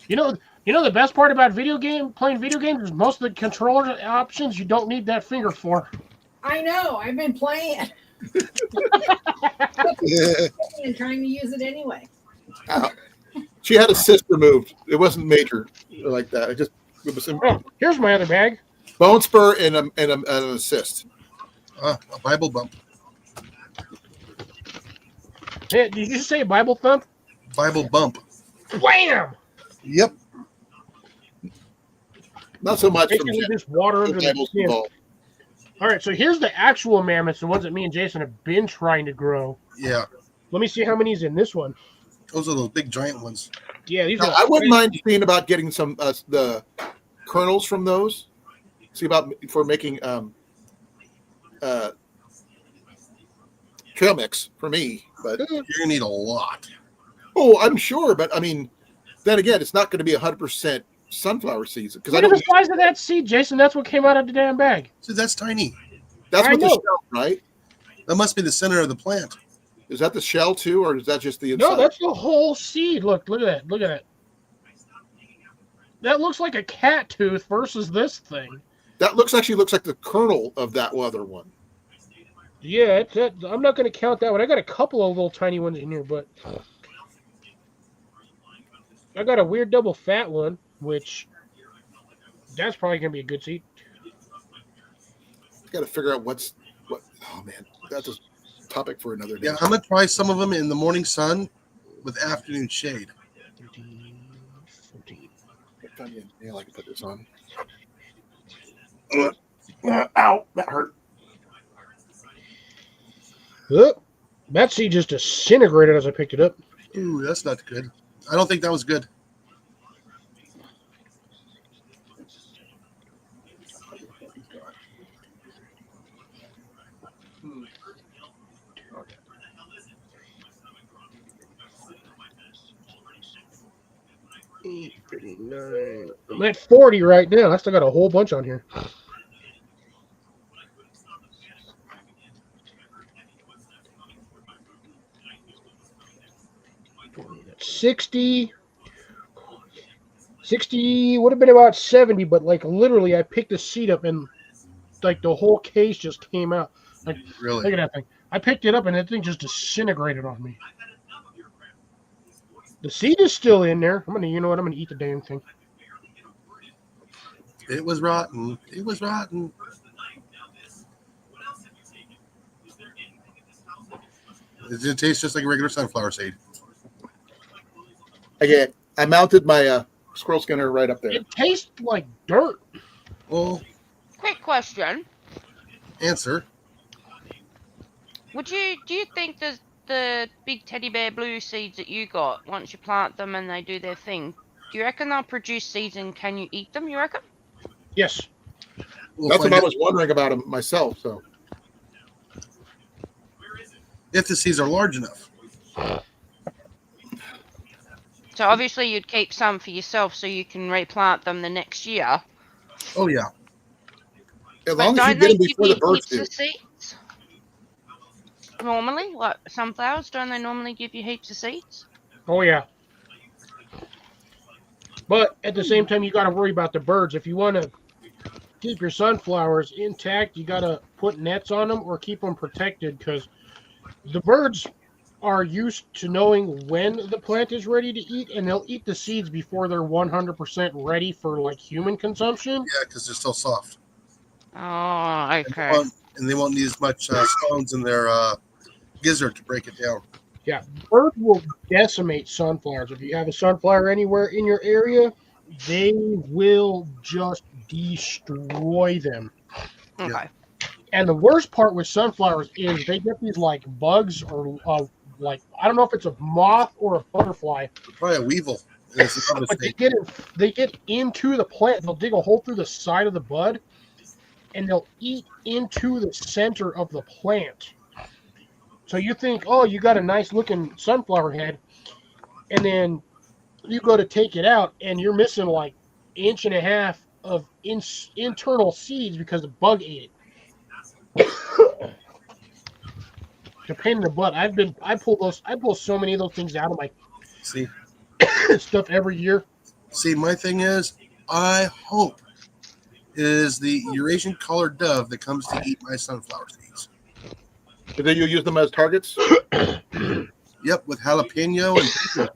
You know the best part about playing video games is most of the controller options you don't need that finger for. I know. I've been playing and trying to use it anyway. She had a cyst removed. It wasn't major like that. It was a Oh, here's my other bag. bone spur and an cyst. A Bible bump. Hey, did you just say Bible thump? Bible bump. Wham! Yep. Not so much from Basically just water under the Bibles skin. involved. All right, so here's the actual mammoths, the ones that me and Jason have been trying to grow. Yeah. Let me see how many's in this one. Those are those big giant ones. Yeah, these Now, are. I wouldn't mind seeing about getting some the kernels from those. See about for making trail mix for me, but You're gonna need a lot. oh, I'm sure. But I mean, then again, it's not going to be 100% sunflower seeds because I Look at don't. the size of that seed, Jason. That's what came out of the damn bag. See, that's tiny. That's I what the know. shell, right? That must be the center of the plant. Is that the shell too, or is that just the inside? No, that's the whole seed. Look at that. Look at that. That looks like a cat tooth versus this thing. That actually looks like the kernel of that other one. Yeah, I'm not going to count that one. I got a couple of little tiny ones in here, but I got a weird double fat one, which that's probably going to be a good seed. Got to figure out what. Oh man, that's a topic for another day. Yeah, I'm gonna try some of them in the morning sun with afternoon shade. 14. Yeah, I can put this on. Ow, that hurt. Oh, that seed just disintegrated as I picked it up. Ooh, that's not good. I don't think that was good. I'm at 40 right now. I still got a whole bunch on here. That's 60 would have been about 70, but like literally I picked the seed up and like the whole case just came out. Like, Really? look at that thing. I picked it up and that thing just disintegrated on me. The seed is still in there. You know what? I'm gonna eat the damn thing. It was rotten. It was rotten. It tastes just like a regular sunflower seed. I mounted my squirrel skinner right up there. It tastes like dirt. Well, Quick question. answer. Do you think the big teddy bear blue seeds that you got, once you plant them and they do their thing, do you reckon they'll produce seeds and can you eat them, you reckon? Yes. We'll That's what find I out was wondering about them myself. So if the seeds are large enough. So obviously you'd keep some for yourself so you can replant them the next year. Oh yeah. as But long as you don't get they them give before you the birds heaps do. of seeds? Normally, like sunflowers, don't they normally give you heaps of seeds? Oh yeah. But at the same time, you got to worry about the birds. If you want to keep your sunflowers intact, you got to put nets on them or keep them protected because the birds are used to knowing when the plant is ready to eat, and they'll eat the seeds before they're 100% ready for like human consumption. Yeah, because they're still soft. Oh, And they okay. won't- and they won't need as much stones in their gizzard to break it down. Yeah, birds will decimate sunflowers. If you have a sunflower anywhere in your area, they will just destroy them. Okay. And the worst part with sunflowers is they get these like bugs or like I don't know if it's a moth or a butterfly, Probably a weevil. It's another but thing. they get into the plant. They'll dig a hole through the side of the bud, and they'll eat into the center of the plant. So you think, oh, you got a nice looking sunflower head, and then you go to take it out, and you're missing like 1.5 inches of internal seeds because the bug ate it. It's a pain in the butt. I pull so many of those things out of my See, stuff every year. my thing is, I hope it is the Eurasian collared dove that comes to eat my sunflower seeds. So then you use them as targets? Yep, with jalapeno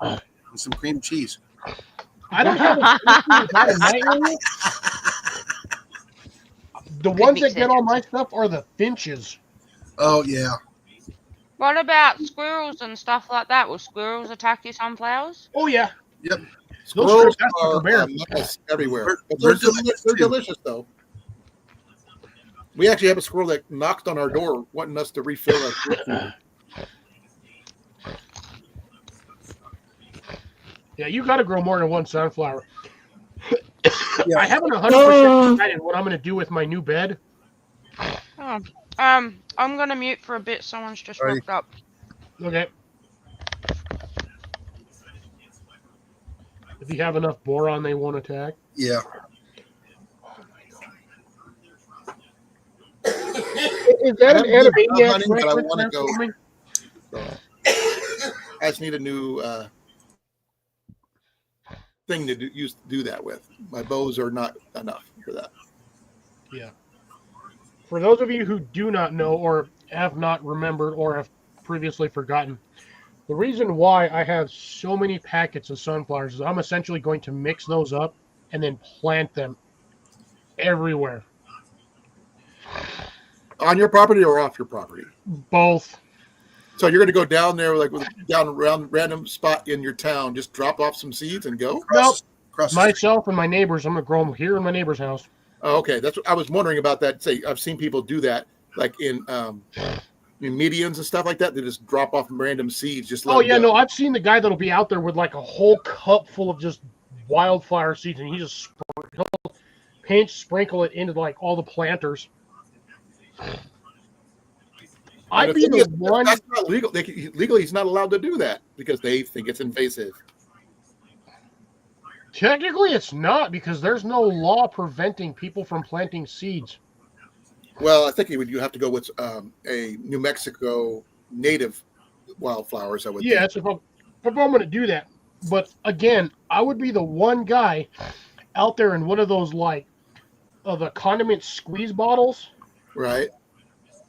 and some cream cheese. I don't have a that in my area. The ones that get all my stuff are the finches. Oh yeah. What about squirrels and stuff like that? Will squirrels attack your sunflowers? Oh yeah. Yep. Squirrels that's are for bear. menace everywhere. They're- But they're they're delicious, they're too. delicious, though. We actually have a squirrel that knocked on our door wanting us to refill our food. Yeah, you got to grow more than one sunflower. Yeah. I haven't 100% decided what I'm going to do with my new bed. Oh, I'm gonna mute for a bit. Someone's just Alright. walked up. Okay. If you have enough boron, they won't attack. Yeah. Is that an I haven't been Animaniacs hunting, but I reference wanna there go. for me? So, I just need a new thing to do that with. My bows are not enough for that. Yeah. For those of you who do not know or have not remembered or have previously forgotten, the reason why I have so many packets of sunflowers is I'm essentially going to mix those up and then plant them everywhere. On your property or off your property? Both. So you're going to go down there, like down around random spot in your town, just drop off some seeds and go? Nope. Across the street. Myself and my neighbors, I'm going to grow them here in my neighbor's house. Oh, okay, that's what I was wondering about. That. Say, I've seen people do that, like in medians and stuff like that. They just drop off random seeds. Just let Oh, them yeah, go. no, I've seen the guy that'll be out there with like a whole cup full of just wildflower seeds, and he just he'll sprinkle it into like all the planters. I'd And be thing the is, one. That's not legal. Legally, he's not allowed to do that because they think it's invasive. Technically, it's not because there's no law preventing people from planting seeds. Well, I think you have to go with a New Mexico native wildflowers. I would. Yeah, think. it's if I'm going to do that. But again, I would be the one guy out there in one of those like the condiment squeeze bottles, Right.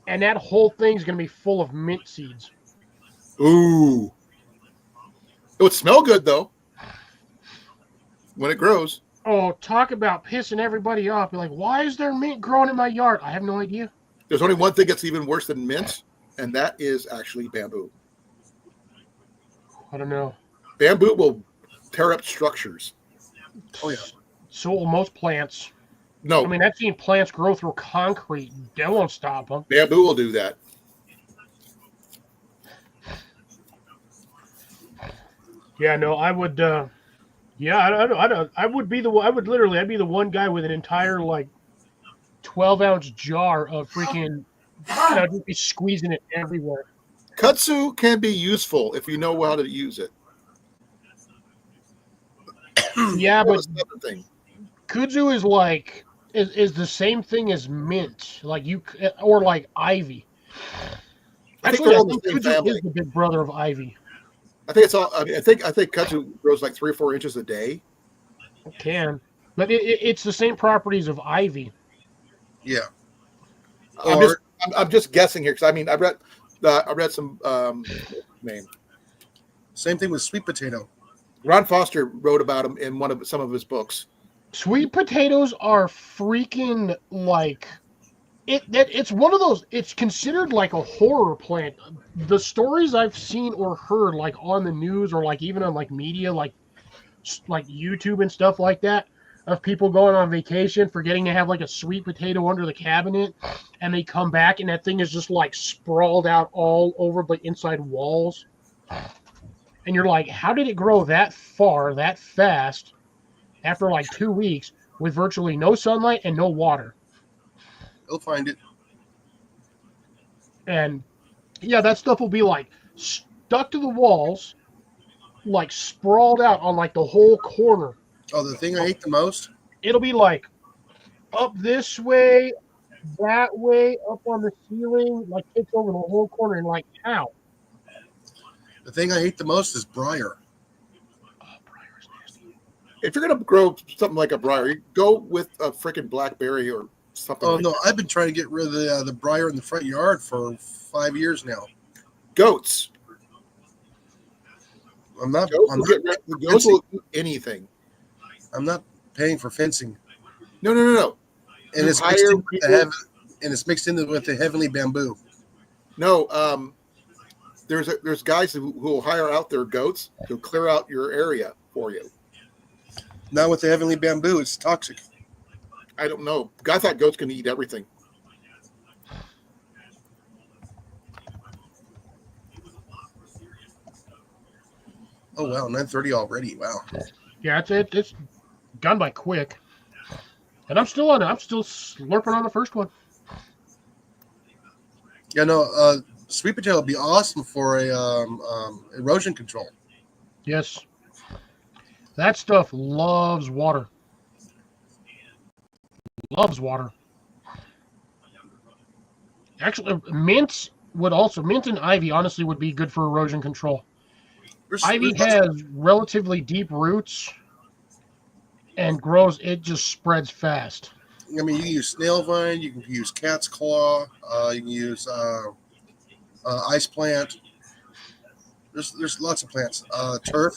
and that whole thing's going to be full of mint seeds. Ooh. It would smell good though when it grows. Oh, talk about pissing everybody off. Be like, why is there mint growing in my yard? I have no idea. There's only one thing that's even worse than mint, and that is actually bamboo. I don't know. Bamboo will tear up structures. Oh yeah. So will most plants. No, I mean, I've seen plants grow through concrete. That won't stop them. bamboo will do that. Yeah, no, I would. Yeah, I would be I'd be the one guy with an entire like 12-ounce jar of freaking. I'd just be squeezing it everywhere. Kudzu can be useful if you know how to use it. Yeah, but That's another thing. kudzu is like is the same thing as mint, like or like ivy. I think Actually, they're I all the think same kudzu family. is the big brother of ivy. I think it's all. I mean, I think kudzu grows like 3 or 4 inches a day. It can, but it's the same properties of ivy. Yeah. I'm just guessing here because I mean I read some name. Same thing with sweet potato. Ron Foster wrote about them in some of his books. Sweet potatoes are freaking like it's one of those. It's considered like a horror plant. The stories I've seen or heard, like on the news or like even on like media, like YouTube and stuff like that, of people going on vacation, forgetting to have like a sweet potato under the cabinet, and they come back and that thing is just like sprawled out all over the inside walls. And you're like, how did it grow that far, that fast, after like 2 weeks with virtually no sunlight and no water? They'll find it. And yeah, that stuff will be like stuck to the walls, like sprawled out on like the whole corner. Oh, the thing I hate the most? It'll be like up this way, that way, up on the ceiling, like takes over the whole corner and like, ow. The thing I hate the most is briar. if you're gonna grow something like a briar, you go with a freaking blackberry or something. Oh like no, I've been trying to get rid of the briar in the front yard for 5 years now. Goats. I'm not. Goats I'm will, not, get, the goats will do anything. I'm not paying for fencing, No. and You it's mixed in hire with the people- and it's mixed in with the heavenly bamboo. No, there's guys who will hire out their goats to clear out your area for you. Not with the heavenly bamboo. It's toxic. I don't know. I thought goats can eat everything. Oh wow, 9:30 already. Wow. Yeah, it's gone by quick. And I'm still slurping on the first one. Yeah, no. Sweet potato would be awesome for a erosion control. Yes. That stuff loves water. Loves water. Actually, mint and ivy honestly would be good for erosion control. Ivy has relatively deep roots and grows, it just spreads fast. I mean, you can use snail vine, you can use cat's claw, you can use ice plant. There's lots of plants. Turf,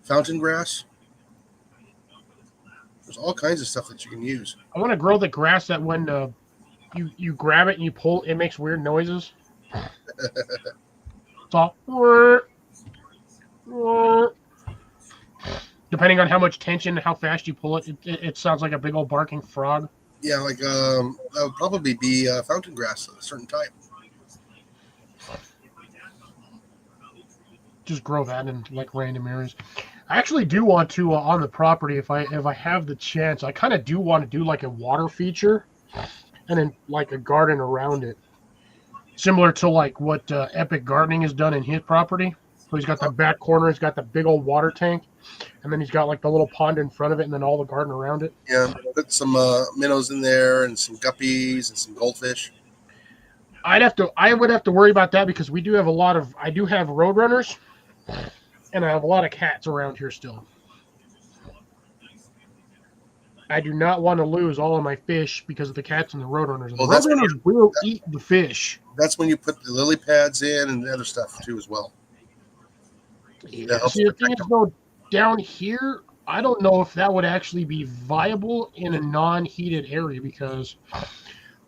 fountain grass. There's all kinds of stuff that you can use. I want to grow the grass that when you grab it and you pull, it makes weird noises. It's all depending on how much tension and how fast you pull it, it sounds like a big old barking frog. Yeah, like that would probably be fountain grass of a certain type. Just grow that in like random areas. I actually do want to on the property if I have the chance. I kind of do want to do like a water feature, and then like a garden around it, similar to like what Epic Gardening has done in his property. So he's got the back corner, he's got the big old water tank, and then he's got like the little pond in front of it, and then all the garden around it. Yeah, put some minnows in there and some guppies and some goldfish. I would have to worry about that because I do have roadrunners, and I have a lot of cats around here still. I do not want to lose all of my fish because of the cats and the roadrunners. Well, The that's roadrunners will eat the fish. That's when you put the lily pads in and the other stuff too as well. Yeah. See, the thing is, though, down here, I don't know if that would actually be viable in a non-heated area because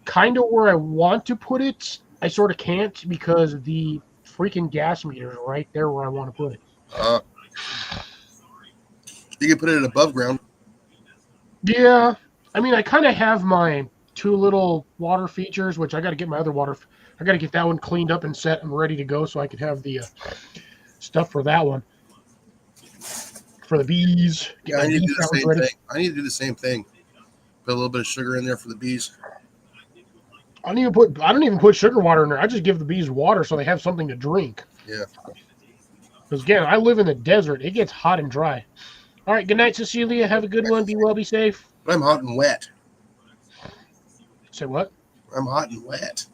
kind of where I want to put it, I sort of can't because the freaking gas meter is right there where I want to put it. You can put it above ground. Yeah, I mean, I kind of have my two little water features, which I got to get my other water. I got to get that one cleaned up and set and ready to go so I could have the stuff for that one. For the bees. Yeah, I need to do the same thing. I need to do the same thing. Put a little bit of sugar in there for the bees. I don't even put sugar water in there. I just give the bees water so they have something to drink. Yeah. Because again, I live in the desert. It gets hot and dry. All right. Good night, Cecilia. Have a good one. Be well. Be safe. But I'm hot and wet. Say what? I'm hot and wet.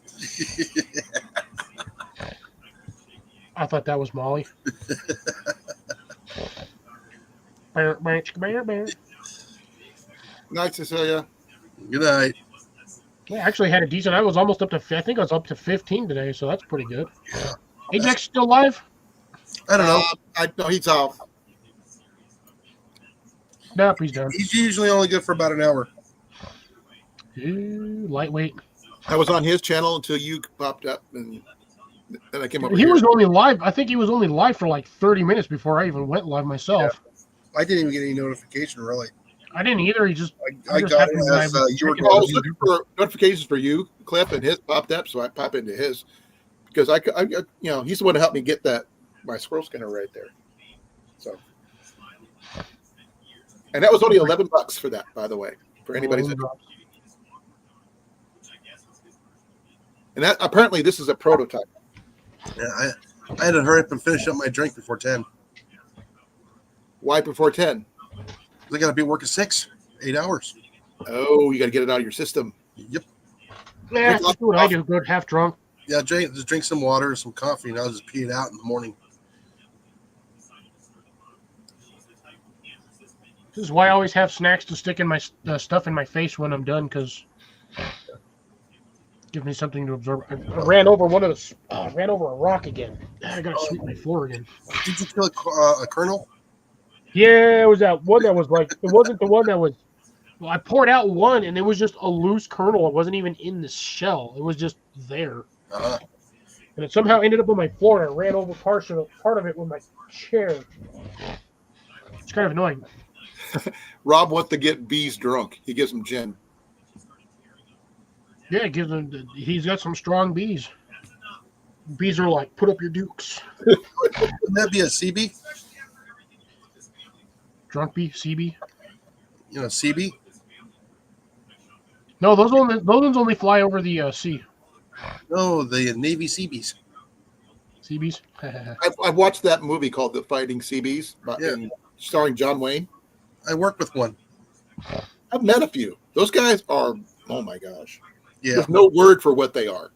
I thought that was Molly. Night, Cecilia. Good night. I actually had a decent. I was almost up to. I think I was up to 15 today, so that's pretty good. Yeah. Ajax still live? I don't know. No, he's off. Nope, he's done. He's usually only good for about an hour. Ooh, lightweight. I was on his channel until you popped up, and then I came over He here. was only live. I think he was only live for like 30 minutes before I even went live myself. I didn't even get any notification, really. I didn't either. He just. I just got happened it to as have- you were I was looking for notifications for you, Cliff, and his popped up, so I pop into his because I he's the one to help me get my squirrel skinner right there. So, and that was only $11 for that, by the way, for anybody's. And that apparently this is a prototype. Yeah, I had to hurry up and finish up my drink before 10. Why before 10? I got to be working 8 hours. Oh, you got to get it out of your system. Yep. Yeah, that's what I do. Good, half drunk. Yeah, just drink some water, some coffee, and I'll just pee it out in the morning. This is why I always have snacks to stick in my stuff in my face when I'm done, because give me something to absorb. I ran over ran over a rock again. I gotta sweep my floor again. Did you kill a kernel? Yeah, it was that one that was like, it wasn't the one that was, well, I poured out one and it was just a loose kernel. It wasn't even in the shell. It was just there. Uh, And it somehow ended up on my floor and I ran over part of it with my chair. It's kind of annoying. Rob wants to get bees drunk. He gives them gin. Yeah, it gives him, he's got some strong bees. Bees are like, put up your dukes. wouldn't that be a CB? Drunk bee, CB. You know, CB? No, those ones only fly over the sea. No, the Navy CBs. CBs. I've watched that movie called The Fighting Seabees, Yeah. starring John Wayne. I worked with one. I've met a few. Those guys are, oh my gosh. Yeah. There's no word for what they are.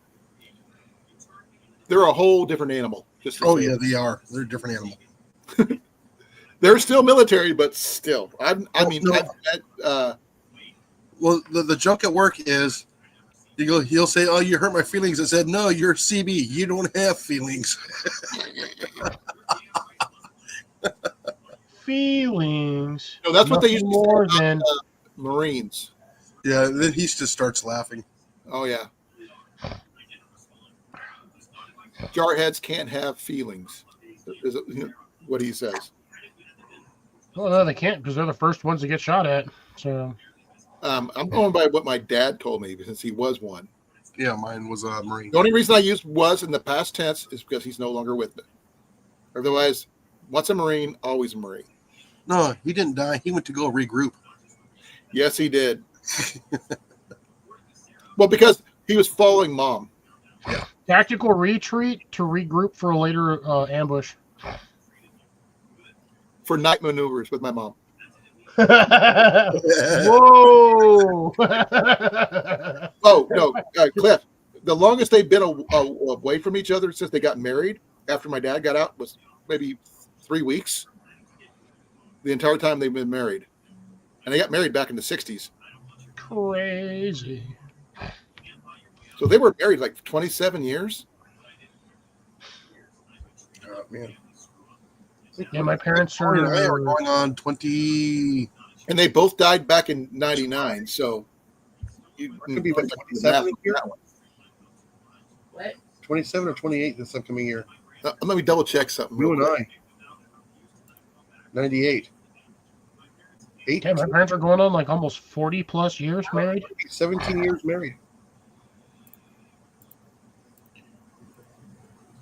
They're a whole different animal. Just to Oh, say. yeah, they are. They're a different animal. They're still military, but still. I mean, no. I've met, Well, the joke at work is he'll say, "Oh, you hurt my feelings." I said, "No, you're CB. You don't have feelings." Feelings. no, that's what they used Nothing to say more about, than Marines. Yeah, then he just starts laughing. Oh, yeah. Jarheads can't have feelings, is what he says. well, no, they can't because they're the first ones to get shot at. So I'm going by what my dad told me since he was one. Yeah, mine was a Marine. The only reason I used was in the past tense is because he's no longer with me. Otherwise, once a Marine, always a Marine. No, he didn't die. He went to go regroup. Yes, he did. Well, because he was following Mom. tactical retreat to regroup for a later ambush. For night maneuvers with my mom. Whoa! Oh, no, Cliff. The longest they've been away from each other since they got married after my dad got out was maybe 3 weeks. The entire time they've been married. And they got married back in the 60s. Crazy. So they were married like 27 years. Oh, man. Yeah, my parents Corey and I are are. going on 20. And they both died back in 99. So you Could be put what, the math 27 on here? that one. What? 27 or 28 this upcoming year. Let me double check something. You real and quick. I. 98. Yeah, my parents are going on like almost 40 plus years married. 17 years married.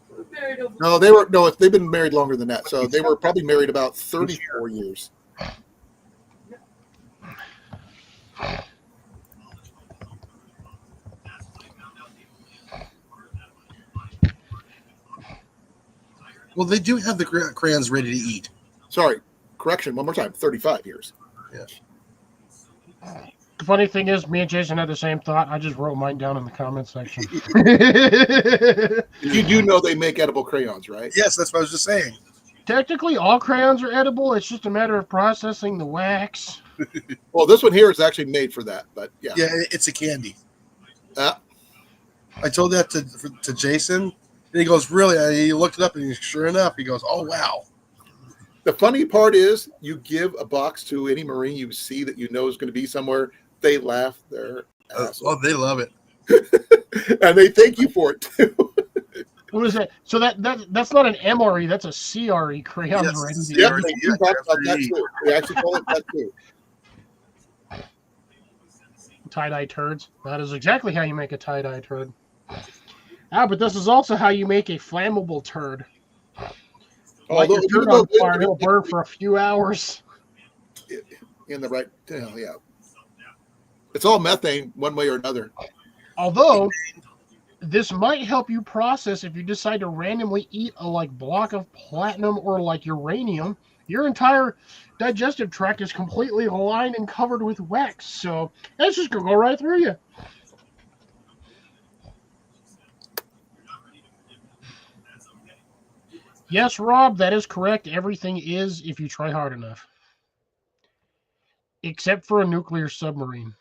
We're married over. No, they've been married longer than that. So they were probably married about 34 years. Well, they do have the crayons ready to eat. Sorry, correction, one more time, 35 years. The funny thing is, me and Jason had the same thought. I just wrote mine down in the comment section. You do know they make edible crayons, right? Yes, that's what I was just saying. Technically, all crayons are edible. It's just a matter of processing the wax. Well, this one here is actually made for that, but yeah. Yeah, it's a candy. Uh, I told that to Jason, and he goes, "Really?" And he looked it up, and sure enough, he goes, "Oh wow." the funny part is you give a box to any Marine you see that you know is going to be somewhere, they laugh their ass Oh, off. they love it. And they thank you for it too. What is that? So that's not an MRE, that's a CRE crayon. Yes, Right? CRE. Yep, they do talk about that too. They actually call it that too. Tie-dye turds. That is exactly how you make a tie-dye turd. But this is also how you make a flammable turd. Light your turd on fire, it'll burn for a few hours. In the right, yeah. It's all methane, one way or another. Although, this might help you process if you decide to randomly eat a block of platinum or uranium. Your entire digestive tract is completely lined and covered with wax, so that's just gonna go right through you. Yes, Rob, that is correct. Everything is if you try hard enough. except for a nuclear submarine.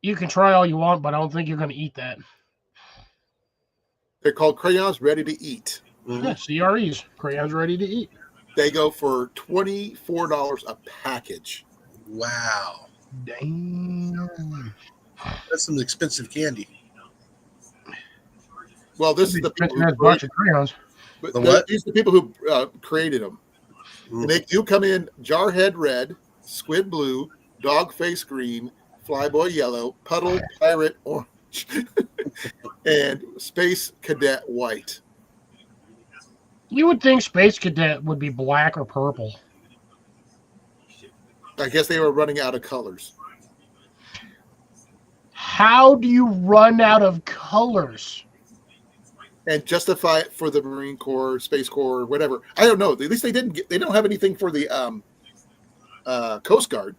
You can try all you want, but I don't think you're going to eat that. They're called crayons ready to eat. Mhm. Yeah, CREs, crayons ready to eat. They go for $24 a package. Wow. Damn. That's some expensive candy. Well, this is the people That's a bunch of crayons. but The what? these are the people who created them. Mhm. And they do come in Jarhead red, Squid blue, Dogface green, Flyboy yellow, Puddle pirate orange, and Space Cadet white. You would think Space Cadet would be black or purple. I guess they were running out of colors. How do you run out of colors? And justify it for the Marine Corps, Space Corps, whatever. I don't know. At least they didn't get. They don't have anything for the Coast Guard.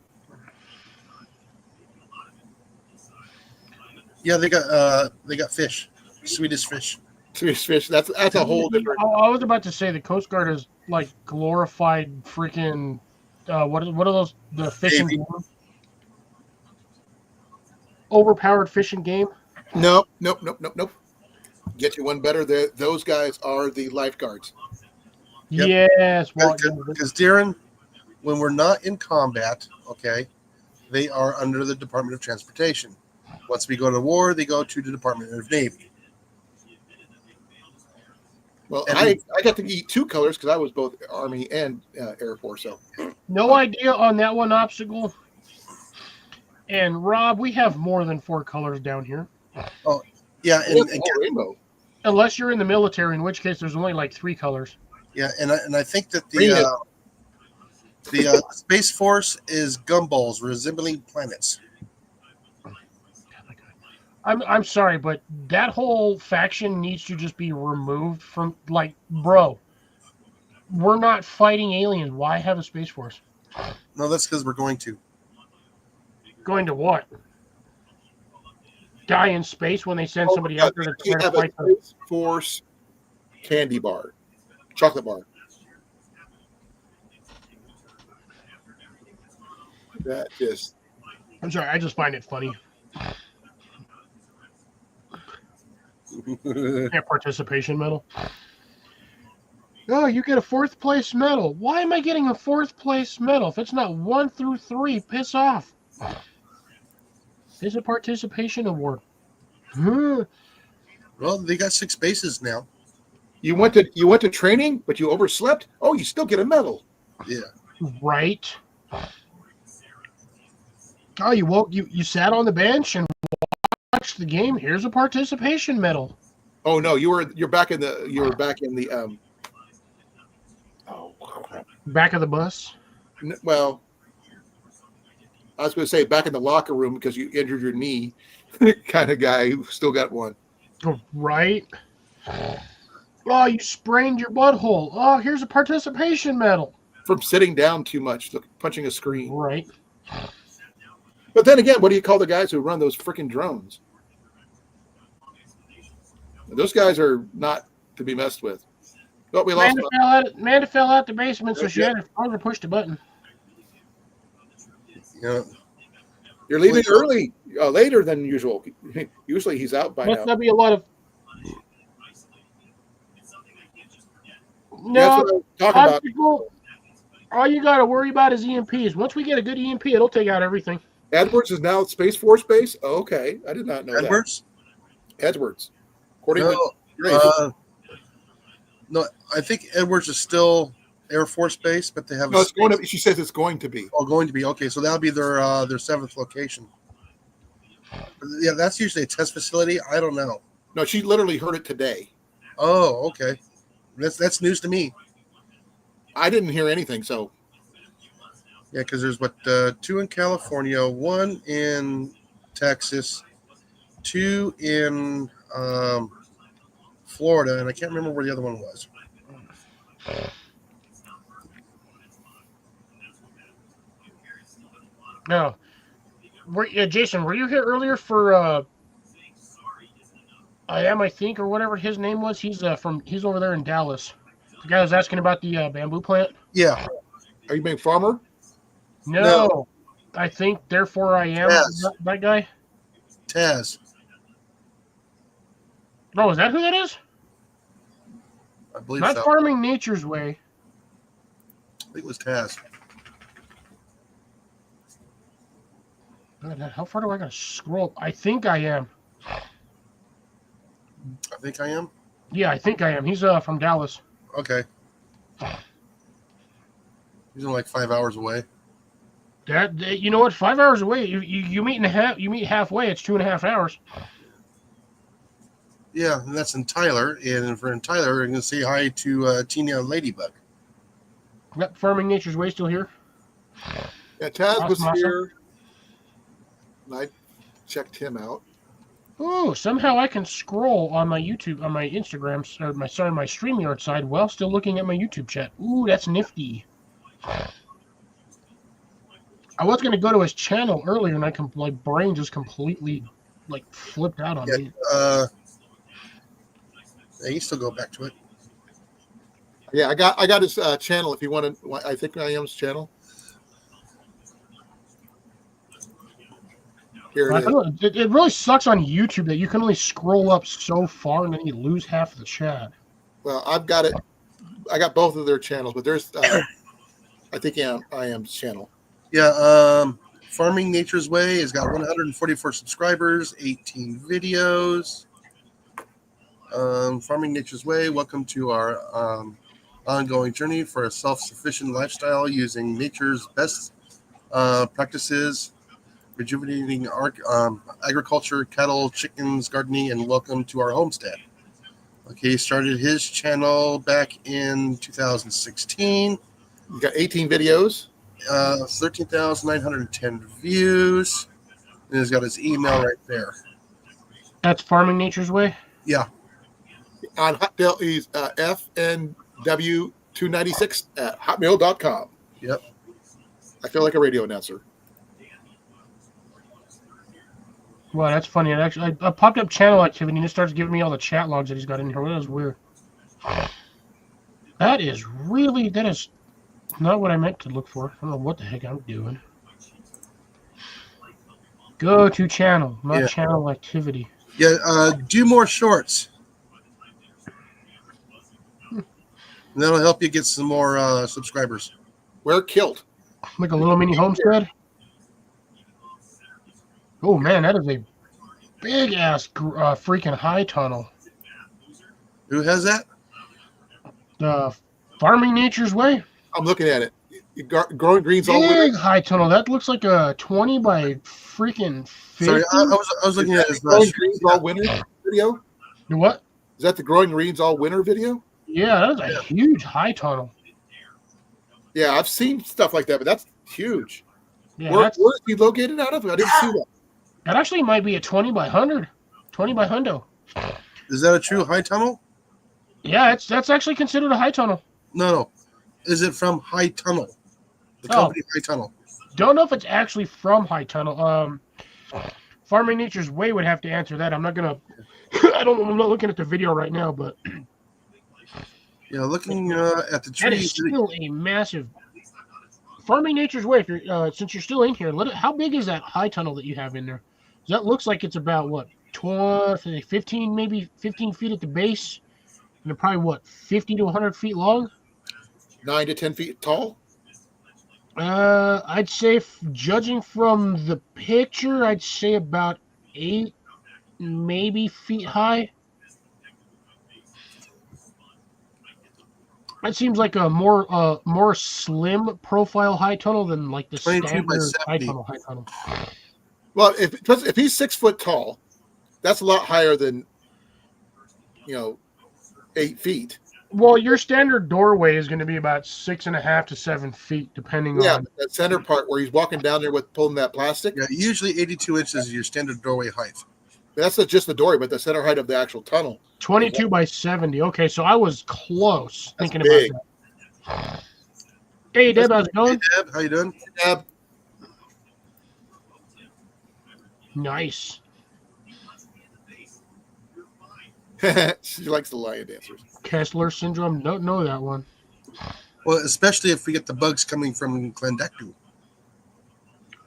Yeah, they got fish, Swedish fish. Swedish fish. That's a whole different. I was about to say the Coast Guard is like glorified freaking. What are those? The fishing Navy. game? Overpowered fishing game. Nope. Get you one better. Those guys are the lifeguards. Yep. Yes. Because Darren, when we're not in combat, okay, they are under the Department of Transportation. Once we go to war, they go to the Department of Navy. Well, And- I got to eat two colors because I was both Army and Air Force. So No idea on that one obstacle. And Rob, we have more than 4 colors down here. Yeah, and and rainbow. Unless you're in the military, in which case there's only like 3 colors. yeah, and I think that Green is- the Space Force is gumballs resembling planets. I'm sorry, but that whole faction needs to just be removed from, like, bro. We're not fighting aliens. Why have a Space Force? No, that's because we're going to. Going to what? Die in space when they send somebody out there to You try to have a fight them? Space Force candy bar, chocolate bar. That just I'm sorry, I just find it funny. Yeah, participation medal. Oh, you get a 4th place medal. Why am I getting a 4th place medal? If it's not 1 through 3, piss off. It's a participation award. Well, they got 6 bases now. you went to training, but you overslept. Oh, you still get a medal. Yeah. Right. Oh, you sat on the bench and watched the game. Here's a participation medal. Oh no, you're back in the oh crap. Back of the bus. Well, I was going to say back in the locker room because you injured your knee, kind of guy who still got one. Right. Oh, you sprained your butthole. Oh, here's a participation medal. From sitting down too much, punching a screen. Right. But then again, what do you call the guys who run those freaking drones? Those guys are not to be messed with. Oh, we lost. Amanda fell out the basement, so she had to push the button. Yeah. You're leaving early, later than usual. Usually he's out by Must now. not be a lot of. That's No, what I'm talking about. obstacle. All you got to worry about is EMPs. Once we get a good EMP, it'll take out everything. Edwards is now Space Force base. Oh, okay, I did not know Edwards? that. Edwards, according No, to Grace. no, I think Edwards is still Air Force Base, but they have No, it's going to. She says it's going to be. going to be okay. So that'll be their 7th location. Yeah, that's usually a test facility. I don't know. No, she literally heard it today. Oh, okay. That's news to me. I didn't hear anything. So Yeah, because there's 2 in California, 1 in Texas, 2 in Florida, and I can't remember where the other one was. No. Jason, were you here earlier for I am, I think, or whatever his name was? He's over there in Dallas. The guy was asking about the bamboo plant. Yeah, are you being farmer? No. I think, therefore I am Yes. that guy. Taz. No, is that who that is? I believe Not so. Farming Nature's Way. I think it was Taz. God, how far do I gotta scroll? I think I am. I think I am. Yeah, I think I am. He's from Dallas. Okay. He's only like 5 hours away. That you know what? 5 hours away. You meet You meet halfway. It's 2.5 hours. Yeah, and that's in Tyler. And for in Tyler, we're going to say hi to Tina Ladybug. Yep, Farming Nature's Way still here. Yeah, Taz was Awesome. here. And I checked him out. Oh, somehow I can scroll on my YouTube, on my Instagram, or my StreamYard side while still looking at my YouTube chat. Ooh, that's nifty. I was gonna go to his channel earlier, and my brain just completely flipped out on me. Yeah, you still go back to it. Yeah, I got his channel. If you want to, I think I am his channel. Here I it is. don't know, it really sucks on YouTube that you can only scroll up so far and then you lose half of the chat. Well, I've got it. I got both of their channels, but there's, I think I am's channel. Yeah, Farming Nature's Way has got 144 subscribers, 18 videos. Farming Nature's Way, welcome to our ongoing journey for a self-sufficient lifestyle using nature's best practices, rejuvenating agriculture, cattle, chickens, gardening, and welcome to our homestead. Okay, he started his channel back in 2016. You got 18 videos. 13,910 views. And he's got his email right there. That's Farming Nature's Way? Yeah. On Hotmail, he's FNW296 at hotmail.com. Yep. I feel like a radio announcer. Well, that's funny. It actually, I popped up channel activity and it starts giving me all the chat logs that he's got in here. Well, that was weird. That is not what I meant to look for. I don't know what the heck I'm doing. Go to channel, not Yeah. channel activity. Yeah, do more shorts. And that'll help you get some more subscribers. Wear kilt. Like a little mini homestead. Oh man, that is a big ass freaking high tunnel. Who has that? Farming Nature's Way. I'm looking at it. Growing greens all winter. Big high tunnel. That looks like a 20 by freaking 50. Sorry, I was looking at his Growing greens all winter video. What? Is that the growing greens all winter video? Yeah, that is a huge high tunnel. Yeah, I've seen stuff like that, but that's huge. Yeah, Where is he located out of? I didn't see that. that actually might be a 20 by 100. 20 by hundo. Is that a true high tunnel? Yeah, that's actually considered a high tunnel. No. Is it from High Tunnel? The Oh. company High Tunnel. Don't know if it's actually from high tunnel. Farming Nature's Way would have to answer that. I'm not gonna. I'm not looking at the video right now, but Yeah, looking at the that is trees. still a massive. Farming Nature's Way. If you're since you're still in here, how big is that high tunnel that you have in there? That looks like it's about what 15, maybe 15 feet at the base, and they're probably what 50 to 100 feet long. 9 to 10 feet tall. I'd say, judging from the picture, I'd say about 8, maybe feet high. That seems like a more slim profile high tunnel than like the 22 by standard high 70. tunnel. Well, if he's 6 foot tall, that's a lot higher than 8 feet. Well, your standard doorway is going to be about 6.5 to 7 feet, depending Yeah, on. but that center part where he's walking down there with pulling that plastic. Yeah, usually 82 inches is your standard doorway height. That's not just the doorway, but the center height of the actual tunnel. 22 by 70. Okay, so I was close That's thinking big. about that. Hey, Deb, how's it Hey, going? Deb, how you doing? Yeah, Nice. she likes the lion dancers. Kessler syndrome. Don't know that one. Well, especially if we get the bugs coming from Clendectu.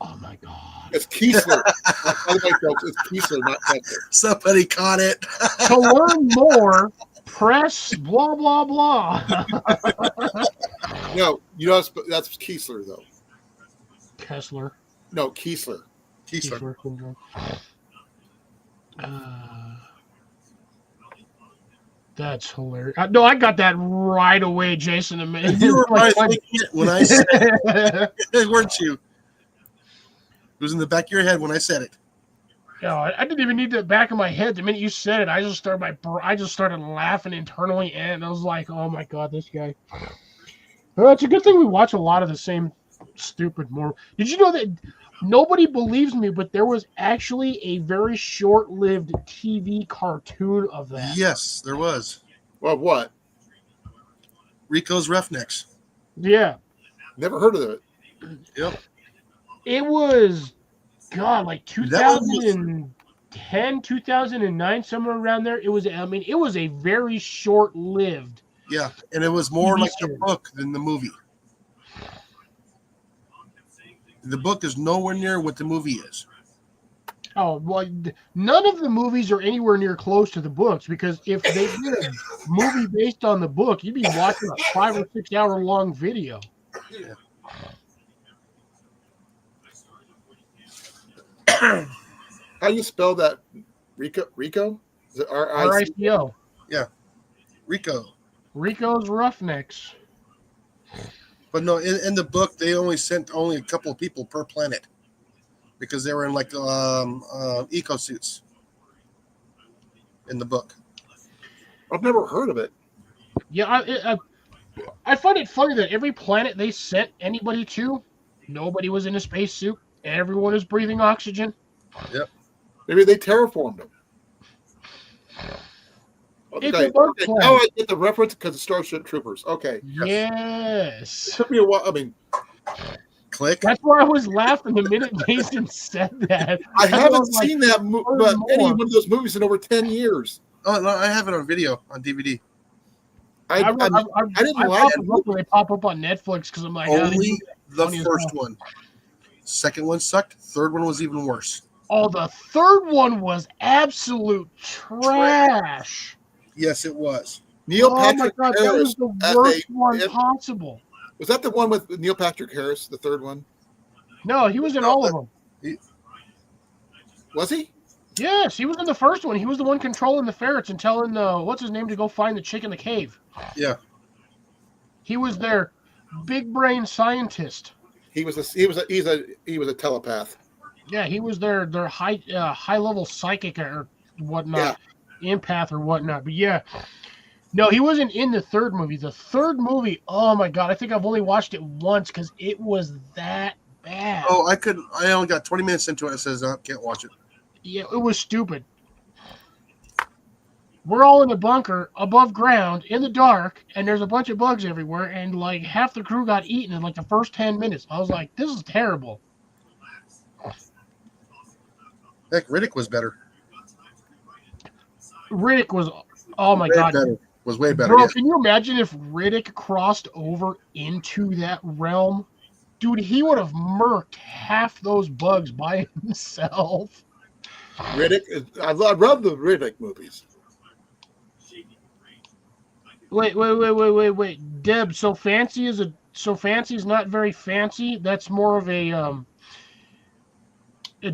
Oh my god! It's Kiesler. By the way, folks, it's Kiesler, not Kessler. Somebody caught it. To learn more, press blah blah blah. No, that's Kiesler though. Kessler. No, Kiesler. Keesler. Syndrome. That's hilarious. No, I got that right away, Jason. You were right thinking it when I said it, weren't you? It was in the back of your head when I said it. No, I didn't even need the back of my head. The minute you said it, I just started laughing internally, and I was like, "Oh my god, this guy." Well, it's a good thing we watch a lot of the same stupid more. Did you know that nobody believes me, but there was actually a very short-lived TV cartoon of that? Yes, there was. Well, what? Rico's Roughnecks. Yeah, Never heard of it. Yep. it was, God, like That one was- 2010, 2009, somewhere around there. It was, I mean, it was a very short-lived. Yeah, and it was more TV like the series. book than the movie. The book is nowhere near what the movie is. Oh, well, none of the movies are anywhere near close to the books, because if they did a movie based on the book, you'd be watching a 5 or 6 hour long video. How do you spell that? Rico? Is it R-I-C? RICO. Rico. Rico's Roughnecks. But no, in the book, they only sent only a couple of people per planet because they were in like eco suits in the book. I've never heard of it. Yeah, I find it funny that every planet they sent anybody to, nobody was in a spacesuit. Everyone is breathing oxygen. Maybe they terraformed them. It's Okay. a bug Okay. planet. Now I get the reference because of Starship Troopers. Okay. Yes. Took me a while. I mean, Click. That's why I was laughing the minute Jason said that. I haven't was like, seen that any one of those movies in over 10 years. Oh no, I have it on video on DVD. I didn't like pop them up when they pop up on Netflix because I'm like, Only the funny as first hell. one. Second one sucked. Third one was even worse. oh, the third one was absolute trash. Yes, it was. Neil Oh my Patrick god, that Harris. was the as worst a- one it- possible. Was that the one with Neil Patrick Harris, the third one? No, he was in all of them. Was he? Yes, he was in the first one. He was the one controlling the ferrets and telling what's his name to go find the chick in the cave. Yeah. He was their big brain scientist. He was a telepath. Yeah, he was their high level psychic or whatnot, empath or whatnot. But yeah, no, he wasn't in the third movie. The third movie, oh my god, I think I've only watched it once because it was that bad. Oh, I only got 20 minutes into it. It says, can't watch it. Yeah, it was stupid. We're all in a bunker above ground in the dark, and there's a bunch of bugs everywhere, and like half the crew got eaten in like the first 10 minutes. I was like, this is terrible. Heck, Riddick was better. Riddick was, oh my Way god. better. Was way better. Bro, Yeah. can you imagine if Riddick crossed over into that realm? Dude, he would have murked half those bugs by himself. Riddick. I love the Riddick movies. Wait. Deb, so fancy is not very fancy. That's more of a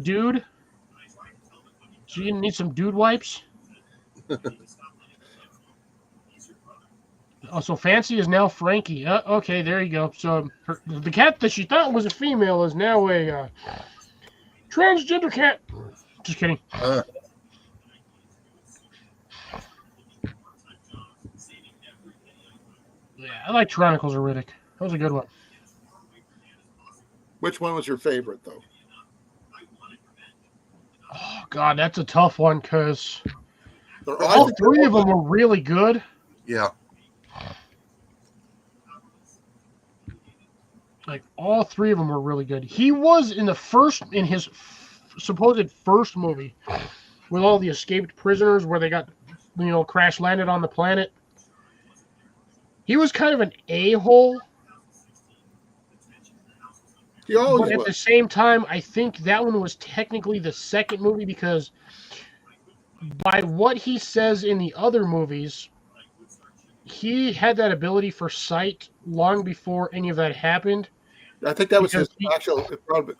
dude. So you need some dude wipes. Oh, so fancy is now Frankie. Okay, there you go. So the cat that she thought was a female is now a transgender cat. Just kidding. Yeah, I like Chronicles of Riddick. That was a good one. Which one was your favorite, though? Oh God, that's a tough one because They're all three of them were really good. Yeah. Like all three of them were really good. He was in his supposed first movie with all the escaped prisoners where they got, crash landed on the planet. He was kind of an a-hole. He always But at the was. same time, I think that one was technically the second movie because by what he says in the other movies, he had that ability for sight long before any of that happened. I think that was Because his actual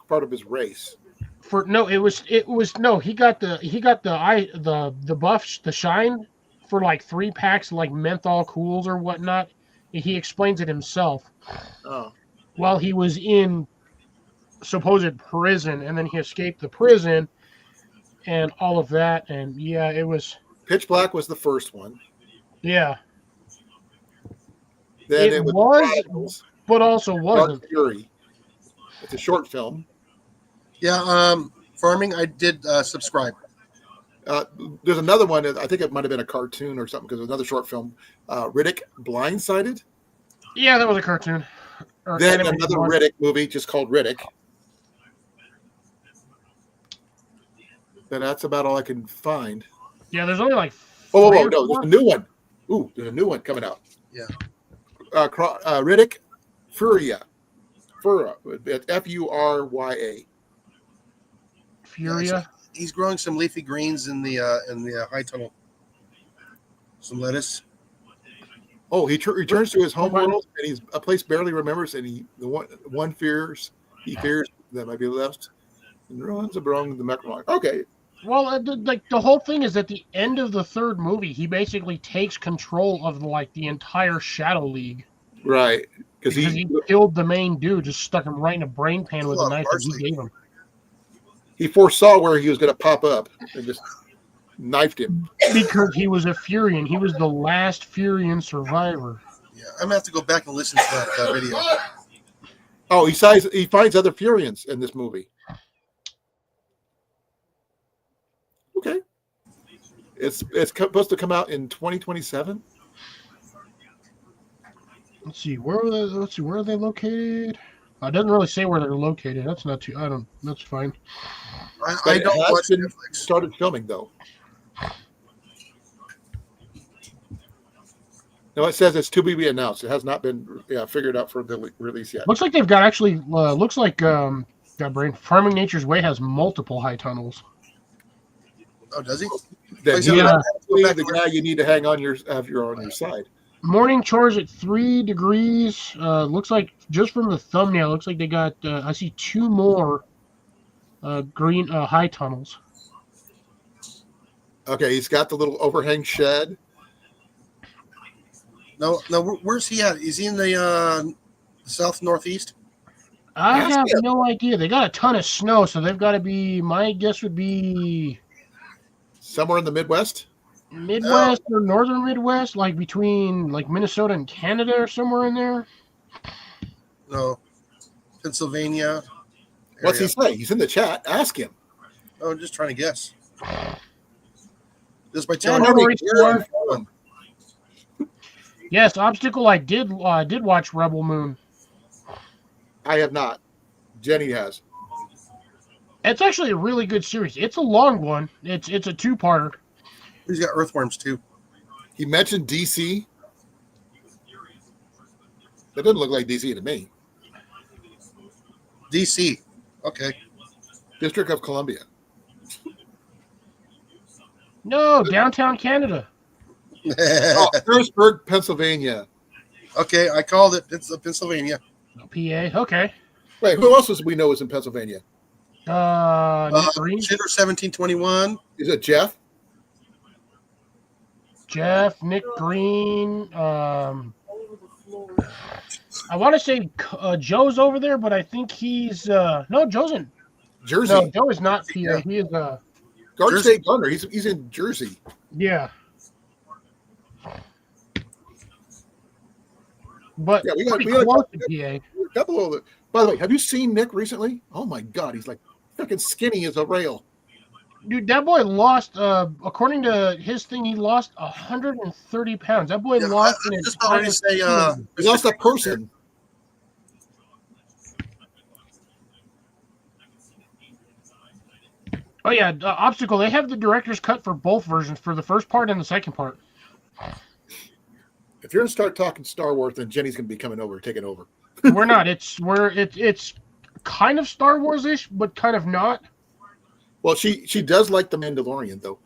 part of his race. He got the buff, the shine for like 3 packs of like menthol cools or whatnot. He explains it himself Oh, while he was in supposed prison, and then he escaped the prison and all of that. And yeah, it was Pitch Black was the first one. yeah, Then It it was was- Chronicles, but also Dark wasn't. Fury. It's a short film. Yeah, farming. I did subscribe. There's another one. I think it might have been a cartoon or something because another short film. Riddick Blindsided. Yeah, that was a cartoon. Or Then animated another one. Riddick movie just called Riddick. But that's about all I can find. Yeah, there's only like. Oh, three whoa, or no, four. there's a new one. Ooh, there's a new one coming out. Yeah. Riddick Furia. F-U-R-Y-A. Furia. He's growing some leafy greens in the high tunnel. Some lettuce. Oh, he returns to his home What? world, and he's a place barely remembers, and he fears that might be left, and runs along the Mechlon. Okay, Well, the whole thing is at the end of the third movie, he basically takes control of the entire Shadow League right, because because he killed the main dude, just stuck him right in a brain pan with a Oh, knife that parsley. he gave him. he foresaw where he was going to pop up and just knifed him. Because he was a Furian. He was the last Furian survivor. Yeah, I'm gonna have to go back and listen to that video. Oh, he finds other Furians in this movie. Okay, it's supposed to come out in 2027. Let's see where are they located? It doesn't really say where they're located. That's not too. That's fine. I But don't it has watch been Netflix. started filming though. No, it says it's to be announced. It has not been figured out for the release yet. Looks like they've got actually. Looks like got brain. Farming Nature's Way has multiple high tunnels. Oh, does he? That Yeah. he Go is back the to guy you need to have on your side. Morning chores at 3 degrees. Looks like just from the thumbnail, looks like they got. I see 2 more green high tunnels. Okay, he's got the little overhang shed. No. Where's he at? Is he in the south northeast? I Ask have him. no idea. They got a ton of snow, so they've got to be. My guess would be Somewhere in the Midwest. Midwest or northern Midwest, like between like Minnesota and Canada or somewhere in there. No. Pennsylvania. What's he area. say? He's in the chat. Ask him. Oh, I'm just trying to guess. Just by Yeah, telling no you worries, where I'm Warren. from. Yes, Obstacle. I did watch Rebel Moon. I have not. Jenny has. It's actually a really good series. It's a long one. It's a 2-parter. He's got earthworms too. He mentioned DC. That doesn't look like DC to me. DC. Okay. District of Columbia. No, downtown Canada. Oh, Harrisburg, Pennsylvania. Okay, I called it. It's Pennsylvania. PA. Okay. Wait, who else we know is in Pennsylvania? Nick Green, Shitter 1721. Is it Jeff? Jeff, Nick Green. I want to say Joe's over there, but I think he's no. Joe's in. Jersey. No, Joe is not PA. Yeah. He is Garden Jersey. State Gunner. He's in Jersey. yeah. But Yeah, we got- pretty we got- close to PA. A couple of the. By the way, have you seen Nick recently? Oh my God, he's like freaking skinny as a rail. Dude, that boy lost. According to his thing, he lost 130 pounds. That boy Yeah, lost I an just thought entire. to say, He lost a person. Oh yeah, Obstacle. They have the director's cut for both versions, for the first part and the second part. If you're gonna start talking Star Wars, then Jenny's gonna be coming over, taking over. We're not. It's kind of Star Wars-ish, but kind of not. Well, she does like The Mandalorian, though.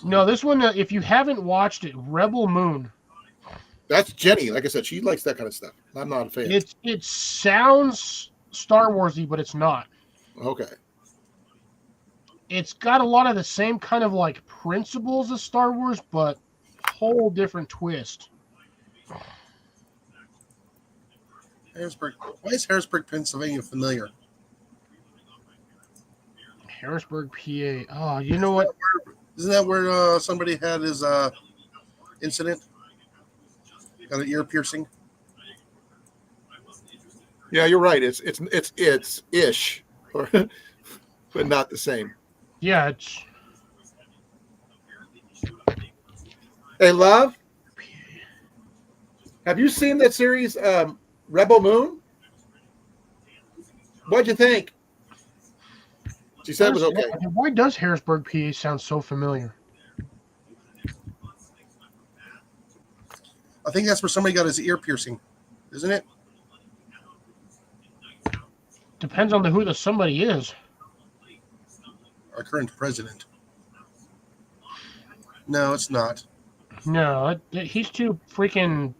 No, this one, if you haven't watched it, Rebel Moon. That's Jenny. Like I said, she likes that kind of stuff. I'm not a fan. It sounds Star Wars-y, but it's not. Okay. It's got a lot of the same kind of like principles as Star Wars, but whole different twist. Harrisburg. Why is Harrisburg, Pennsylvania familiar? Harrisburg, PA. Oh, you know what? Isn't that where somebody had his incident? Got an ear piercing. Yeah, you're right. It's ish, but not the same. Yeah, it's Hey, love. Have you seen that series, Rebel Moon? What'd you think? She said it was okay. Why does Harrisburg, PA sound so familiar? I think that's where somebody got his ear piercing, isn't it? Depends on who the somebody is. Our current president. No, it's not. No, he's too freaking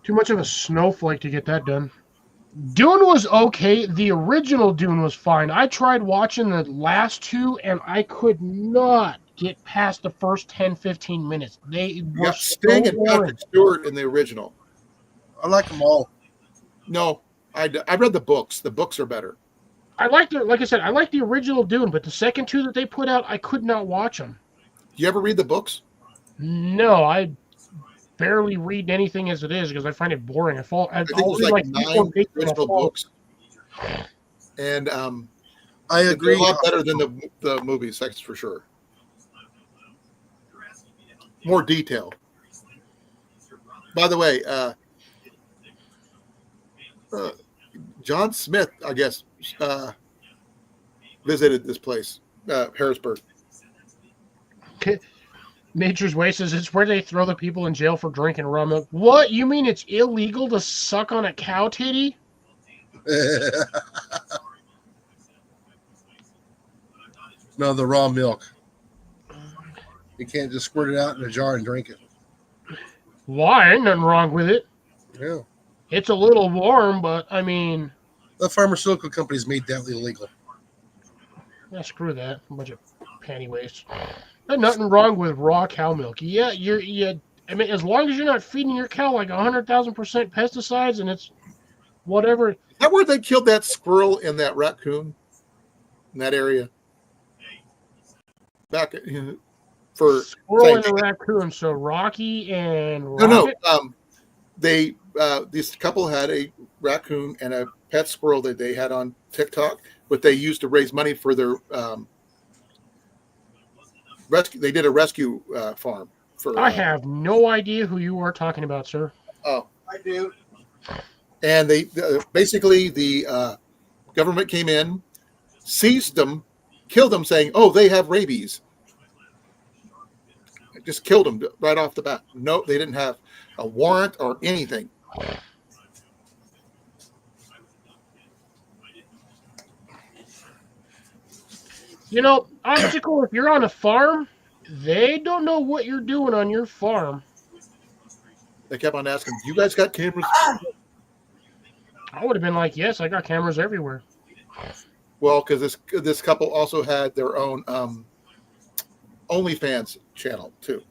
too much of a snowflake to get that done. Dune was okay. The original Dune was fine. I tried watching the last two, and I could not get past the first 10, 15 minutes. They were got Sting and boring. Patrick Stewart in the original. I like them all. No, I read the books. The books are better. I liked it. Like I said, I liked the original Dune, but the second two that they put out, I could not watch them. Do you ever read the books? No, I barely read anything as it is because I find it boring. I think I'll there's read like 3-4 9 pages and I'll original fall. books, and I they're agree. a lot better than the movies. That's for sure. More detail. By the way, John Smith, I guess, visited this place, Harrisburg. Nature's Way says it's where they throw the people in jail for drinking raw milk. What? You mean it's illegal to suck on a cow titty? No, the raw milk. You can't just squirt it out in a jar and drink it. Why? Ain't nothing wrong with it. Yeah. It's a little warm, but I mean, The pharmaceutical companies made that illegal. yeah, screw that. A bunch of panty waste. There's nothing wrong with raw cow milk. Yeah, I mean, as long as you're not feeding your cow like 100,000% pesticides and it's whatever. Is that where they killed that squirrel and that raccoon in that area? Back for Squirrel and a raccoon. So Rocky and no. Rocket? They this couple had a raccoon and a pet squirrel that they had on TikTok, but they used to raise money for their rescue. They did a rescue farm for. I have no idea who you are talking about, sir. Oh, I do. And they basically the government came in, seized them, killed them, saying, "Oh, they have rabies." Just killed them right off the bat. No, they didn't have a warrant or anything. You know, Obstacle, if you're on a farm, they don't know what you're doing on your farm. They kept on asking, "You guys got cameras?" I would have been like, yes, I got cameras everywhere. Well, because this couple also had their own OnlyFans channel too.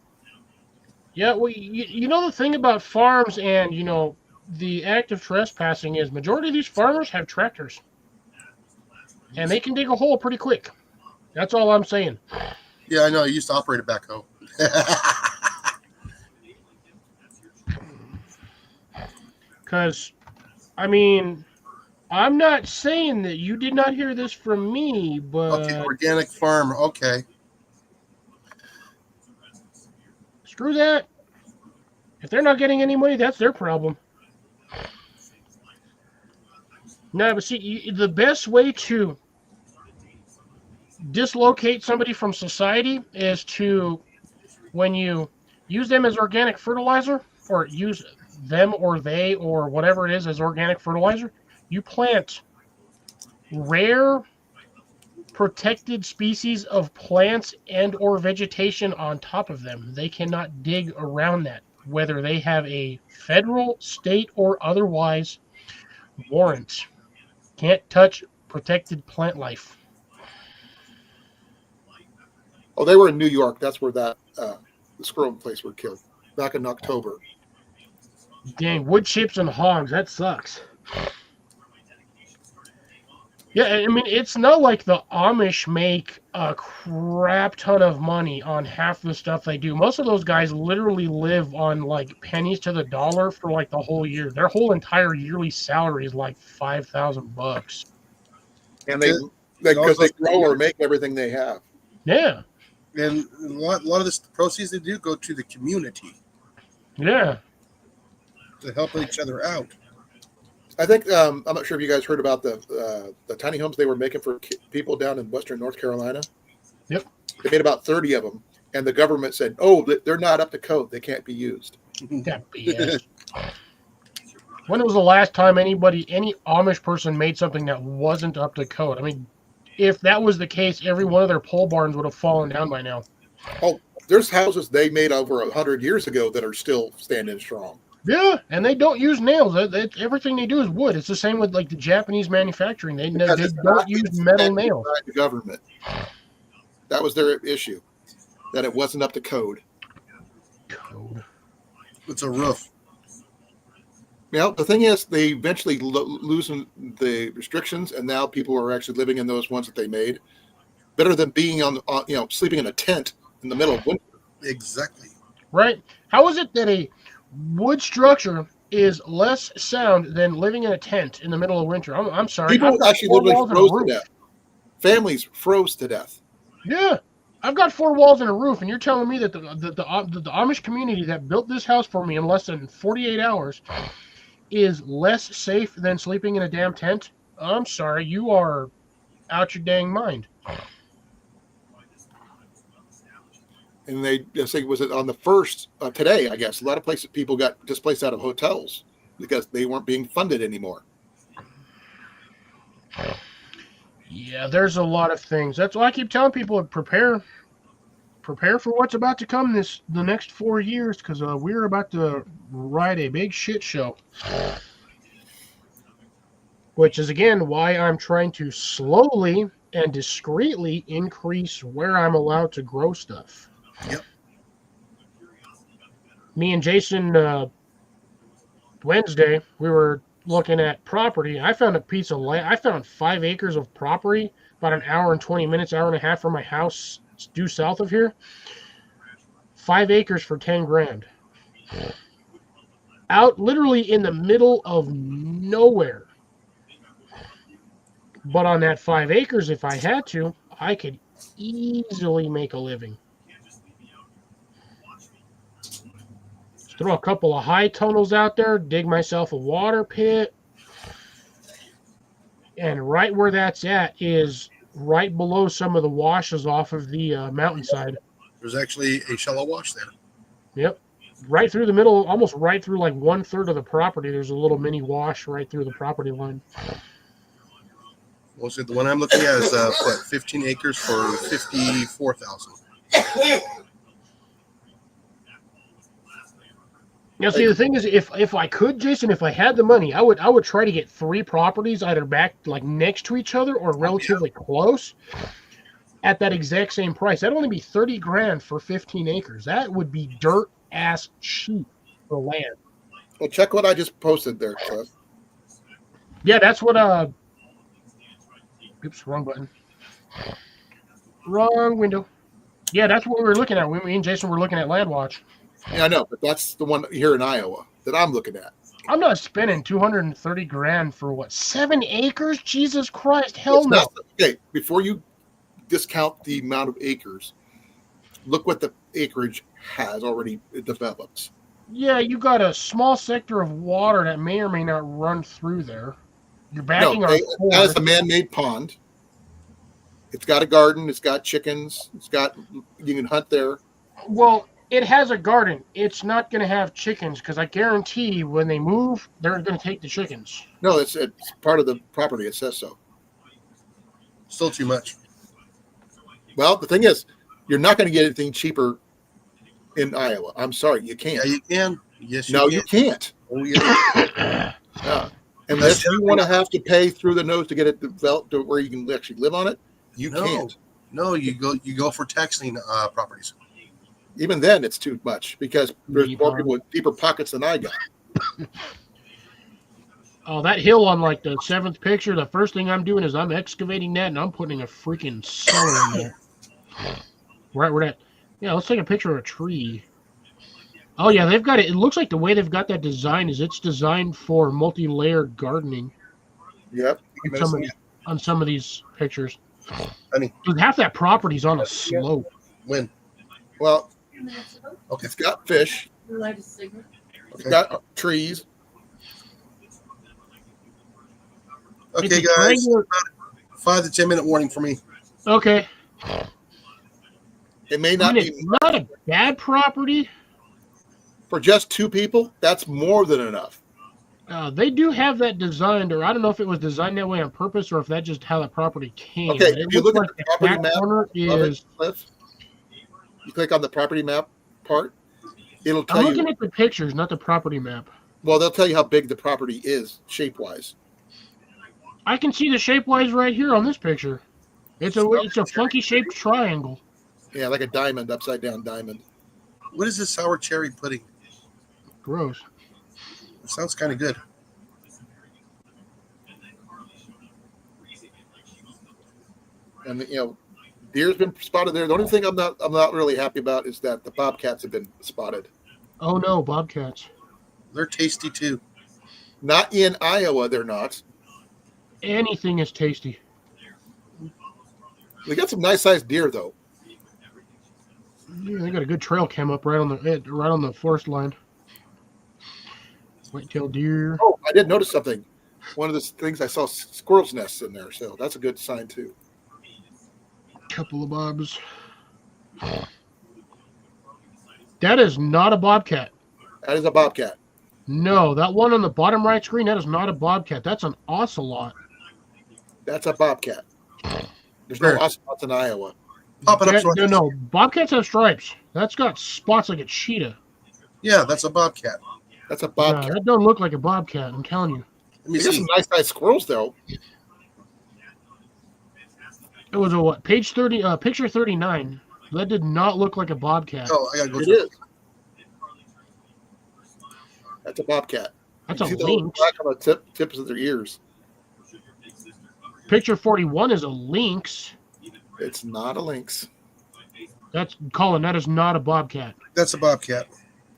Yeah, well, you know the thing about farms and, you know, the act of trespassing is majority of these farmers have tractors. And they can dig a hole pretty quick. That's all I'm saying. Yeah, I know. I used to operate a backhoe. Because, I mean, I'm not saying that you did not hear this from me, but Okay, organic farm. Okay. screw that. If they're not getting any money, that's their problem. No, but see, the best way to dislocate somebody from society is to, when you use them as organic fertilizer, or use them or they or whatever it is as organic fertilizer, you plant rare protected species of plants and or vegetation on top of them. They cannot dig around that, whether they have a federal, state, or otherwise warrant. Can't touch protected plant life. Oh, they were in New York. That's where that the squirrel place were killed back in October. Dang, wood chips and hogs, that sucks. Yeah, I mean, it's not like the Amish make a crap ton of money on half the stuff they do. Most of those guys literally live on like pennies to the dollar for like the whole year. Their whole entire yearly salary is like $5,000. And they because they grow or make everything they have. Yeah, And a lot of this proceeds they do go to the community yeah. to help each other out. I think I'm not sure if you guys heard about the tiny homes they were making for people down in Western North Carolina. Yep. They made about 30 of them, and the government said, "Oh, they're not up to code. They can't be used." That BS. When was the last time any Amish person made something that wasn't up to code? I mean, if that was the case, every one of their pole barns would have fallen down by now. Oh, there's houses they made over 100 years ago that are still standing strong. Yeah, and they don't use nails. Everything they do is wood. It's the same with like the Japanese manufacturing. They Because don't it's not use metal inspected nails. by the government. That was their issue, that it wasn't up to code. Code. It's a roof. Now, the thing is, they eventually loosen the restrictions, and now people are actually living in those ones that they made. Better than being on sleeping in a tent in the middle of winter. Exactly. Right? How is it that a wood structure is less sound than living in a tent in the middle of winter? I'm sorry. People I've got actually 4 literally walls and a froze to roof. death. Families froze to death. Yeah, I've got 4 walls and a roof, and you're telling me that the Amish community that built this house for me in less than 48 hours is less safe than sleeping in a damn tent? I'm sorry, you are out your dang mind. And they say, was it on the first today? I guess a lot of places people got displaced out of hotels because they weren't being funded anymore. Yeah, there's a lot of things. That's why I keep telling people to prepare for what's about to come the next 4 years, because we're about to ride a big shit show. Which is again why I'm trying to slowly and discreetly increase where I'm allowed to grow stuff. Yep. Me and Jason Wednesday, we were looking at property. I found a piece of land. I found 5 acres of property about an hour and 20 minutes, hour and a half from my house due south of here. 5 acres for 10 grand. Out literally in the middle of nowhere. But on that 5 acres, if I had to, I could easily make a living. Just throw a couple of high tunnels out there, dig myself a water pit. And right where that's at is right below some of the washes off of the mountainside. There's actually a shallow wash there. Yep. Right through the middle, almost right through like 1/3 of the property. There's a little mini wash right through the property line. Well, so the one I'm looking at is 15 acres for $54,000. Now, see, the thing is, if I could, Jason, if I had the money, I would try to get 3 properties either back like next to each other or relatively close at that exact same price. That'd only be 30 grand for 15 acres. That would be dirt ass cheap for land. Well, check what I just posted there, Cliff. Yeah, that's what oops, wrong button. Wrong window. Yeah, that's what we were looking at. Me and Jason were looking at LandWatch. Yeah, I know, but that's the one here in Iowa that I'm looking at. I'm not spending 230 grand for what, 7 acres? Jesus Christ, hell It's no. not- okay, before you discount the amount of acres, look what the acreage has already developed. Yeah, you got a small sector of water that may or may not run through there. You're backing No, our it has a man-made pond. It's got a garden. It's got chickens. You can hunt there. Well, It has a garden. It's not going to have chickens because I guarantee when they move, they're going to take the chickens. No, it's part of the property. It says so. Still too much. Well, the thing is, you're not going to get anything cheaper in Iowa. I'm sorry, you can't. Yeah, you can. Yes, you No, can. you can't. Oh, yeah. Unless you want to have to pay through the nose to get it developed to where you can actually live on it, you can't. No, you go for taxing properties. Even then, it's too much because there's Deep more hole. people with deeper pockets than I got. Oh, that hill on like the 7th picture, the first thing I'm doing is I'm excavating that and I'm putting a freaking cellar in there. Right where that. Yeah, let's take a picture of a tree. Oh, yeah, they've got it. It looks like the way they've got that design is it's designed for multi-layered gardening Yep. on some of these pictures. Honey. Because half that property's on a slope. When? Well, Okay. it's got fish. It's got trees. Okay, It's a guys. triangular- 5 to 10 minute warning for me. Okay. It may I not mean, be it's not a bad property. for just 2 people. That's more than enough. They do have that designed, or I don't know if it was designed that way on purpose or if that's just how the property came. Okay, But it if you looks look at the property back map corner of it, is. Cliff, you click on the property map part, it'll I'm tell looking you. at the pictures, not the property map. Well, they'll tell you how big the property is shape wise. I can see the shape wise right here on this picture. It's a funky shaped triangle. Yeah, like a diamond, upside down diamond. What is this sour cherry pudding? Gross. It sounds kind of good. And deer's been spotted there. The only thing I'm not really happy about is that the bobcats have been spotted. Oh no, bobcats. They're tasty too. Not in Iowa, they're not. Anything is tasty. We got some nice sized deer though. Yeah, they got a good trail cam up right on the forest line. Whitetail deer. Oh, I did notice something. One of the things I saw squirrels' nests in there, so that's a good sign too. Couple of bobs. That is not a bobcat. That is a bobcat. No, that one on the bottom right screen, that is not a bobcat. That's an ocelot. That's a bobcat. There's Where? no ocelots in Iowa. Pop it up. So I No, can- no, bobcats have stripes. That's got spots like a cheetah. Yeah, that's a bobcat. That's a Yeah, bobcat. that don't look like a bobcat. I'm telling you. Let me We got see. some nice sized squirrels though. It was a what? Page 30. Picture 39. That did not look like a bobcat. Oh, I gotta go. It through. is. That's a bobcat. That's You a see the little lynx. black on the tips of their ears. Picture 41 is a lynx. It's not a lynx. That's Colin. That is not a bobcat. That's a bobcat.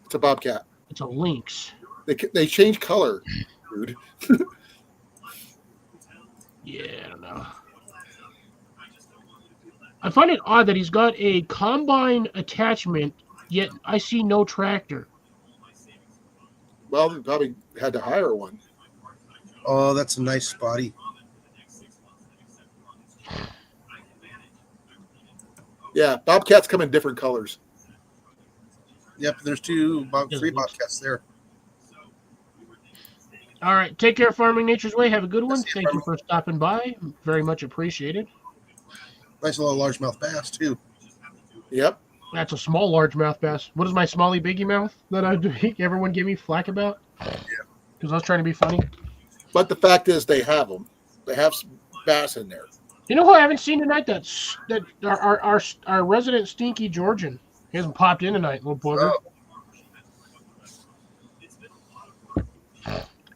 It's a bobcat. It's a lynx. They change color, dude. Yeah, I don't know. I find it odd that he's got a combine attachment, yet I see no tractor. Well, they probably had to hire one. Oh, that's a nice spotty. Yeah, bobcats come in different colors. Yep, there's three bobcats there. All right, take care, Farming Nature's Way. Have a good one. Yes, Thank you for stopping by. Very much appreciated. Nice little largemouth bass too. Yep. That's a small largemouth bass. What is my smallie biggie mouth that everyone give me flack about? Because I was trying to be funny. But the fact is, they have them. They have some bass in there. You know who I haven't seen tonight? That our resident Stinky Georgian. He hasn't popped in tonight, little booger.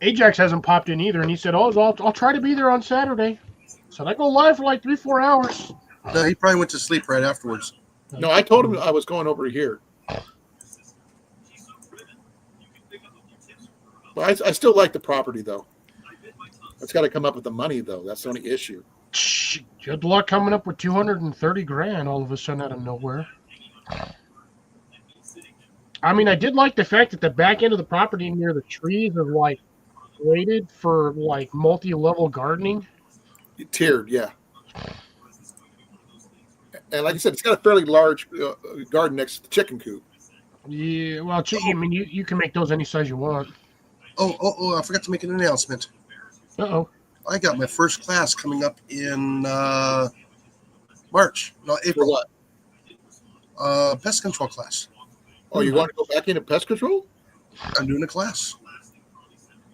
Ajax hasn't popped in either, and he said, "Oh, I'll try to be there on Saturday." So I go live for like 3-4 hours. No, he probably went to sleep right afterwards. No, I told him I was going over here. Well, I still like the property, though. It's got to come up with the money, though. That's the only issue. Good luck coming up with 230 grand all of a sudden out of nowhere. I mean, I did like the fact that the back end of the property near the trees is like rated for like multi-level gardening. Tiered, yeah. And like I said, it's got a fairly large garden next to the chicken coop. Yeah, well, I mean, you can make those any size you want. Oh! I forgot to make an announcement. Uh-oh. I got my first class coming up in March, no For April. what? Pest control class. Oh, you want to go back into pest control? I'm doing a class.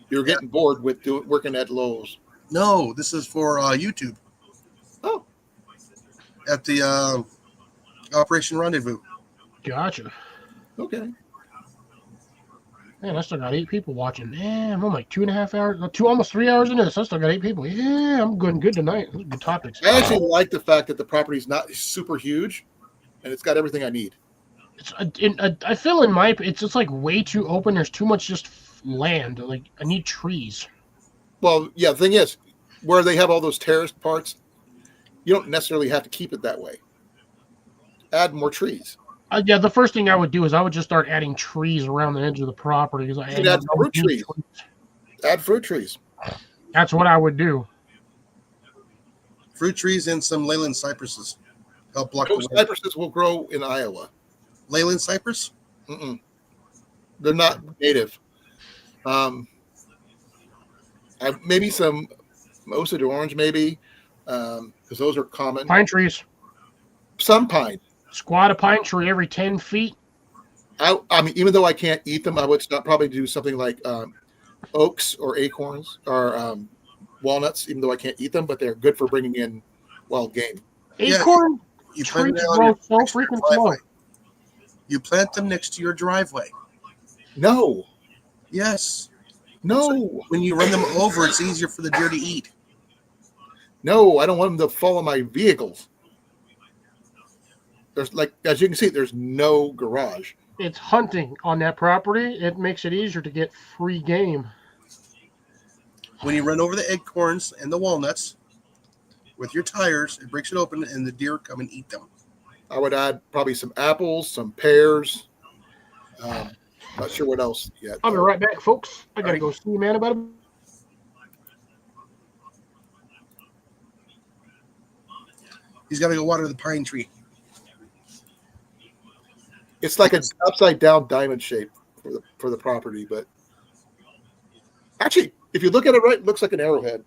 You're getting bored with working at Lowe's. No, this is for YouTube Oh, at the Operation Rendezvous. Gotcha. okay. Man, I still got 8 people watching. Man, I'm like 2.5 hours, almost 3 hours into this. I still got 8 people. Yeah, I'm going good tonight. Those are good topics. I actually like the fact that the property's not super huge, and it's got everything I need. I feel it's just like way too open. There's too much just land. Like I need trees. Well, yeah. The thing is, where they have all those terraced parts, you don't necessarily have to keep it that way. Add more trees. Yeah, the first thing I would do is I would just start adding trees around the edge of the property because You could add fruit trees. Add fruit trees. That's what I would do. Fruit trees and some Leyland cypresses help block Those the wind. cypresses will grow in Iowa. Leyland cypress? Mm-mm. They're not native. Maybe some Mosa orange, maybe, because those are common. Pine trees. Some pine. Squat a pine tree every 10 feet. I mean, even though I can't eat them, I would probably do something like oaks or acorns or walnuts, even though I can't eat them, but they're good for bringing in wild game. Yeah, Acorn You plant trees them on grow your- so next to your freaking slow. driveway. You plant them next to your driveway. No, Yes. no, When you run them over, it's easier for the deer to eat. no, I don't want them to follow my vehicles. There's as you can see, there's no garage. It's hunting on that property. It makes it easier to get free game. When you run over the acorns and the walnuts with your tires, it breaks it open and the deer come and eat them. I would add probably some apples, some pears. Not sure what else yet. I'll be right back, folks. I gotta go see a man about it. He's got to go water the pine tree. It's like an upside down diamond shape for the property, but actually, if you look at it right, it looks like an arrowhead.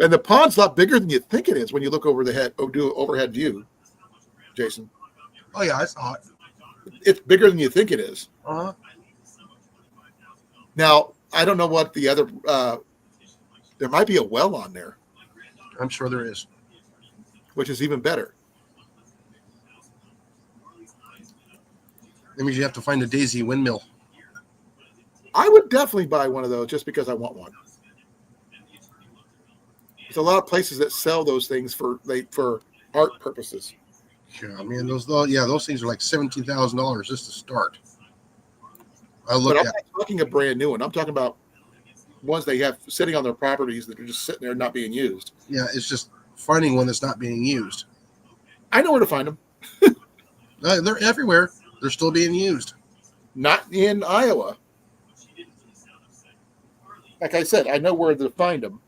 And the pond's a lot bigger than you think it is when you look over the head, do an overhead view, Jason. Oh, yeah, I saw it. It's bigger than you think it is. Uh-huh. Now, I don't know what the other, there might be a well on there, I'm sure there is. which is even better. That means you have to find a Daisy windmill. I would definitely buy one of those just because I want one. There's a lot of places that sell those things for art purposes. Yeah, I mean those things are like $17,000 just to start. I But look I'm at not talking a brand new one. I'm talking about ones they have sitting on their properties that are just sitting there not being used. it's just finding one that's not being used. I know where to find them. They're everywhere. They're still being used. Not in Iowa. Like I said, I know where to find them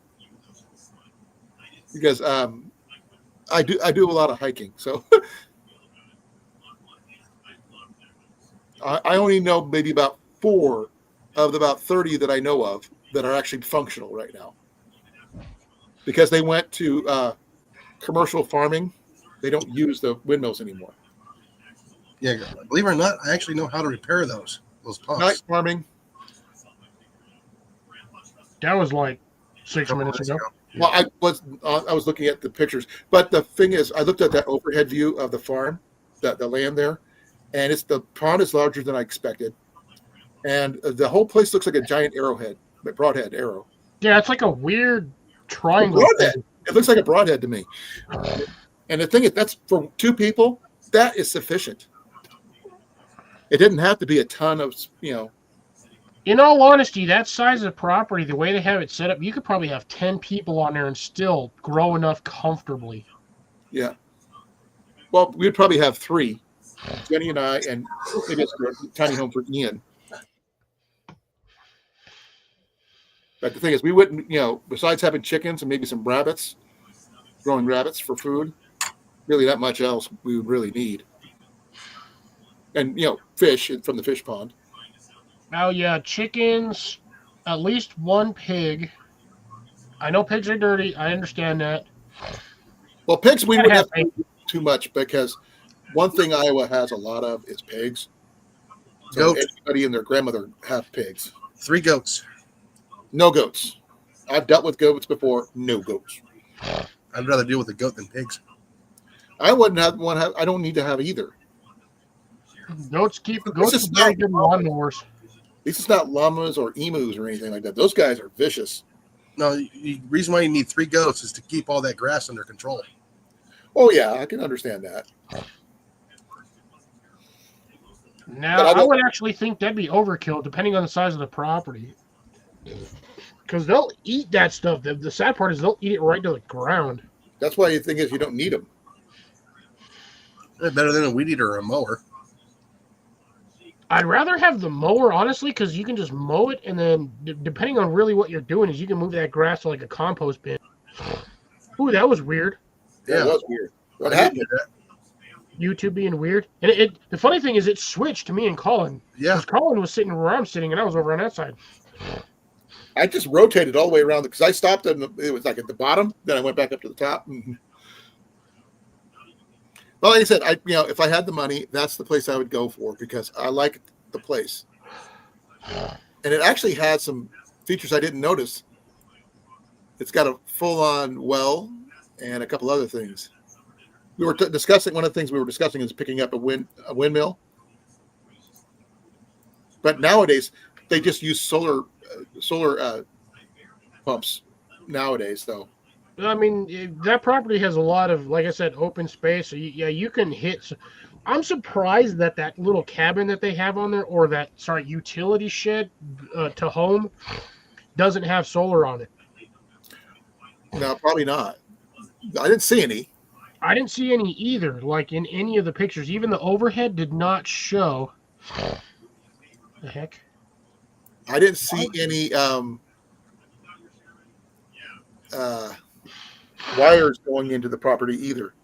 because I do a lot of hiking. So I only know maybe about 4 of the about 30 that I know of that are actually functional right now because they went to commercial farming. They don't use the windmills anymore. Yeah, believe it or not, I actually know how to repair those pumps. Night farming. That was like 6 minutes ago. Well, I was looking at the pictures, but the thing is, I looked at that overhead view of the farm, the land there, and the pond is larger than I expected, and the whole place looks like a giant arrowhead, a broadhead arrow. Yeah, it's like a weird triangle. Broadhead. It looks like a broadhead to me. And the thing is, that's for 2 people. That is sufficient. It didn't have to be a ton of, In all honesty, that size of property, the way they have it set up, you could probably have 10 people on there and still grow enough comfortably. Yeah. Well, we'd probably have 3, Jenny and I, and maybe it's a tiny home for Ian. But the thing is, we wouldn't, besides having chickens and maybe some rabbits, growing rabbits for food, really not much else we would really need. And fish from the fish pond. Oh yeah, chickens, at least one pig. I know pigs are dirty. I understand that. Well, pigs we Gotta wouldn't have have too much because one thing Iowa has a lot of is pigs. So Goat. everybody and their grandmother have pigs. 3 goats. No goats. I've dealt with goats before. No goats. I'd rather deal with a goat than pigs. I wouldn't have one. I don't need to have either. Goats is are very not- good lawnmowers. This is not llamas or emus or anything like that. Those guys are vicious. No, the reason why you need 3 goats is to keep all that grass under control. Oh yeah, I can understand that. Now, But I I don't- would actually think that'd be overkill, depending on the size of the property. Because they'll eat that stuff. The sad part is they'll eat it right to the ground. That's why the thing is you don't need them. They're better than a weed eater or a mower. I'd rather have the mower, honestly, because you can just mow it, and then depending on really what you're doing, is you can move that grass to like a compost bin. Ooh, that was weird. That Yeah. was weird. What I didn't happened? get that. YouTube being weird. And the funny thing is, it switched to me and Colin. Yeah. Because Colin was sitting where I'm sitting, and I was over on that side. I just rotated all the way around because I stopped and it was like at the bottom. Then I went back up to the top. Well, like I said, if I had the money, that's the place I would go for because I like the place, and it actually had some features I didn't notice. It's got a full-on well and a couple other things. We were discussing one of the things we were discussing is picking up a windmill, but nowadays they just use solar pumps nowadays. So I mean, that property has a lot of, like I said, open space. So you can hit. I'm surprised that little cabin that they have on there, or that utility shed to home, doesn't have solar on it. no, probably not. I didn't see any. I didn't see any either. Like in any of the pictures, even the overhead did not show. The heck. I didn't see any wires going into the property either.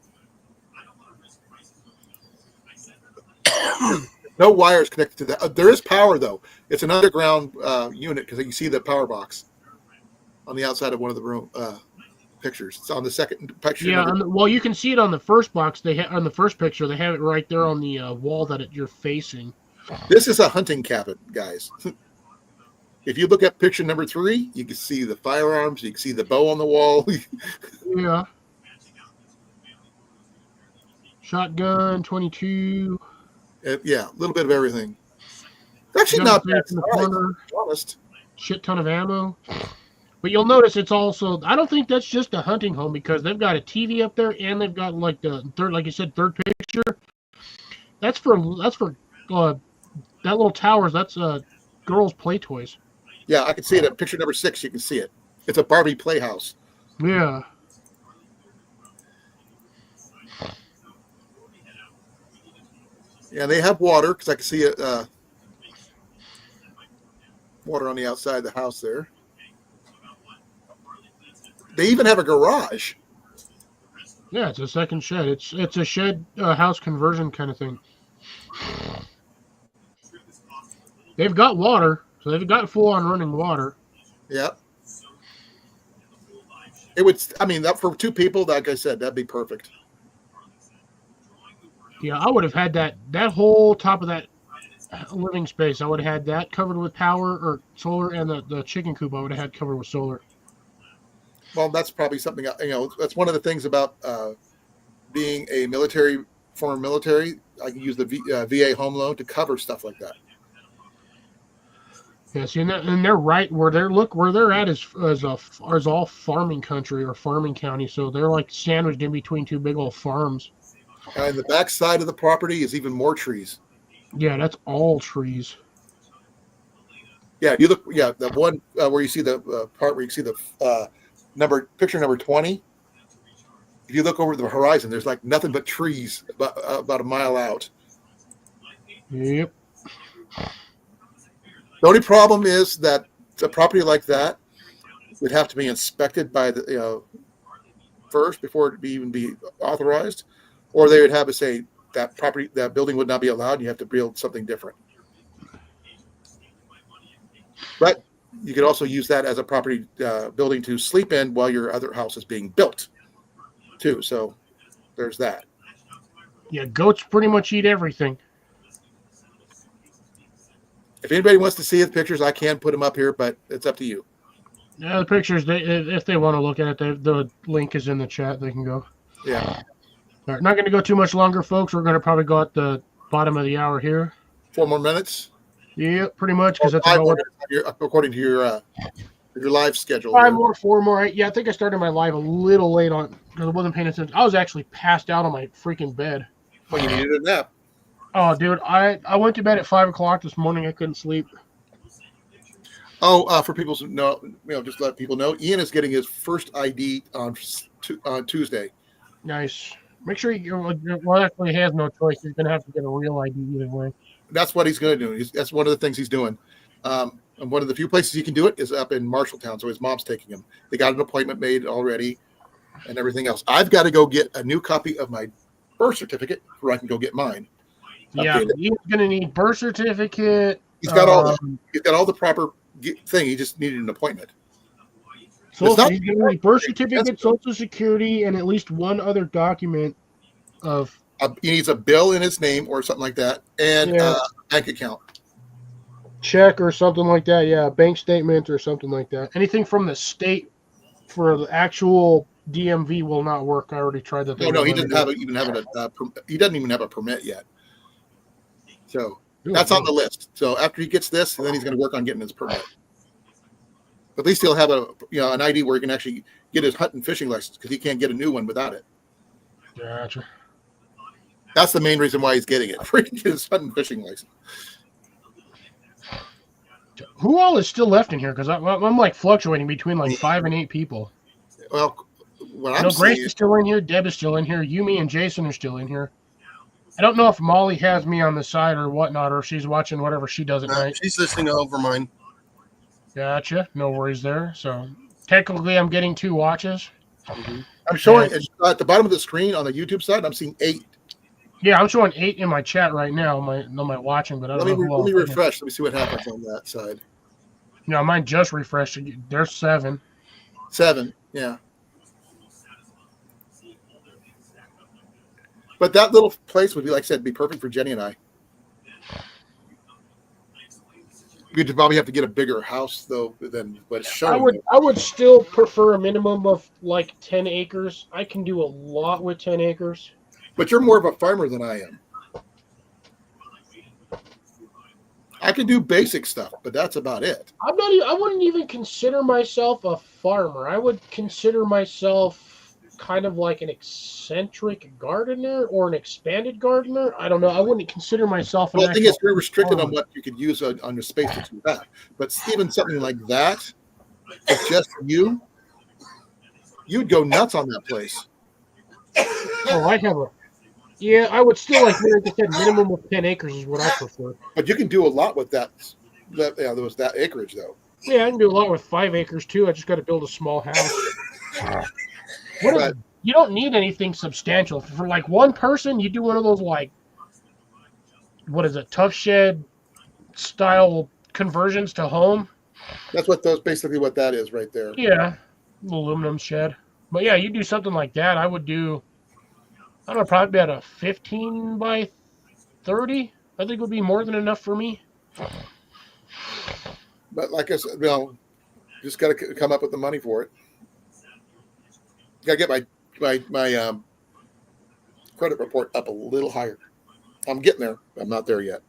No wires connected to that. There is power though. It's an underground unit because you can see the power box on the outside of one of the room pictures. It's on the second picture. Yeah, well, you can see it on the first box. On the first picture, they have it right there on the wall that you're facing. This is a hunting cabin, guys. If you look at picture number 3, you can see the firearms. You can see the bow on the wall. Yeah. Shotgun, 22. Yeah, a little bit of everything. It's actually gun not safe bad in the size, corner, to be honest. shit ton of ammo. But you'll notice it's also, I don't think that's just a hunting home because they've got a TV up there and they've got like the third, like you said, third picture. That's for that little towers. That's girls' play toys. Yeah, I can see it at picture number 6. You can see it. It's a Barbie playhouse. Yeah. Yeah, they have water because I can see it. Water on the outside of the house there. They even have a garage. Yeah, it's a second shed. It's a shed house conversion kind of thing. They've got water, so they've got full on running water. Yep. It would. I mean, that for 2 people, like I said, that'd be perfect. Yeah, I would have had that whole top of that living space. I would have had that covered with power or solar, and the chicken coop I would have had covered with solar. Well, that's probably something. That's one of the things about being a former military. I can use the VA home loan to cover stuff like that. Yeah, see, and they're right where they're at is all farming country or farming county. So they're like sandwiched in between 2 big old farms. And the back side of the property is even more trees. Yeah, that's all trees. Yeah, you look. Yeah, the one where you see the part where you see the picture number 20. If you look over the horizon, there's like nothing but trees about a mile out. Yep. The only problem is that a property like that would have to be inspected by the first before it even be authorized. Or they would have it say that building would not be allowed. And you have to build something different. But you could also use that as a property building to sleep in while your other house is being built, too. So there's that. Yeah, goats pretty much eat everything. If anybody wants to see the pictures, I can put them up here, but it's up to you. Yeah, the pictures. If they want to look at it, the link is in the chat. They can go. Yeah. All right, not going to go too much longer, folks. We're going to probably go at the bottom of the hour here. 4 more minutes. Yeah, pretty much because that's 5 about more what. minutes according to your live schedule. 5 here. more, 4 more. Yeah, I think I started my live a little late on because I wasn't paying attention. I was actually passed out on my freaking bed. Well, you needed a nap. Oh, dude, I went to bed at 5 o'clock this morning. I couldn't sleep. Oh, for people to know, just let people know, Ian is getting his first ID on Tuesday. Nice. Make sure well, actually, he has no choice. He's going to have to get a real ID either way. That's what he's going to do. That's one of the things he's doing. And one of the few places he can do it is up in Marshalltown. So his mom's taking him. They got an appointment made already and everything else. I've got to go get a new copy of my birth certificate where I can go get mine. Yeah, Updated. he's going to need birth certificate. He's got all that. He's got all the proper thing. He just needed an appointment. So It's not- he's going to need birth certificate, Social Security, and at least one other document of. He needs a bill in his name or something like that, and Yeah. bank account. Check or something like that. Yeah, bank statement or something like that. Anything from the state for the actual DMV will not work. I already tried that. No, he doesn't have even have he doesn't even have a permit yet. So that's on the list. So after he gets this, then he's going to work on getting his permit. At least he'll have an ID where he can actually get his hunt and fishing license because he can't get a new one without it. Gotcha. That's the main reason why he's getting it. For his hunt and fishing license. Who all is still left in here? Because I'm like fluctuating between like 5 and 8 people. Well, what I I'm know Grace saying is still in here. Deb is still in here. Yumi and Jason are still in here. I don't know if Molly has me on the side or whatnot, or if she's watching whatever she does at night. She's listening over mine. Gotcha. No worries there. So technically, I'm getting 2 watches. I'm showing at the bottom of the screen on the YouTube side. I'm seeing 8. Yeah, I'm showing 8 in my chat right now. On my watching, but I don't know. Let me refresh. Let me see what happens on that side. No, mine just refreshed. There's 7. 7, yeah. But that little place would be, like I said, be perfect for Jenny and I. We'd probably have to get a bigger house though than what's showing. I would still prefer a minimum of like 10 acres. I can do a lot with 10 acres. But you're more of a farmer than I am. I can do basic stuff, but that's about it. I wouldn't even consider myself a farmer. I would consider myself kind of like an eccentric gardener or an expanded gardener. I don't know. I wouldn't consider myself an Well, I think actual it's very restricted on farmer. what you could use on the space that you have. But even something like that, it's just you'd go nuts on that place. Oh, I have a. Yeah, I would still like I said, minimum of 10 acres is what I prefer. But you can do a lot with that there was that acreage though. Yeah, I can do a lot with 5 acres too. I just got to build a small house. You don't need anything substantial. For like one person, you do one of those like, what is it, tough shed style conversions to home. That's basically what that is right there. Yeah, aluminum shed. But yeah, you do something like that. I would do, I don't know, probably about a 15 by 30. I think would be more than enough for me. But like I said, just got to come up with the money for it. Got to get my credit report up a little higher. I'm getting there. I'm not there yet.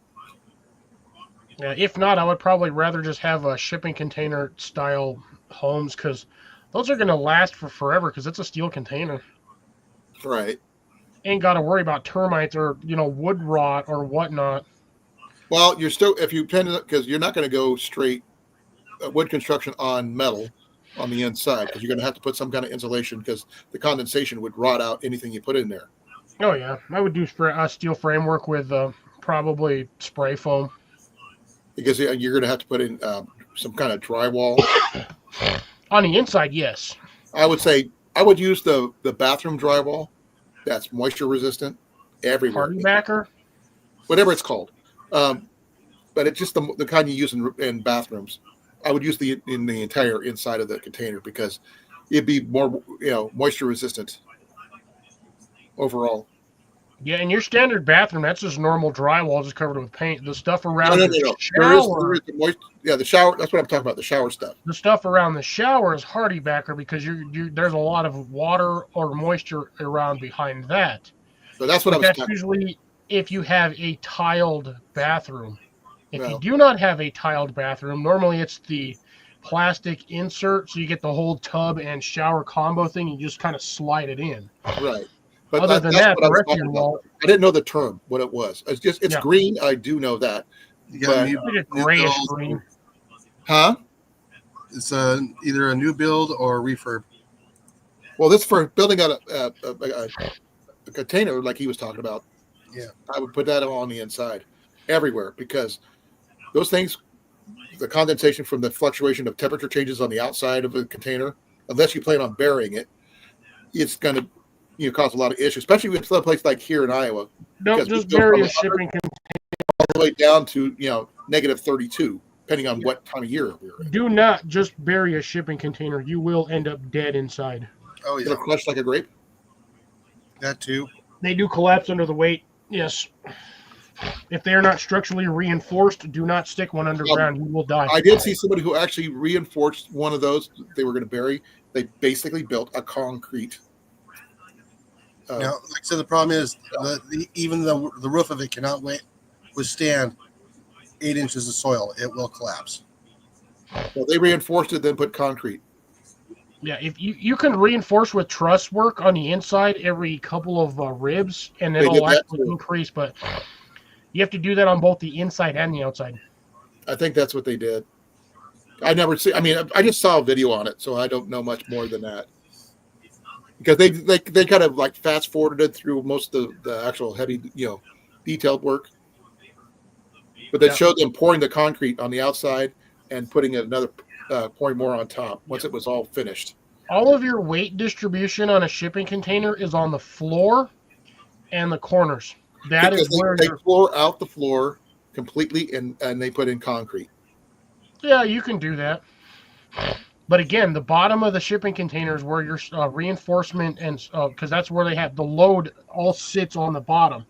Yeah, if not, I would probably rather just have a shipping container style homes because those are going to last for forever because it's a steel container. Right. Ain't got to worry about termites or, wood rot or whatnot. Well, you're still, if you tend to, because you're not going to go straight wood construction on metal on the inside because you're going to have to put some kind of insulation because the condensation would rot out anything you put in there. Oh, yeah. I would do steel framework with probably spray foam. Because you're going to have to put in some kind of drywall. On the inside, yes. I would say I would use the bathroom drywall that's moisture resistant everywhere, Party backer. whatever it's called. But it's just the kind you use in bathrooms. I would use in the entire inside of the container because it'd be more, moisture resistant overall. Yeah, in your standard bathroom, that's just normal drywall, just covered with paint. The stuff around No. the There is shower, the shower. That's what I'm talking about. The shower stuff. the stuff around the shower is hardy backer because there's a lot of water or moisture around behind that. So that's what I But was that's talking. usually if you have a tiled bathroom. If Well- you do not have a tiled bathroom, normally it's the plastic insert, so you get the whole tub and shower combo thing. You just kind of slide it in. Right. But Other than that's that, what I the was rest of talking your about. wall, I didn't know the term, what it was. It's Yeah. green. I do know that. You got But- new, like a new grayish builds. green. Huh? It's either a new build or a refurb. Well, this for building out a container like he was talking about. Yeah. I would put that on the inside everywhere because those things, the condensation from the fluctuation of temperature changes on the outside of the container, unless you plan on burying it, it's going to cause a lot of issues, especially in some place like here in Iowa, Don't because we just built bury from a the shipping all the way down to negative 32, depending on what time of year we're in. Do not just bury a shipping container. You will end up dead inside. Oh yeah, It'll crush like a grape. that too. They do collapse under the weight. Yes. If they are not structurally reinforced, do not stick one underground. You will die. I did see somebody who actually reinforced one of those they were going to bury. They basically built a concrete. Now, like I said, the problem is even the roof of it cannot withstand 8 inches of soil. It will collapse. Well, they reinforced it, then put concrete. Yeah, if you can reinforce with truss work on the inside every couple of ribs, and They did it'll that actually too. increase. But you have to do that on both the inside and the outside. I think that's what they did. I never see. I mean, I just saw a video on it, so I don't know much more than that. Because they kind of like fast forwarded through most of the actual heavy, detailed work. But they Yeah. showed them pouring the concrete on the outside and putting another pouring more on top once it was all finished. All of your weight distribution on a shipping container is on the floor and the corners. That is Because where they your floor out the floor completely and they put in concrete. yeah, you can do that. But again, the bottom of the shipping container is where your reinforcement and because that's where they have the load all sits on the bottom,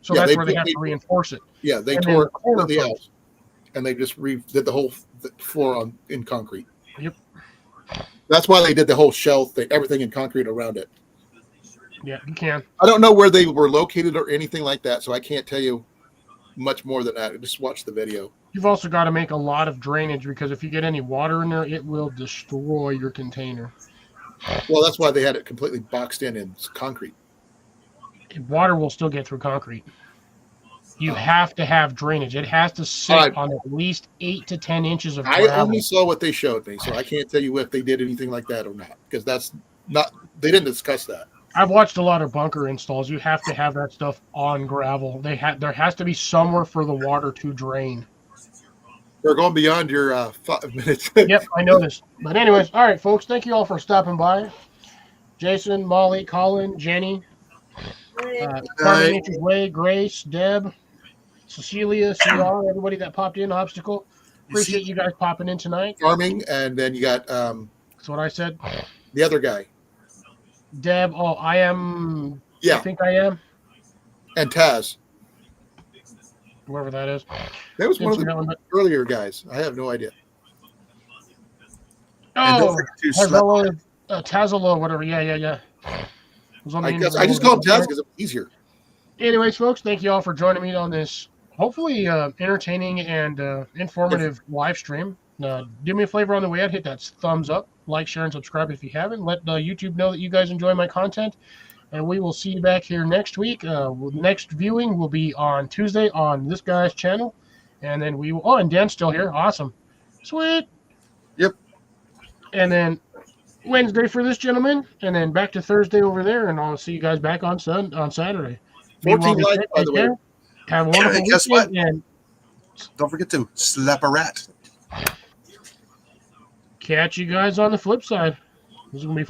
so Yeah, that's they where they put- have they- to reinforce it. Yeah, they And then tore the corner completely out, first. and they just did the whole floor in concrete. Yep. That's why they did the whole shell thing, everything in concrete around it. Yeah, you can. I don't know where they were located or anything like that, so I can't tell you much more than that. Just watch the video. You've also got to make a lot of drainage because if you get any water in there, it will destroy your container. Well, that's why they had it completely boxed in concrete. Water will still get through concrete. You have to have drainage. It has to sit Alright. on at least 8 to 10 inches of I gravel. only saw what they showed me, so I can't tell you if they did anything like that or not, because that's not. They didn't discuss that. I've watched a lot of bunker installs. You have to have that stuff on gravel. There has to be somewhere for the water to drain. We're going beyond your 5 minutes. Yep, I noticed. But anyways, all right, folks. Thank you all for stopping by. Jason, Molly, Colin, Jenny, Carmen Nature's Way, Grace, Deb, Cecilia, CR, everybody that popped in, Obstacle. Appreciate you guys popping in tonight. Farming, and then you got That's what I said. the other guy. Deb, oh, I am. I Yeah, think I am. and Taz. Whoever that is. That was one of Didn't see the that one, but- earlier guys. I have no idea. And don't Oh, forget to slap. Tazela, whatever. Yeah. Was on the I end guess of I the just call him road. Taz because it's easier. Anyways, folks, thank you all for joining me on this hopefully entertaining and informative live stream. Do me a favor on the way out, hit that thumbs up, like, share, and subscribe if you haven't. Let YouTube know that you guys enjoy my content, and we will see you back here next week. Next viewing will be on Tuesday on this guy's channel, and then we will. Oh, and Dan's still here. Awesome, sweet. Yep. And then Wednesday for this gentleman, and then back to Thursday over there, and I'll see you guys back on Saturday. Be 14 well, be likes, safe, by take the way. care. Have a wonderful And guess weekend, and Don't forget to slap a rat. catch you guys on the flip side. This is gonna be fun.